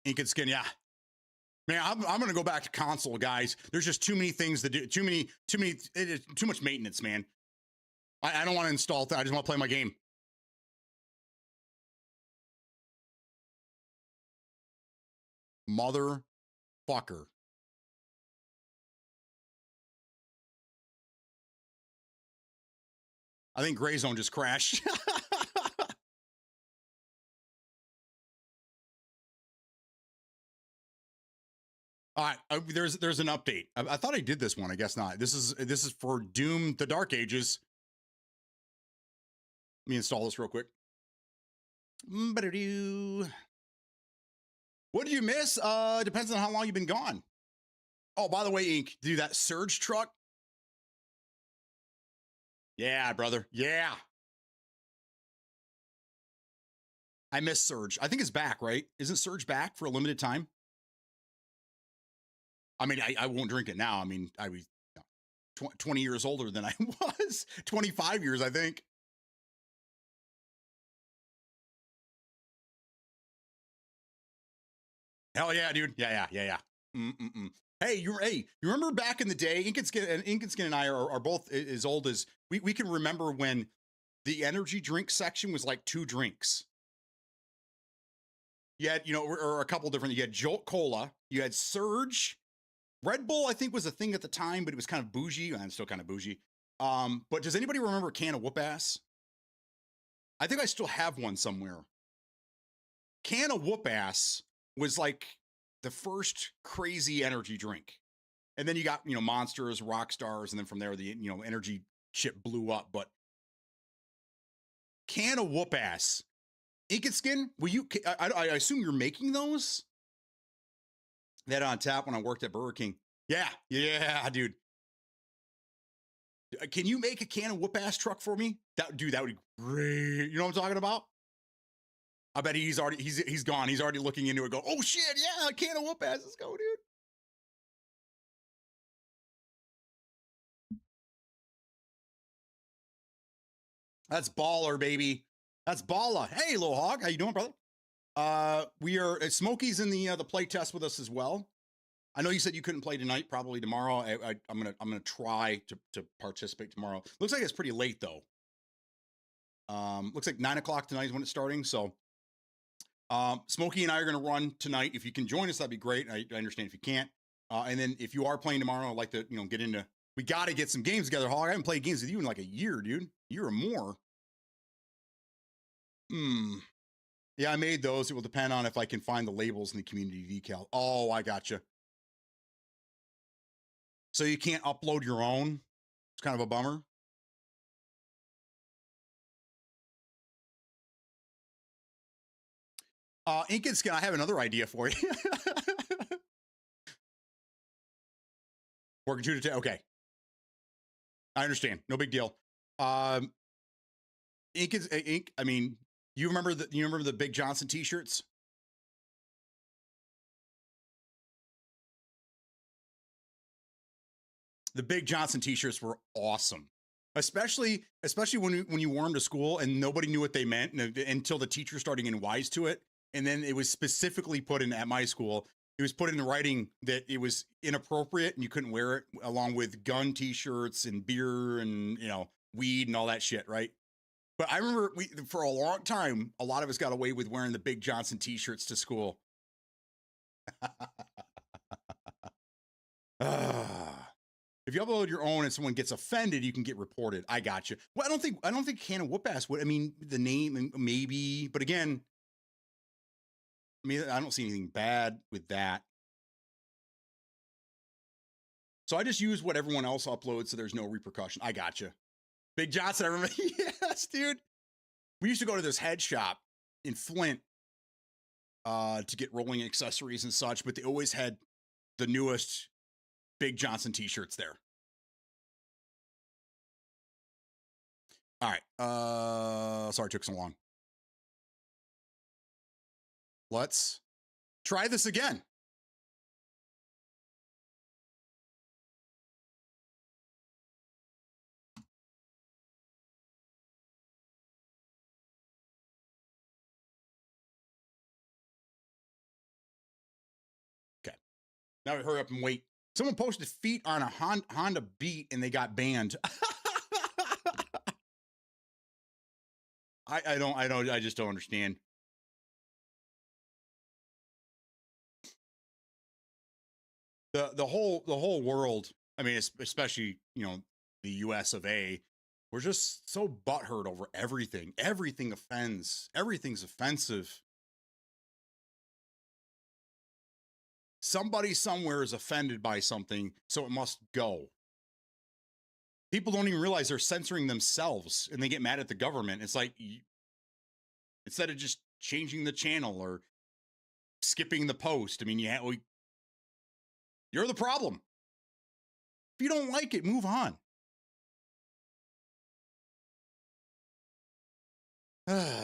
Speaker 1: Ink and skin, yeah. Man, I'm gonna go back to console, guys. There's just too many things to do. Too much maintenance, man. I don't want to install that. I just want to play my game. Motherfucker. I think Gray Zone just crashed. All right, there's an update. I thought I did this one. I guess not. This is for Doom: The Dark Ages. Let me install this real quick. What did you miss? Depends on how long you've been gone. Oh, by the way, Ink, do that Surge truck. Yeah, brother. Yeah. I miss Surge. I think it's back, right? Isn't Surge back for a limited time? I mean, I won't drink it now. I mean, I was 20 years older than I was. 25 years, I think. Hell yeah, dude. Yeah. Hey, you remember back in the day, Ink and Skin and I are both as old as we can remember when the energy drink section was like 2 drinks. You had, or a couple different, you had Jolt Cola, you had Surge. Red Bull, I think, was a thing at the time, but it was kind of bougie. I'm still kind of bougie. But does anybody remember a can of whoop ass? I think I still have one somewhere. Can of whoop ass was like the first crazy energy drink. And then you got, Monsters, Rock Stars, and then from there the, energy shit blew up. But can of whoop ass. Ink and Skin, I assume you're making those? They had it on tap when I worked at Burger King. Yeah, dude. Can you make a can of whoop ass truck for me? That would be great. You know what I'm talking about? I bet he's gone. He's already looking into it. Go, oh shit, yeah, a can of whoop ass. Let's go, dude. That's baller, baby. That's baller. Hey, little hog, how you doing, brother? We are Smokey's in the play test with us as well. I know you said you couldn't play tonight. Probably tomorrow. I'm gonna try to participate tomorrow. Looks like it's pretty late though. Looks like 9 o'clock tonight is when it's starting. So, Smokey and I are gonna run tonight. If you can join us, that'd be great. I understand if you can't. And then if you are playing tomorrow, I'd like to get into. We got to get some games together, Hog. I haven't played games with you in like a year, dude. A year or more. Yeah, I made those. It will depend on if I can find the labels in the community decal. Oh, I gotcha. So you can't upload your own? It's kind of a bummer. Ink and Skin, I have another idea for you. Working 2 to 10. Okay. I understand. No big deal. Ink. I mean, you remember the Big Johnson t-shirts? The Big Johnson t-shirts were awesome. Especially when you wore them to school and nobody knew what they meant until the teacher started getting wise to it. And then it was specifically put in at my school. It was put in writing that it was inappropriate and you couldn't wear it, along with gun t-shirts and beer and weed and all that shit, right? But I remember for a long time, a lot of us got away with wearing the Big Johnson t-shirts to school. If you upload your own and someone gets offended, you can get reported. I got you. Well, I don't think can of whoop ass would. I mean, the name maybe, but again, I mean, I don't see anything bad with that. So I just use what everyone else uploads, so there's no repercussion. I got you. Big Johnson, I remember. Yes, dude. We used to go to this head shop in Flint. to get rolling accessories and such, but they always had the newest Big Johnson t-shirts there. All right. Sorry it took so long. Let's try this again. Okay. Now we hurry up and wait. Someone posted feet on a Honda Beat and they got banned. I just don't understand. The whole world, I mean, especially, you know, the US of A, we're just so butthurt over everything. Everything offends. Everything's offensive. Somebody somewhere is offended by something, so it must go. People don't even realize they're censoring themselves and they get mad at the government. It's like, instead of just changing the channel or skipping the post, I mean, you're the problem. If you don't like it, move on.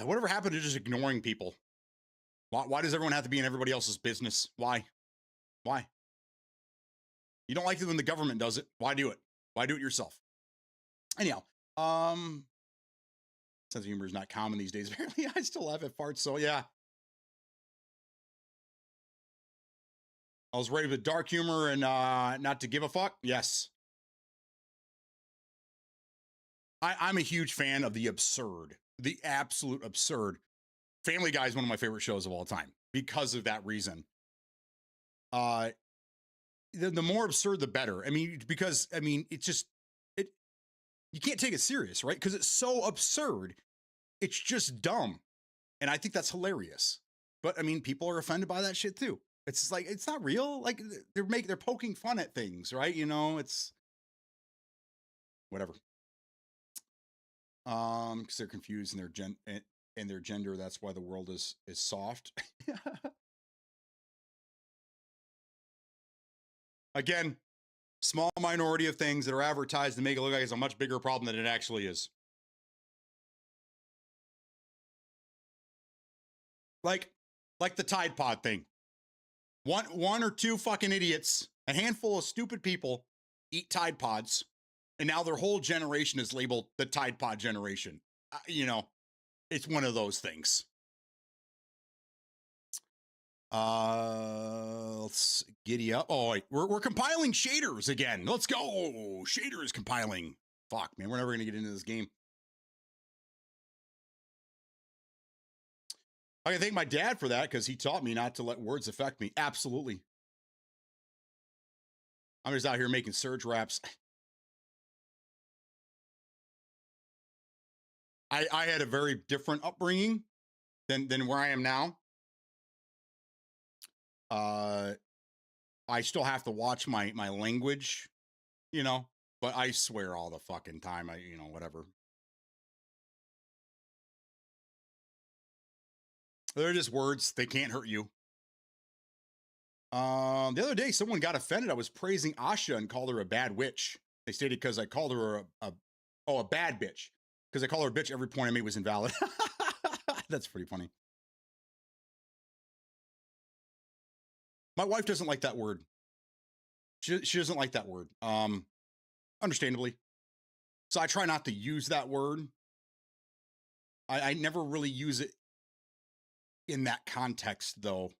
Speaker 1: Whatever happened to just ignoring people? Why does everyone have to be in everybody else's business? Why? You don't like it when the government does it. Why do it? Why do it yourself? Anyhow, sense of humor is not common these days. Apparently, I still laugh at farts. So yeah, I was ready with dark humor and not to give a fuck. Yes, I'm a huge fan of the absurd, the absolute absurd. Family Guy is one of my favorite shows of all time because of that reason. The more absurd, the better. I mean, because I mean, it's just you can't take it serious, right? Because it's so absurd. It's just dumb. And I think that's hilarious. But I mean, people are offended by that shit too. It's just like, it's not real. Like they're poking fun at things, right? You know, it's whatever. Because they're confused in their gender. That's why the world is soft. Again, small minority of things that are advertised to make it look like it's a much bigger problem than it actually is. Like the Tide Pod thing. One or two fucking idiots, a handful of stupid people eat Tide Pods, and now their whole generation is labeled the Tide Pod generation. You know, it's one of those things. Let's giddy up. Oh, wait, we're compiling shaders again. Let's go. Shaders compiling. Fuck, man, we're never gonna get into this game. I can thank my dad for that because he taught me not to let words affect me. Absolutely. I'm just out here making surge raps. I had a very different upbringing than where I am now. I still have to watch my language, you know, but I swear all the fucking time. Whatever. They're just words. They can't hurt you. The other day, someone got offended. I was praising Asha and called her a bad witch. They stated because I called her a bad bitch. Because I call her a bitch, every point I made was invalid. That's pretty funny. My wife doesn't like that word. She doesn't like that word. Understandably. So I try not to use that word. I never really use it in that context, though.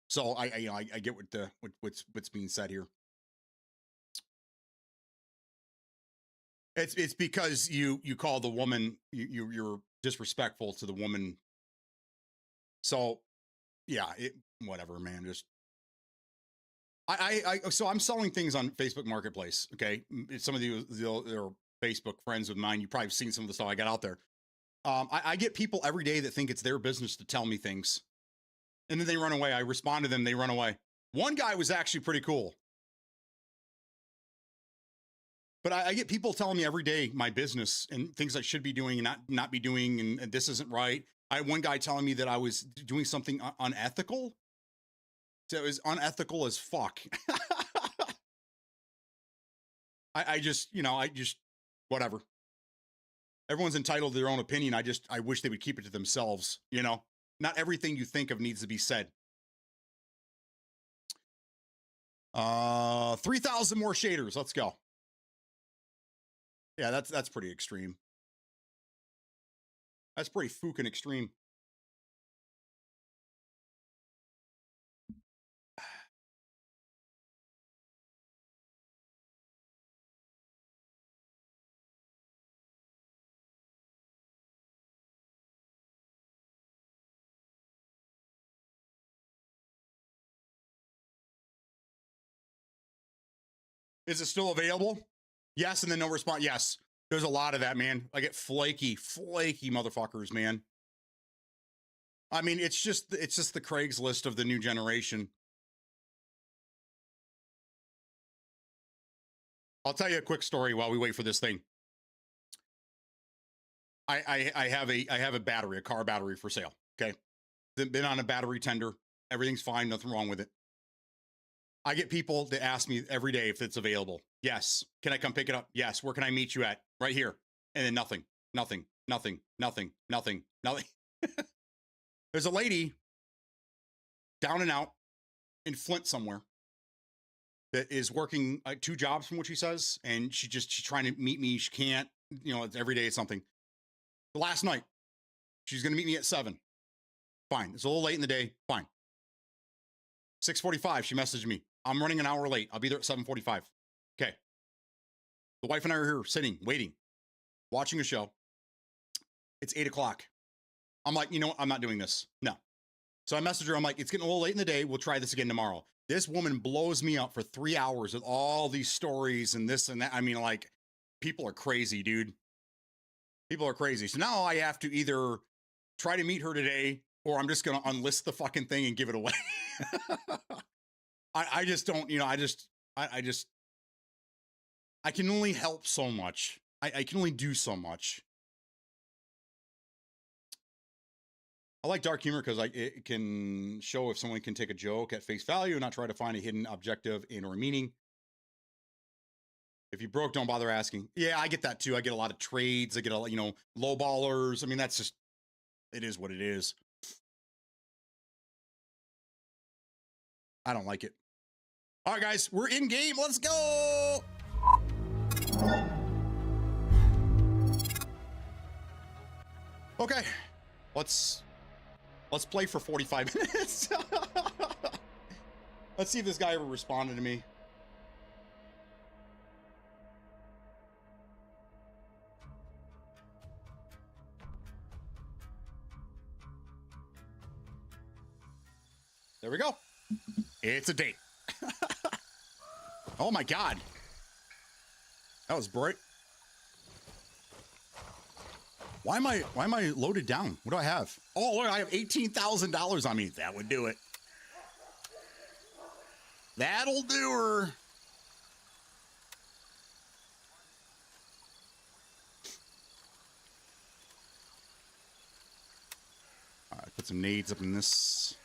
Speaker 1: So I get what's being said here. It's because you call the woman you're disrespectful to the woman. So yeah, whatever, man. Just so I'm selling things on Facebook Marketplace. Okay, some of you are Facebook friends of mine. You probably have seen some of the stuff I got out there. I get people every day that think it's their business to tell me things, and then they run away. I respond to them, they run away. One guy was actually pretty cool. But I get people telling me every day my business and things I should be doing and not be doing, and this isn't right. I had one guy telling me that I was doing something unethical. So it was unethical as fuck. I just, whatever. Everyone's entitled to their own opinion. I wish they would keep it to themselves, Not everything you think of needs to be said. 3,000 more shaders. Let's go. Yeah, that's pretty extreme. That's pretty fucking extreme. Is it still available? Yes, and then no response. Yes. There's a lot of that, man. I get flaky motherfuckers, man. I mean, it's just the Craigslist of the new generation. I'll tell you a quick story while we wait for this thing. I have a battery, a car battery for sale. Okay. Been on a battery tender. Everything's fine. Nothing wrong with it. I get people that ask me every day if it's available. Yes. Can I come pick it up? Yes. Where can I meet you at? Right here. And then nothing. There's a lady down and out in Flint somewhere that is working 2 jobs from what she says. And she's trying to meet me. She can't, it's every day it's something. But last night, she's going to meet me at 7. Fine. It's a little late in the day. Fine. 6:45, she messaged me. I'm running an hour late. I'll be there at 7:45. Okay. The wife and I are here sitting, waiting, watching a show. It's 8 o'clock. I'm like, you know what? I'm not doing this. No. So I messaged her. I'm like, it's getting a little late in the day. We'll try this again tomorrow. This woman blows me up for 3 hours with all these stories and this and that. I mean, like, people are crazy, dude. People are crazy. So now I have to either try to meet her today or I'm just going to unlist the fucking thing and give it away. I just don't, I can only help so much. I can only do so much. I like dark humor because it can show if someone can take a joke at face value and not try to find a hidden objective in or meaning. If you broke, don't bother asking. Yeah, I get that too. I get a lot of trades. I get a lot, low ballers. I mean, that's just, it is what it is. I don't like it. All right, guys, we're in game. Let's go. Okay, let's play for 45 minutes. Let's see if this guy ever responded to me. There we go. It's a date. Oh my God. That was bright. Why am I loaded down? What do I have? Oh, look, I have $18,000 on me. That would do it. That'll do her. All right, put some nades up in this.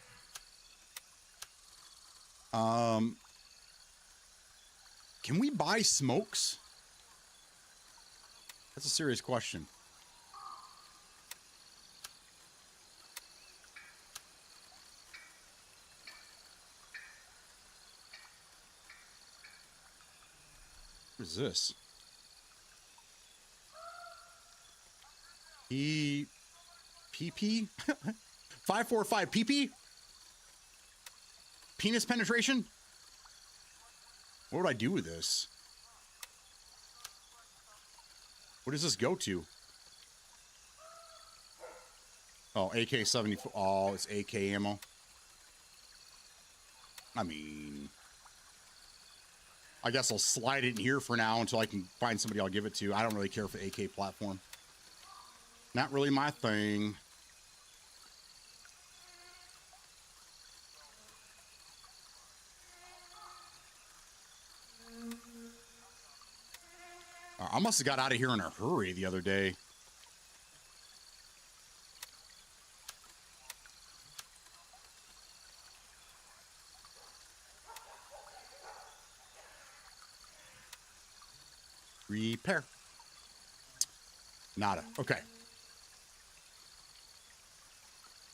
Speaker 1: Can we buy smokes? That's a serious question. What is this? PP? 545 PP? Penis penetration? What would I do with this? What does this go to? Oh, AK-74. Oh, it's AK ammo. I mean, I guess I'll slide it in here for now until I can find somebody I'll give it to. I don't really care for AK platform. Not really my thing. I must have got out of here in a hurry the other day. Repair. Nada. Okay.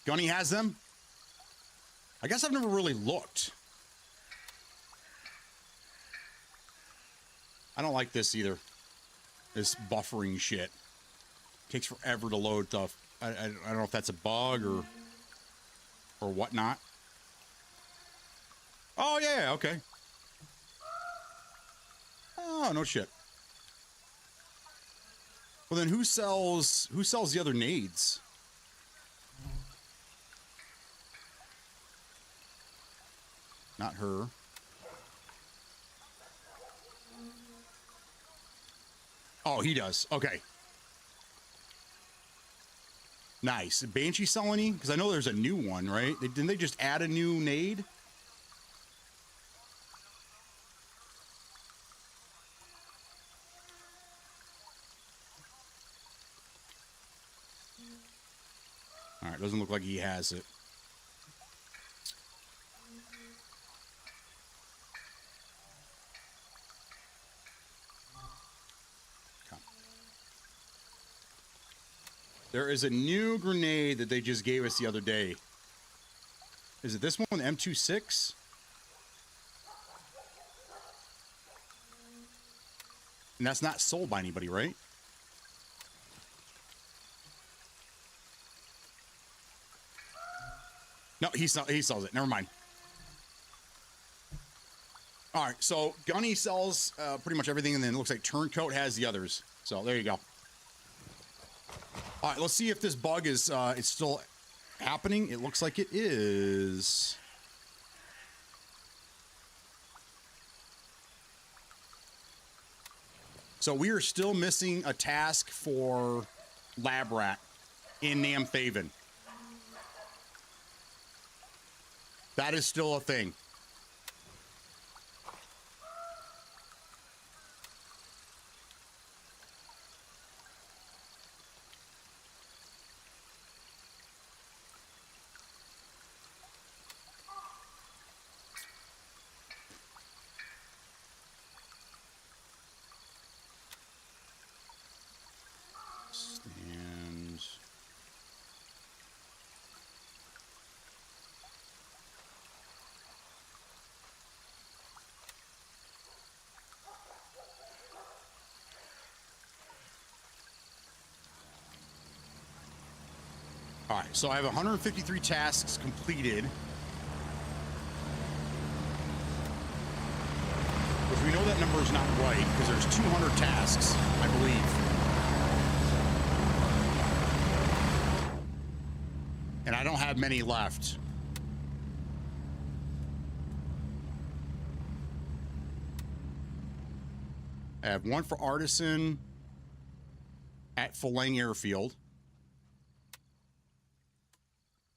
Speaker 1: Gunny has them. I guess I've never really looked. I don't like this either. This buffering shit. Takes forever to load stuff. I don't know if that's a bug or whatnot. Oh yeah, okay. Oh, no shit. Well then who sells the other nades? Not her. Oh, he does. Okay. Nice. Banshee sell any? Because I know there's a new one, right? Didn't they just add a new nade? All right, doesn't look like he has it. There is a new grenade that they just gave us the other day. Is it this one, the M26? And that's not sold by anybody, right? No, he sells it. Never mind. All right, so Gunny sells pretty much everything, and then it looks like Turncoat has the others. So there you go. All right, let's see if this bug is it's still happening. It looks like it is. So we are still missing a task for Lab Rat in Namthaven. That is still a thing. All right, so I have 153 tasks completed. Which we know that number is not right because there's 200 tasks, I believe. And I don't have many left. I have one for Artisan at Falang Airfield.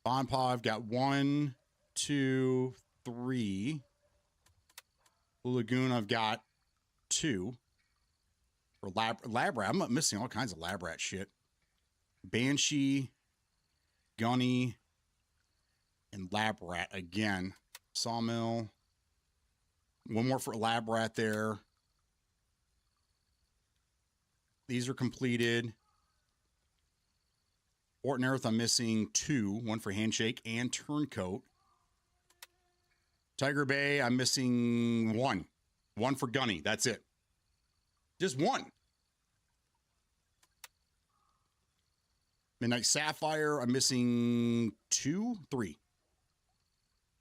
Speaker 1: Bonpaw, I've got 1, 2, 3. Blue Lagoon, I've got 2. For Lab Rat, I'm missing all kinds of Lab Rat shit. Banshee, Gunny, and Lab Rat again. Sawmill. One more for Lab Rat there. These are completed. Fort Nerith, I'm missing 2. One for Handshake and Turncoat. Tiger Bay, I'm missing 1. 1 for Gunny. That's it. Just 1. Midnight Sapphire, I'm missing 2, 3.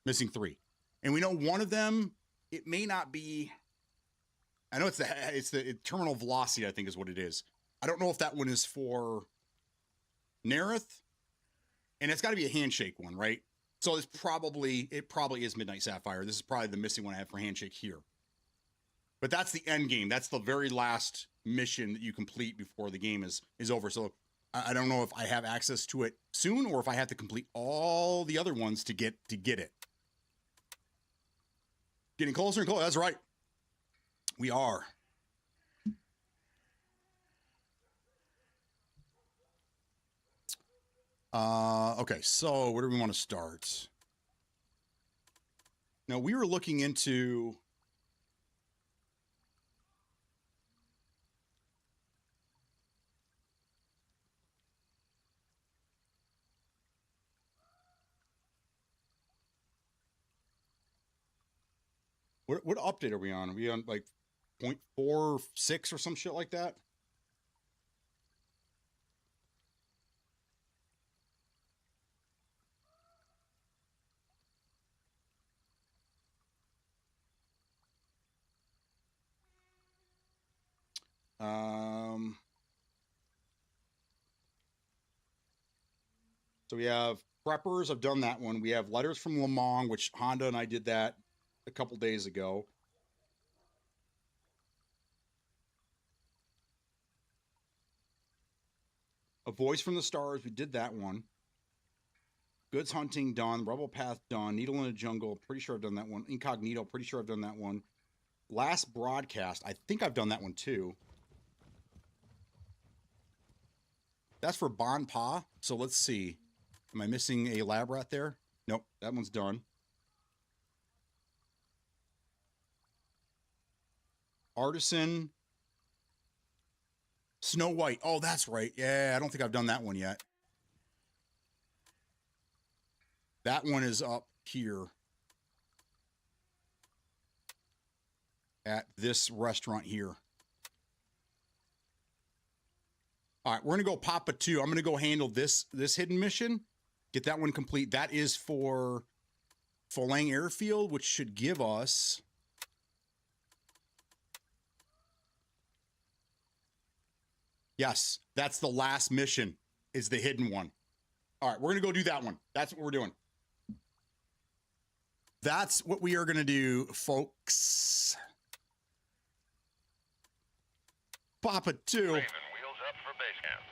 Speaker 1: Missing 3. And we know one of them, it may not be... I know it's the terminal velocity, I think is what it is. I don't know if that one is for Nerith, and it's got to be a Handshake one, right? So it probably is Midnight Sapphire. This is probably the missing one I have for Handshake here. But that's the end game. That's the very last mission that you complete before the game is over. So I don't know if I have access to it soon or if I have to complete all the other ones to get it. Getting closer and closer. That's right. We are. Okay, so where do we want to start? Now, we were looking into What update are we on? Are we on like 0.46 or some shit like that? So we have preppers. I've done that one. We have letters from Le Mans, which Honda and I did that a couple days ago. A Voice from the Stars. We did that one. Goods Hunting done. Rebel Path done. Needle in the Jungle. Pretty sure I've done that one. Incognito. Pretty sure I've done that one. Last Broadcast. I think I've done that one too. That's for Bon Pa. So let's see. Am I missing a lab rat there? Nope, that one's done. Artisan. Snow White. Oh, that's right. Yeah, I don't think I've done that one yet. That one is up here at this restaurant here. All right, we're gonna go Papa 2. I'm gonna go handle this hidden mission. Get that one complete. That is for Folang Airfield, which should give us yes, that's the last mission, is the hidden one. All right, we're gonna go do that one. That's what we're doing. That's what we are gonna do, folks. Papa 2.
Speaker 2: Raven, wheels up for base camp.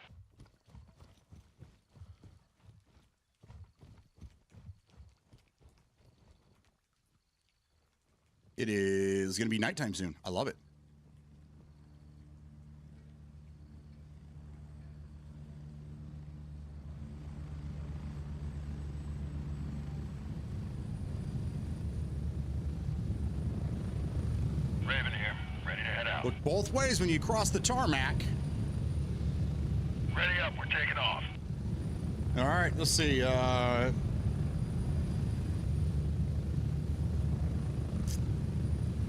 Speaker 1: It is gonna be nighttime soon. I love it.
Speaker 2: Raven here, ready to head out.
Speaker 1: Look both ways when you cross the tarmac.
Speaker 2: Ready up, we're taking off.
Speaker 1: All right, let's see.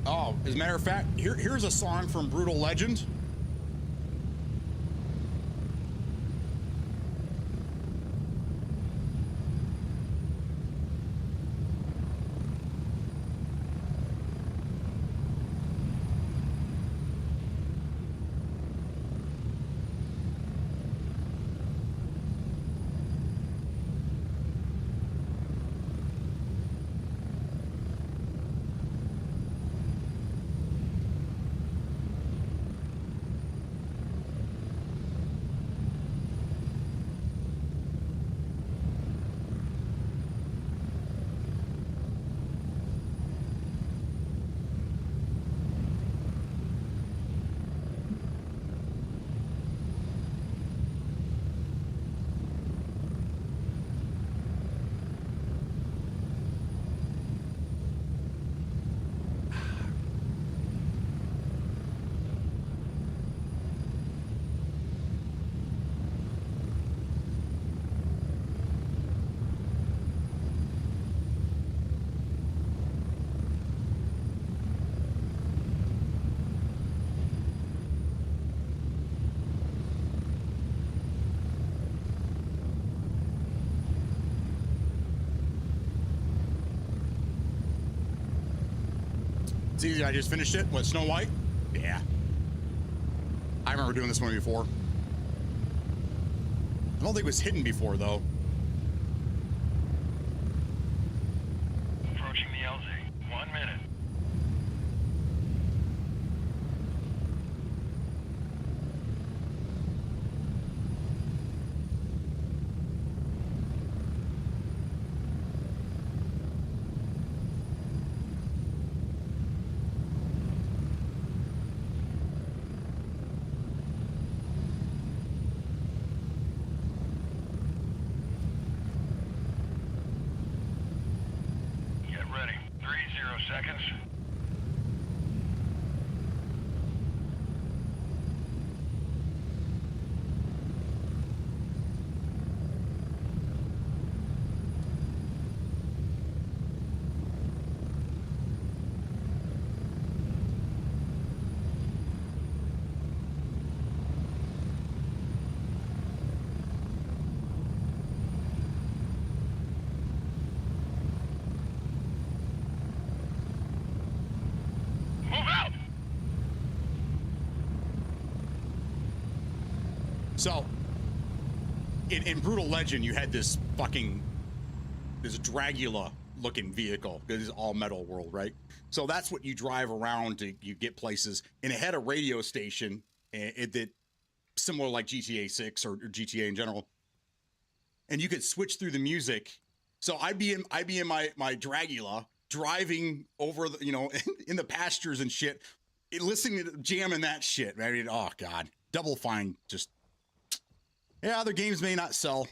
Speaker 1: Oh, as a matter of fact, here's a song from Brutal Legend. It's easy. I just finished it. What, Snow White? Yeah. I remember doing this one before. I don't think it was hidden before, though.
Speaker 2: Approaching the LZ. 1 minute. Get ready. 30 seconds.
Speaker 1: So, in Brutal Legend, you had this Dragula looking vehicle. This is all metal world, right? So that's what you drive around to you get places. And it had a radio station that similar like GTA 6 or GTA in general. And you could switch through the music. So I'd be in my Dragula driving over the, in the pastures and shit, listening to jamming that shit. I mean, oh God, Double Fine just, yeah, their games may not sell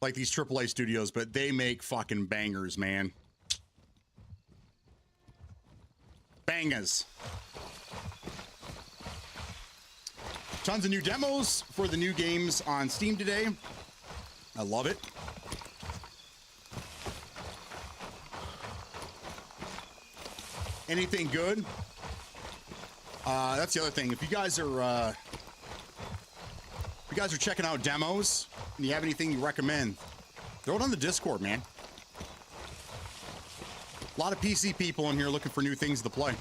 Speaker 1: like these AAA studios, but they make fucking bangers, man. Bangers. Tons of new demos for the new games on Steam today. I love it. Anything good? That's the other thing. If you guys are checking out demos and you have anything you recommend, throw it on the Discord, man. A lot of PC people in here looking for new things to play.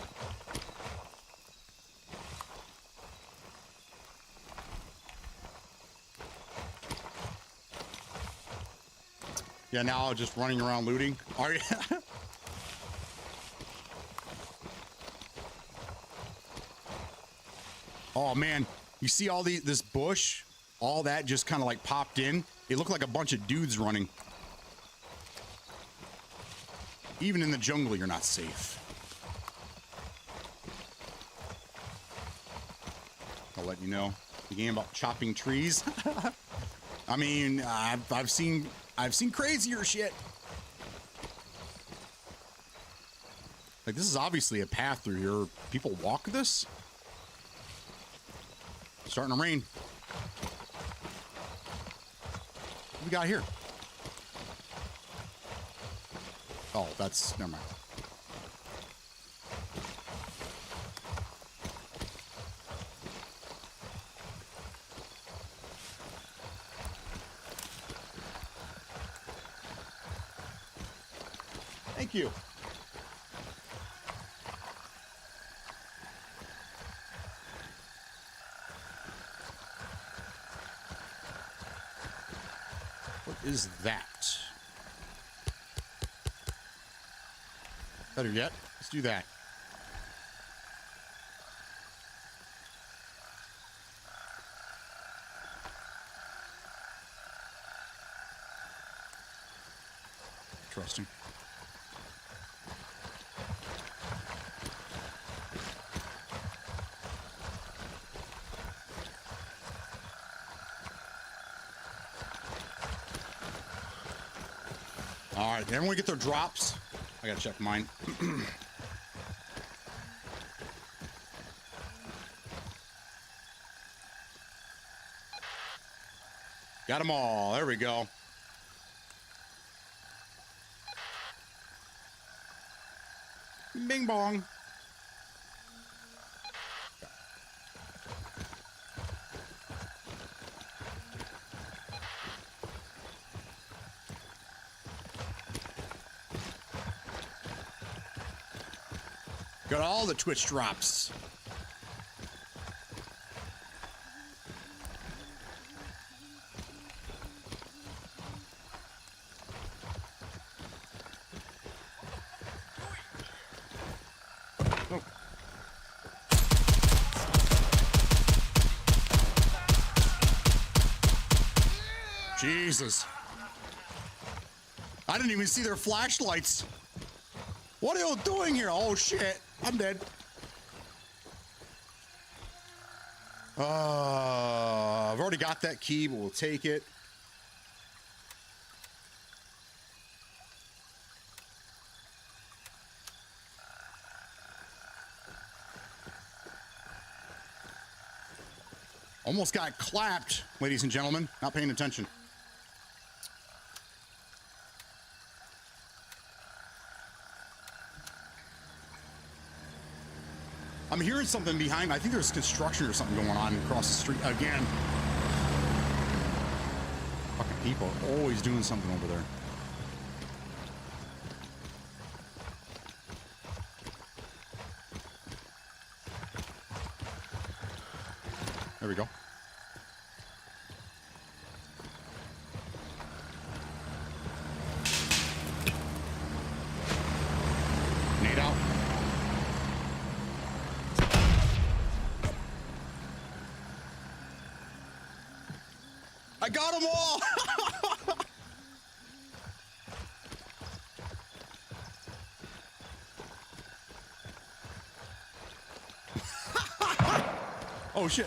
Speaker 1: Yeah, now just running around looting. Are you? Oh man, you see all this bush? All that just kind of like popped in. It looked like a bunch of dudes running. Even in the jungle, you're not safe. I'll let you know. The game about chopping trees. I mean, I've seen crazier shit. Like, this is obviously a path through here. People walk this? Starting to rain. What we got here? Oh, that's, never mind. Thank you. What is that? Better yet, let's do that. Interesting. All right, everyone get their drops. I gotta check mine. Got them all. There we go. Bing bong. Got all the Twitch drops. Oh. Jesus. I didn't even see their flashlights. What are you doing here? Oh shit. I'm dead. I've already got that key, but we'll take it. Almost got clapped, ladies and gentlemen. Not paying attention. I'm hearing something behind me. I think there's construction or something going on across the street again. Fucking people are always doing something over there. There we go. I got them all. Oh shit.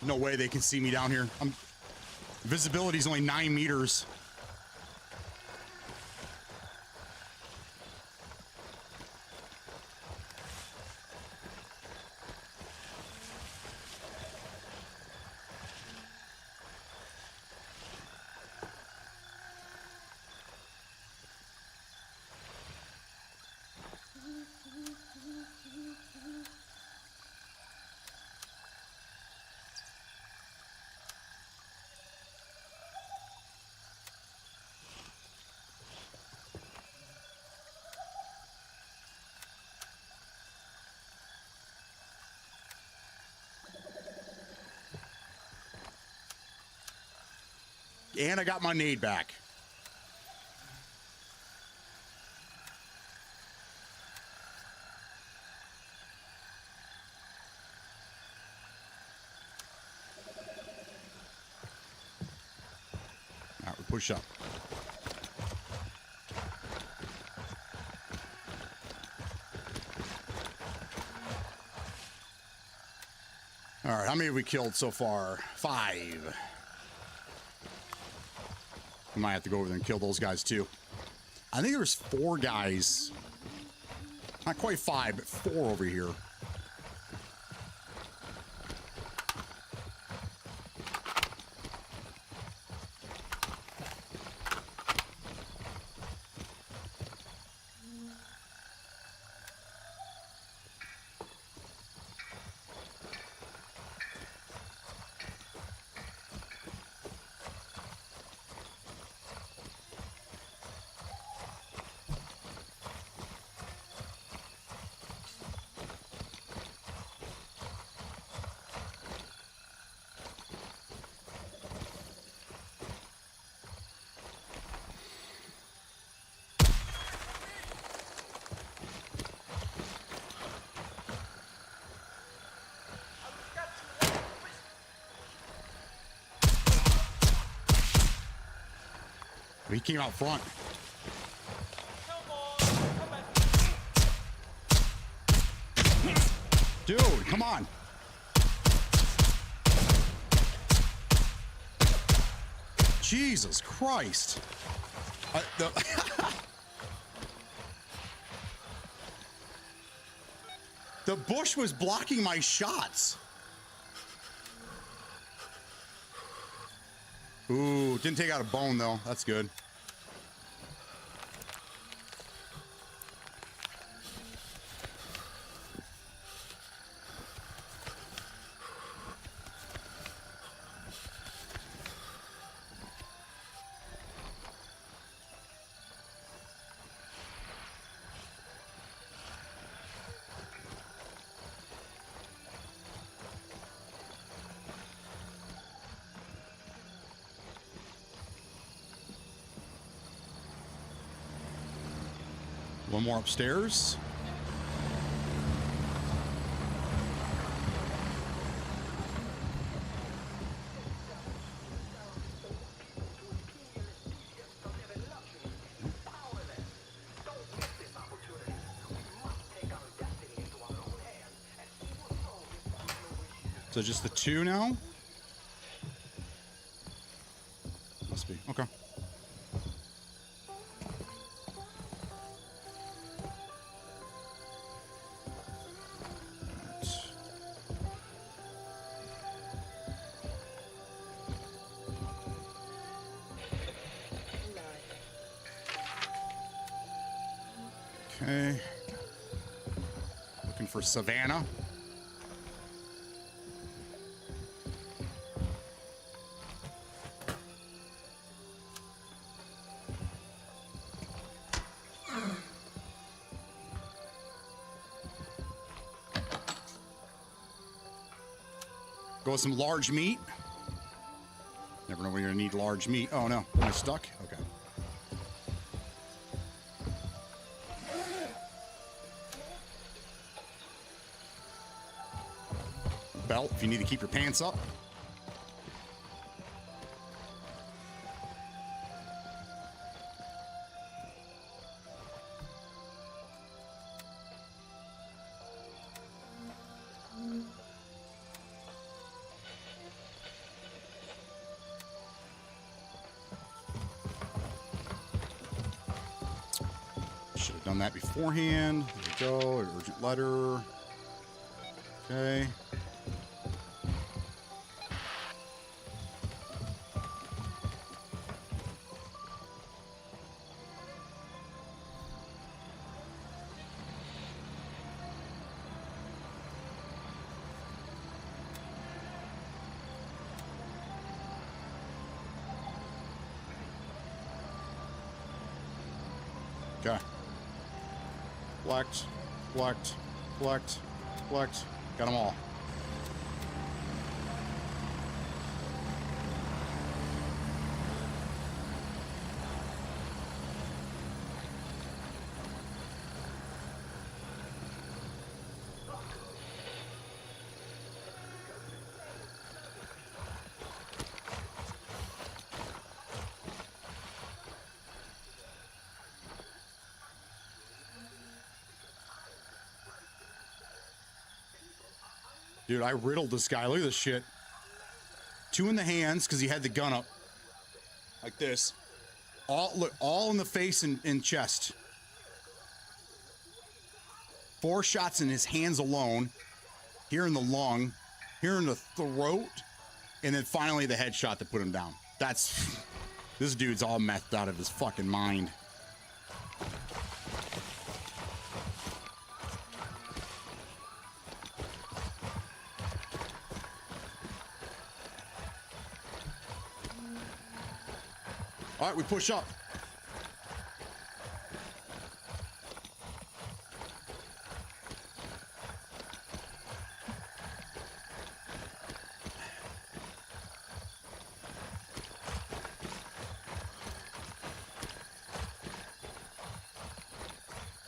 Speaker 1: No way they can see me down here. Visibility is only 9 meters. And I got my nade back. All right, we push up. All right, how many have we killed so far? 5. I might have to go over there and kill those guys too. I think there's 4 guys. Not quite 5, but 4 over here. He came out front. Dude, come on. Jesus Christ. The bush was blocking my shots. Ooh, didn't take out a bone though. That's good. One more upstairs. So just the 2 now? Must be. Okay. Okay. Looking for Savannah. Go with some large meat. Never know when you're gonna need large meat. Oh no, am I stuck? Okay. Belt if you need to keep your pants up. Should have done that beforehand. There we go. Urgent letter. Okay. Okay. Collect, collect, collect, collect. Got them all. Dude, I riddled this guy. Look at this shit. 2 in the hands because he had the gun up. Like this. All in the face and chest. 4 shots in his hands alone. Here in the lung. Here in the throat. And then finally the headshot to put him down. That's... This dude's all methed out of his fucking mind. All right, we push up.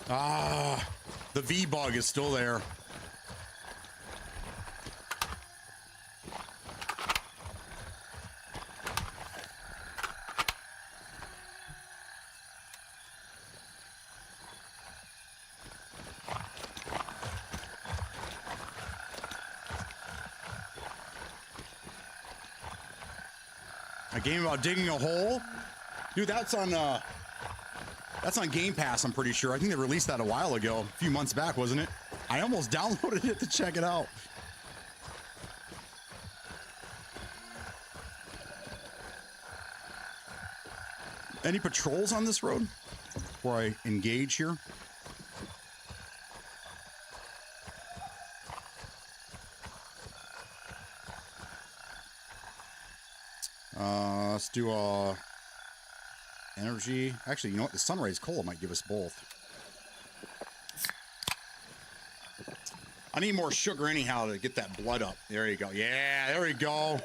Speaker 1: Ah, the V-bug is still there. A game about digging a hole? Dude, that's on Game Pass, I'm pretty sure. I think they released that a while ago, a few months back, wasn't it? I almost downloaded it to check it out. Any patrols on this road before I engage here? Let's do energy. Actually, you know what? The Sunrise Cola might give us both. I need more sugar anyhow to get that blood up. There you go. Yeah, there we go.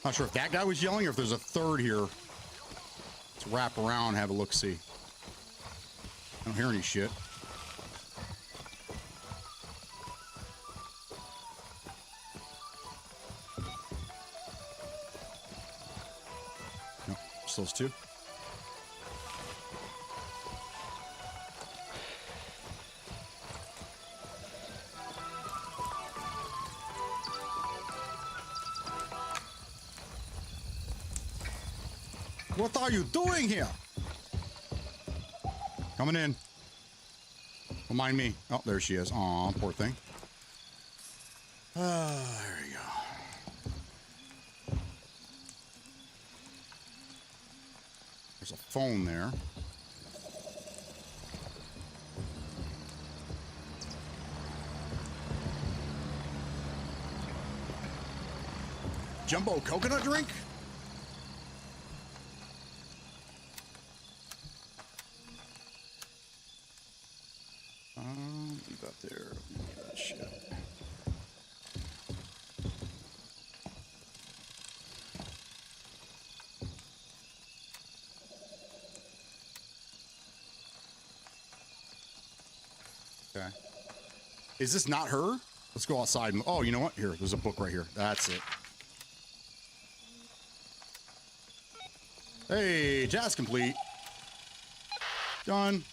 Speaker 1: Not sure if that guy was yelling or if there's a third here. Let's wrap around, have a look-see. I don't hear any shit. No, just those two. What are you doing here? Coming in. Don't mind me. Oh, there she is. Aw, poor thing. There you go. There's a phone there. Jumbo coconut drink? Leave that there. Leave that shit. Okay. Is this not her? Let's go outside. And, oh, you know what? Here, there's a book right here. That's it. Hey, task complete. Done.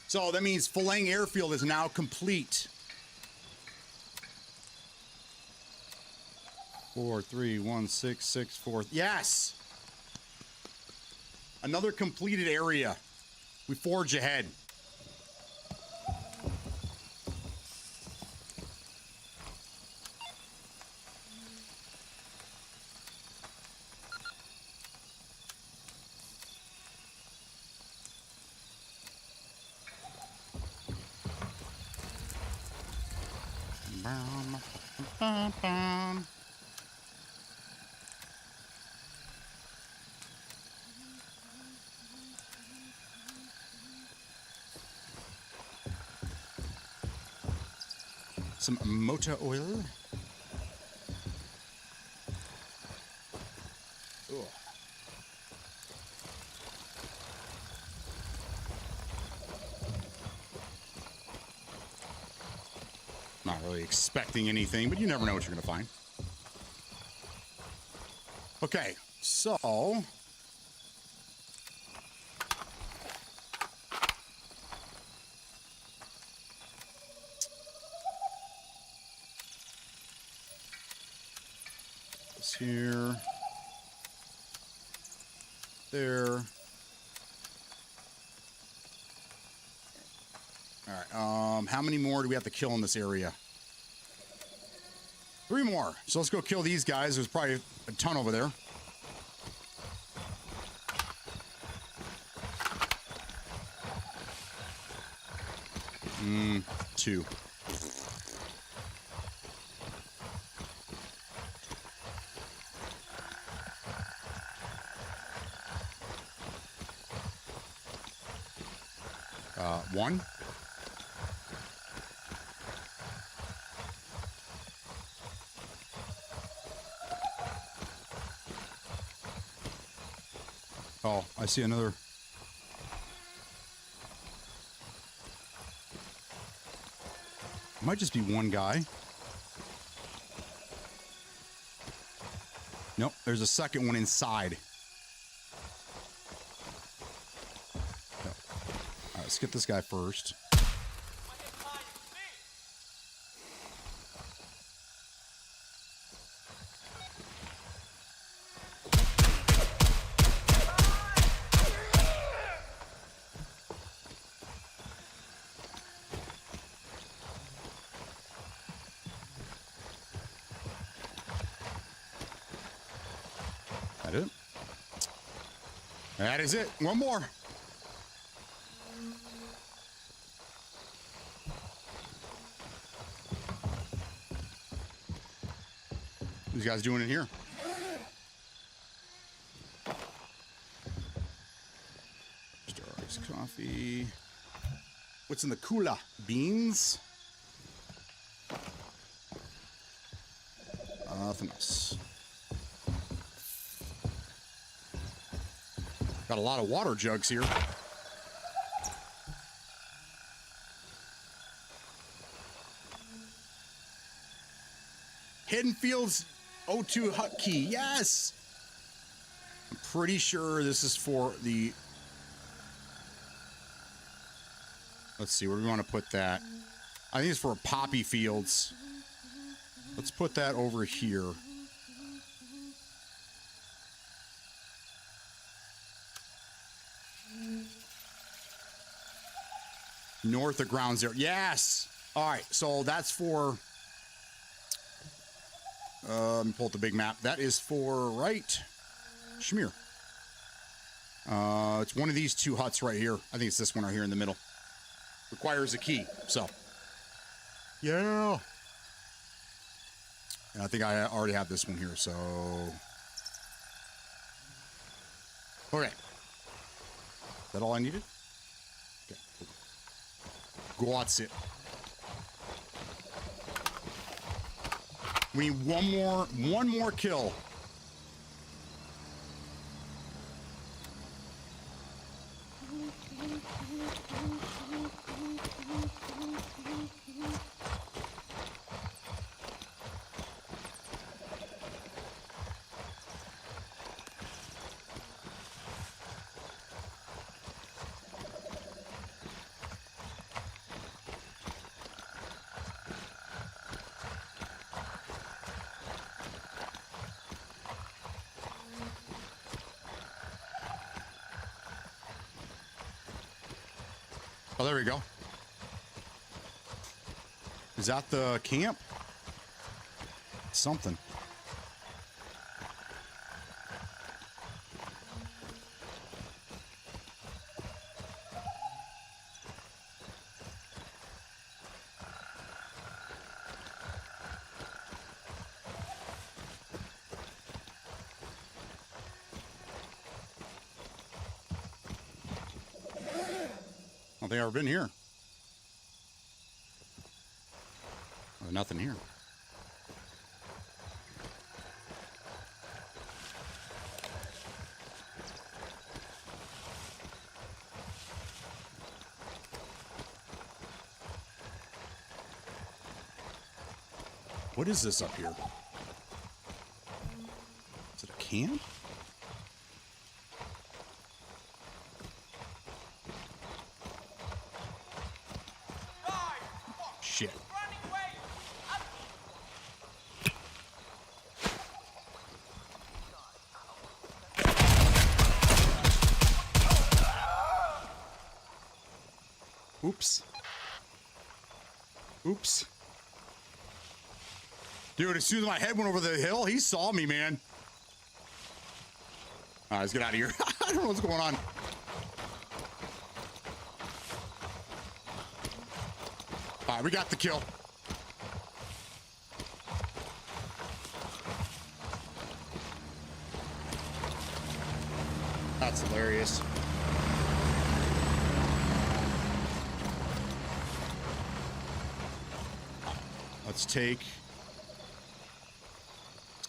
Speaker 1: So that means Phalang Airfield is now complete. 43166 Yes. Another completed area. We forge ahead. Some motor oil. Ugh. Not really expecting anything, but you never know what you're going to find. Okay, so this here, there. All right. How many more do we have to kill in this area? 3 more. So let's go kill these guys. There's probably a ton over there. Two. One. Oh, I see another. Might just be one guy. Nope, there's a second one inside. All right, let's get this guy first. That it? That is it. One more. These guys doing it here? Starbucks coffee. What's in the cooler? Beans? Nothing else. Got a lot of water jugs here. Hidden Fields O2 hotkey. Yes! I'm pretty sure this is for the... Let's see, where do we want to put that? I think it's for poppy fields. Let's put that over here. North of ground zero. Yes. All right. So that's for. Let me pull up the big map. That is for right. Shamir. It's one of these two huts right here. I think it's this one right here in the middle. Requires a key. So. Yeah. And I think I already have this one here. So. Okay. Is that all I needed? Okay. That's it. We need one more kill. Oh, there we go. Is that the camp? Something. I don't think I've ever been here. Oh, nothing here. What is this up here? Is it a camp? Shit. Oops. Oops. Dude, as soon as my head went over the hill, he saw me, man. All right, let's get out of here. I don't know what's going on. All right, we got the kill. That's hilarious. Let's take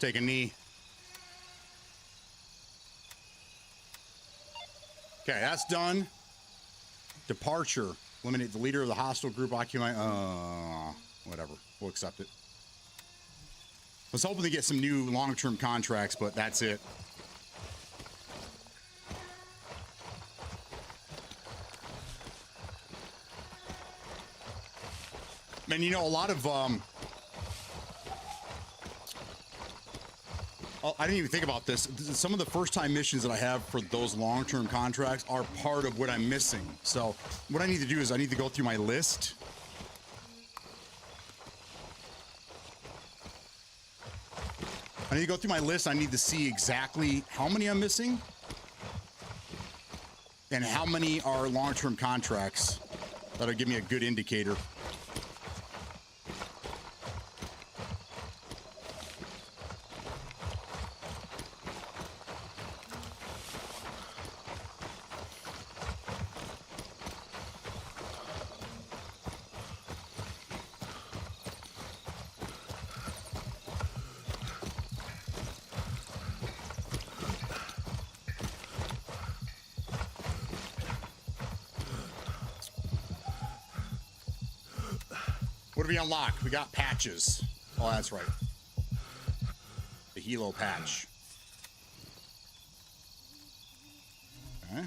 Speaker 1: a knee. Okay, that's done. Departure. Eliminate the leader of the hostile group occupying. Whatever. We'll accept it. I was hoping to get some new long-term contracts, but that's it. And you know, a lot of I didn't even think about this. Some of the first-time missions that I have for those long-term contracts are part of what I'm missing. So what I need to do is I need to go through my list. I need to go through my list. I need to see exactly how many I'm missing and how many are long-term contracts. That'll give me a good indicator. What do we unlock? We got patches. Oh, that's right. The Helo patch. Okay.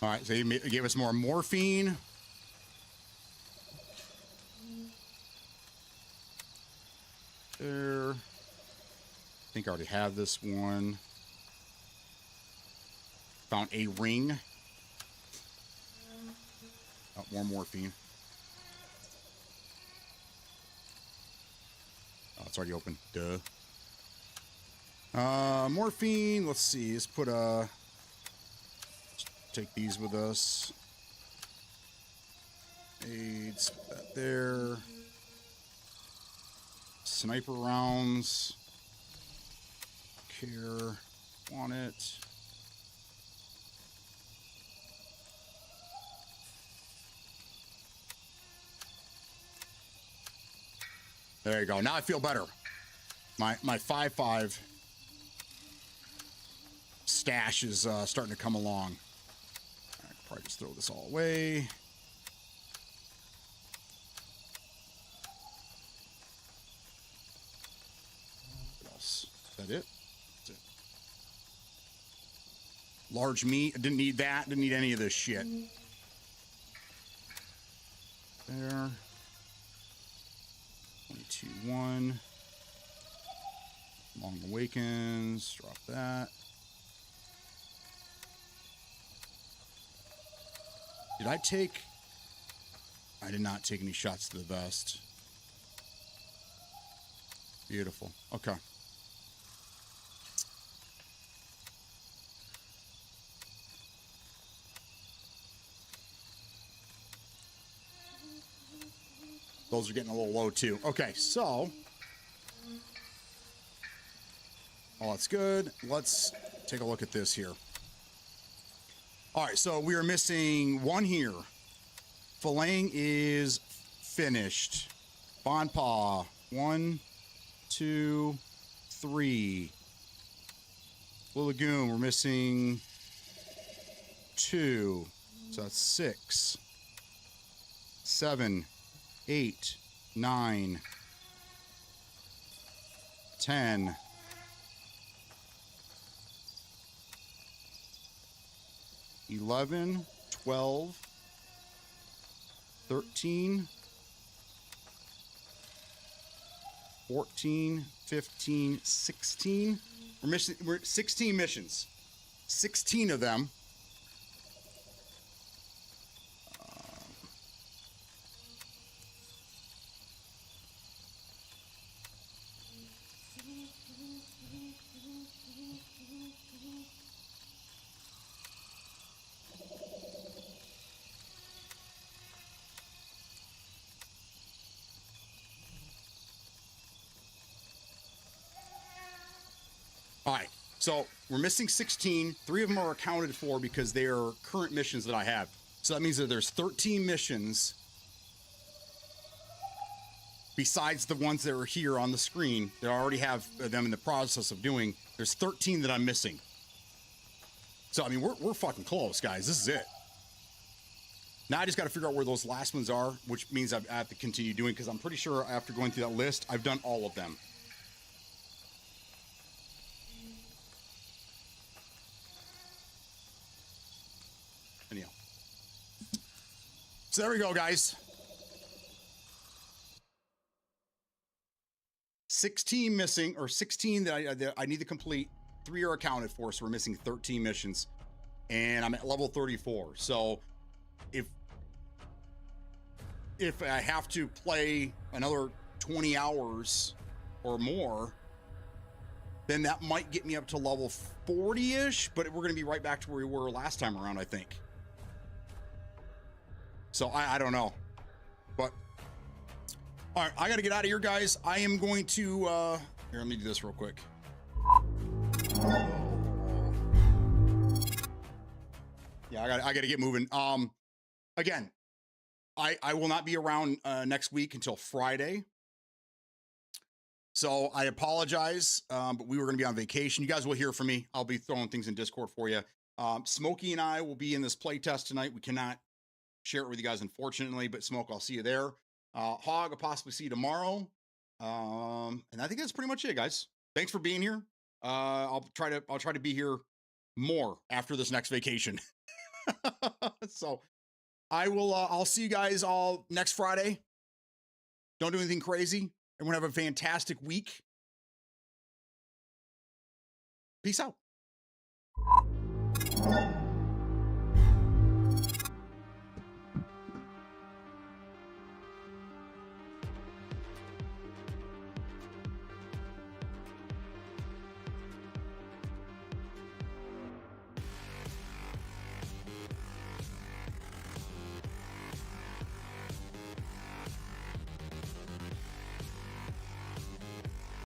Speaker 1: All right, so he gave us more morphine. There. I think I already have this one. Found a ring. Oh, more morphine. Oh, it's already open. Duh. Morphine. Let's see. Let's put a. Take these with us. AIDS. Put that there. Sniper rounds. Care. Want it. There you go. Now I feel better. My 5.5 stash is starting to come along. I could probably just throw this all away. What else? Is that it? That's it. Large meat. I didn't need that. Didn't need any of this shit. There. 22-1. Long Awakens. Drop that. Did I take... I did not take any shots to the vest. Beautiful. Okay. Those are getting a little low too. Okay, so... Oh, that's good. Let's take a look at this here. All right, so we are missing one here. Filleting is finished. Bonpaw, 1, 2, 3. Blue Lagoon, we're missing 2. So that's 6, 7, 8, 9, 10. 11, 12, 13, 14, 15, 16. We're 16 missions. 16 of them. All right, so we're missing 16. 3 of them are accounted for because they are current missions that I have. So that means that there's 13 missions besides the ones that are here on the screen that I already have them in the process of doing. There's 13 that I'm missing. So, I mean, we're fucking close, guys. This is it. Now I just got to figure out where those last ones are, which means I have to continue doing, because I'm pretty sure after going through that list, I've done all of them. Anyhow. So there we go, guys. 16 missing, or 16 that I need to complete. 3 are accounted for, so we're missing 13 missions. And I'm at level 34. So if I have to play another 20 hours or more, then that might get me up to level 40-ish, but we're going to be right back to where we were last time around, I think. So I don't know. But all right, I got to get out of here, guys. I am going to here, let me do this real quick. Yeah, I got to get moving. Again, I will not be around next week until Friday. So I apologize, but we were going to be on vacation. You guys will hear from me. I'll be throwing things in Discord for you. Smokey and I will be in this playtest tonight. We cannot share it with you guys, unfortunately, but Smoke, I'll see you there. Hog, I'll possibly see you tomorrow. And I think that's pretty much it, guys. Thanks for being here. I'll try to be here more after this next vacation. So I will, I'll see you guys all next Friday. Don't do anything crazy. Everyone have a fantastic week. Peace out.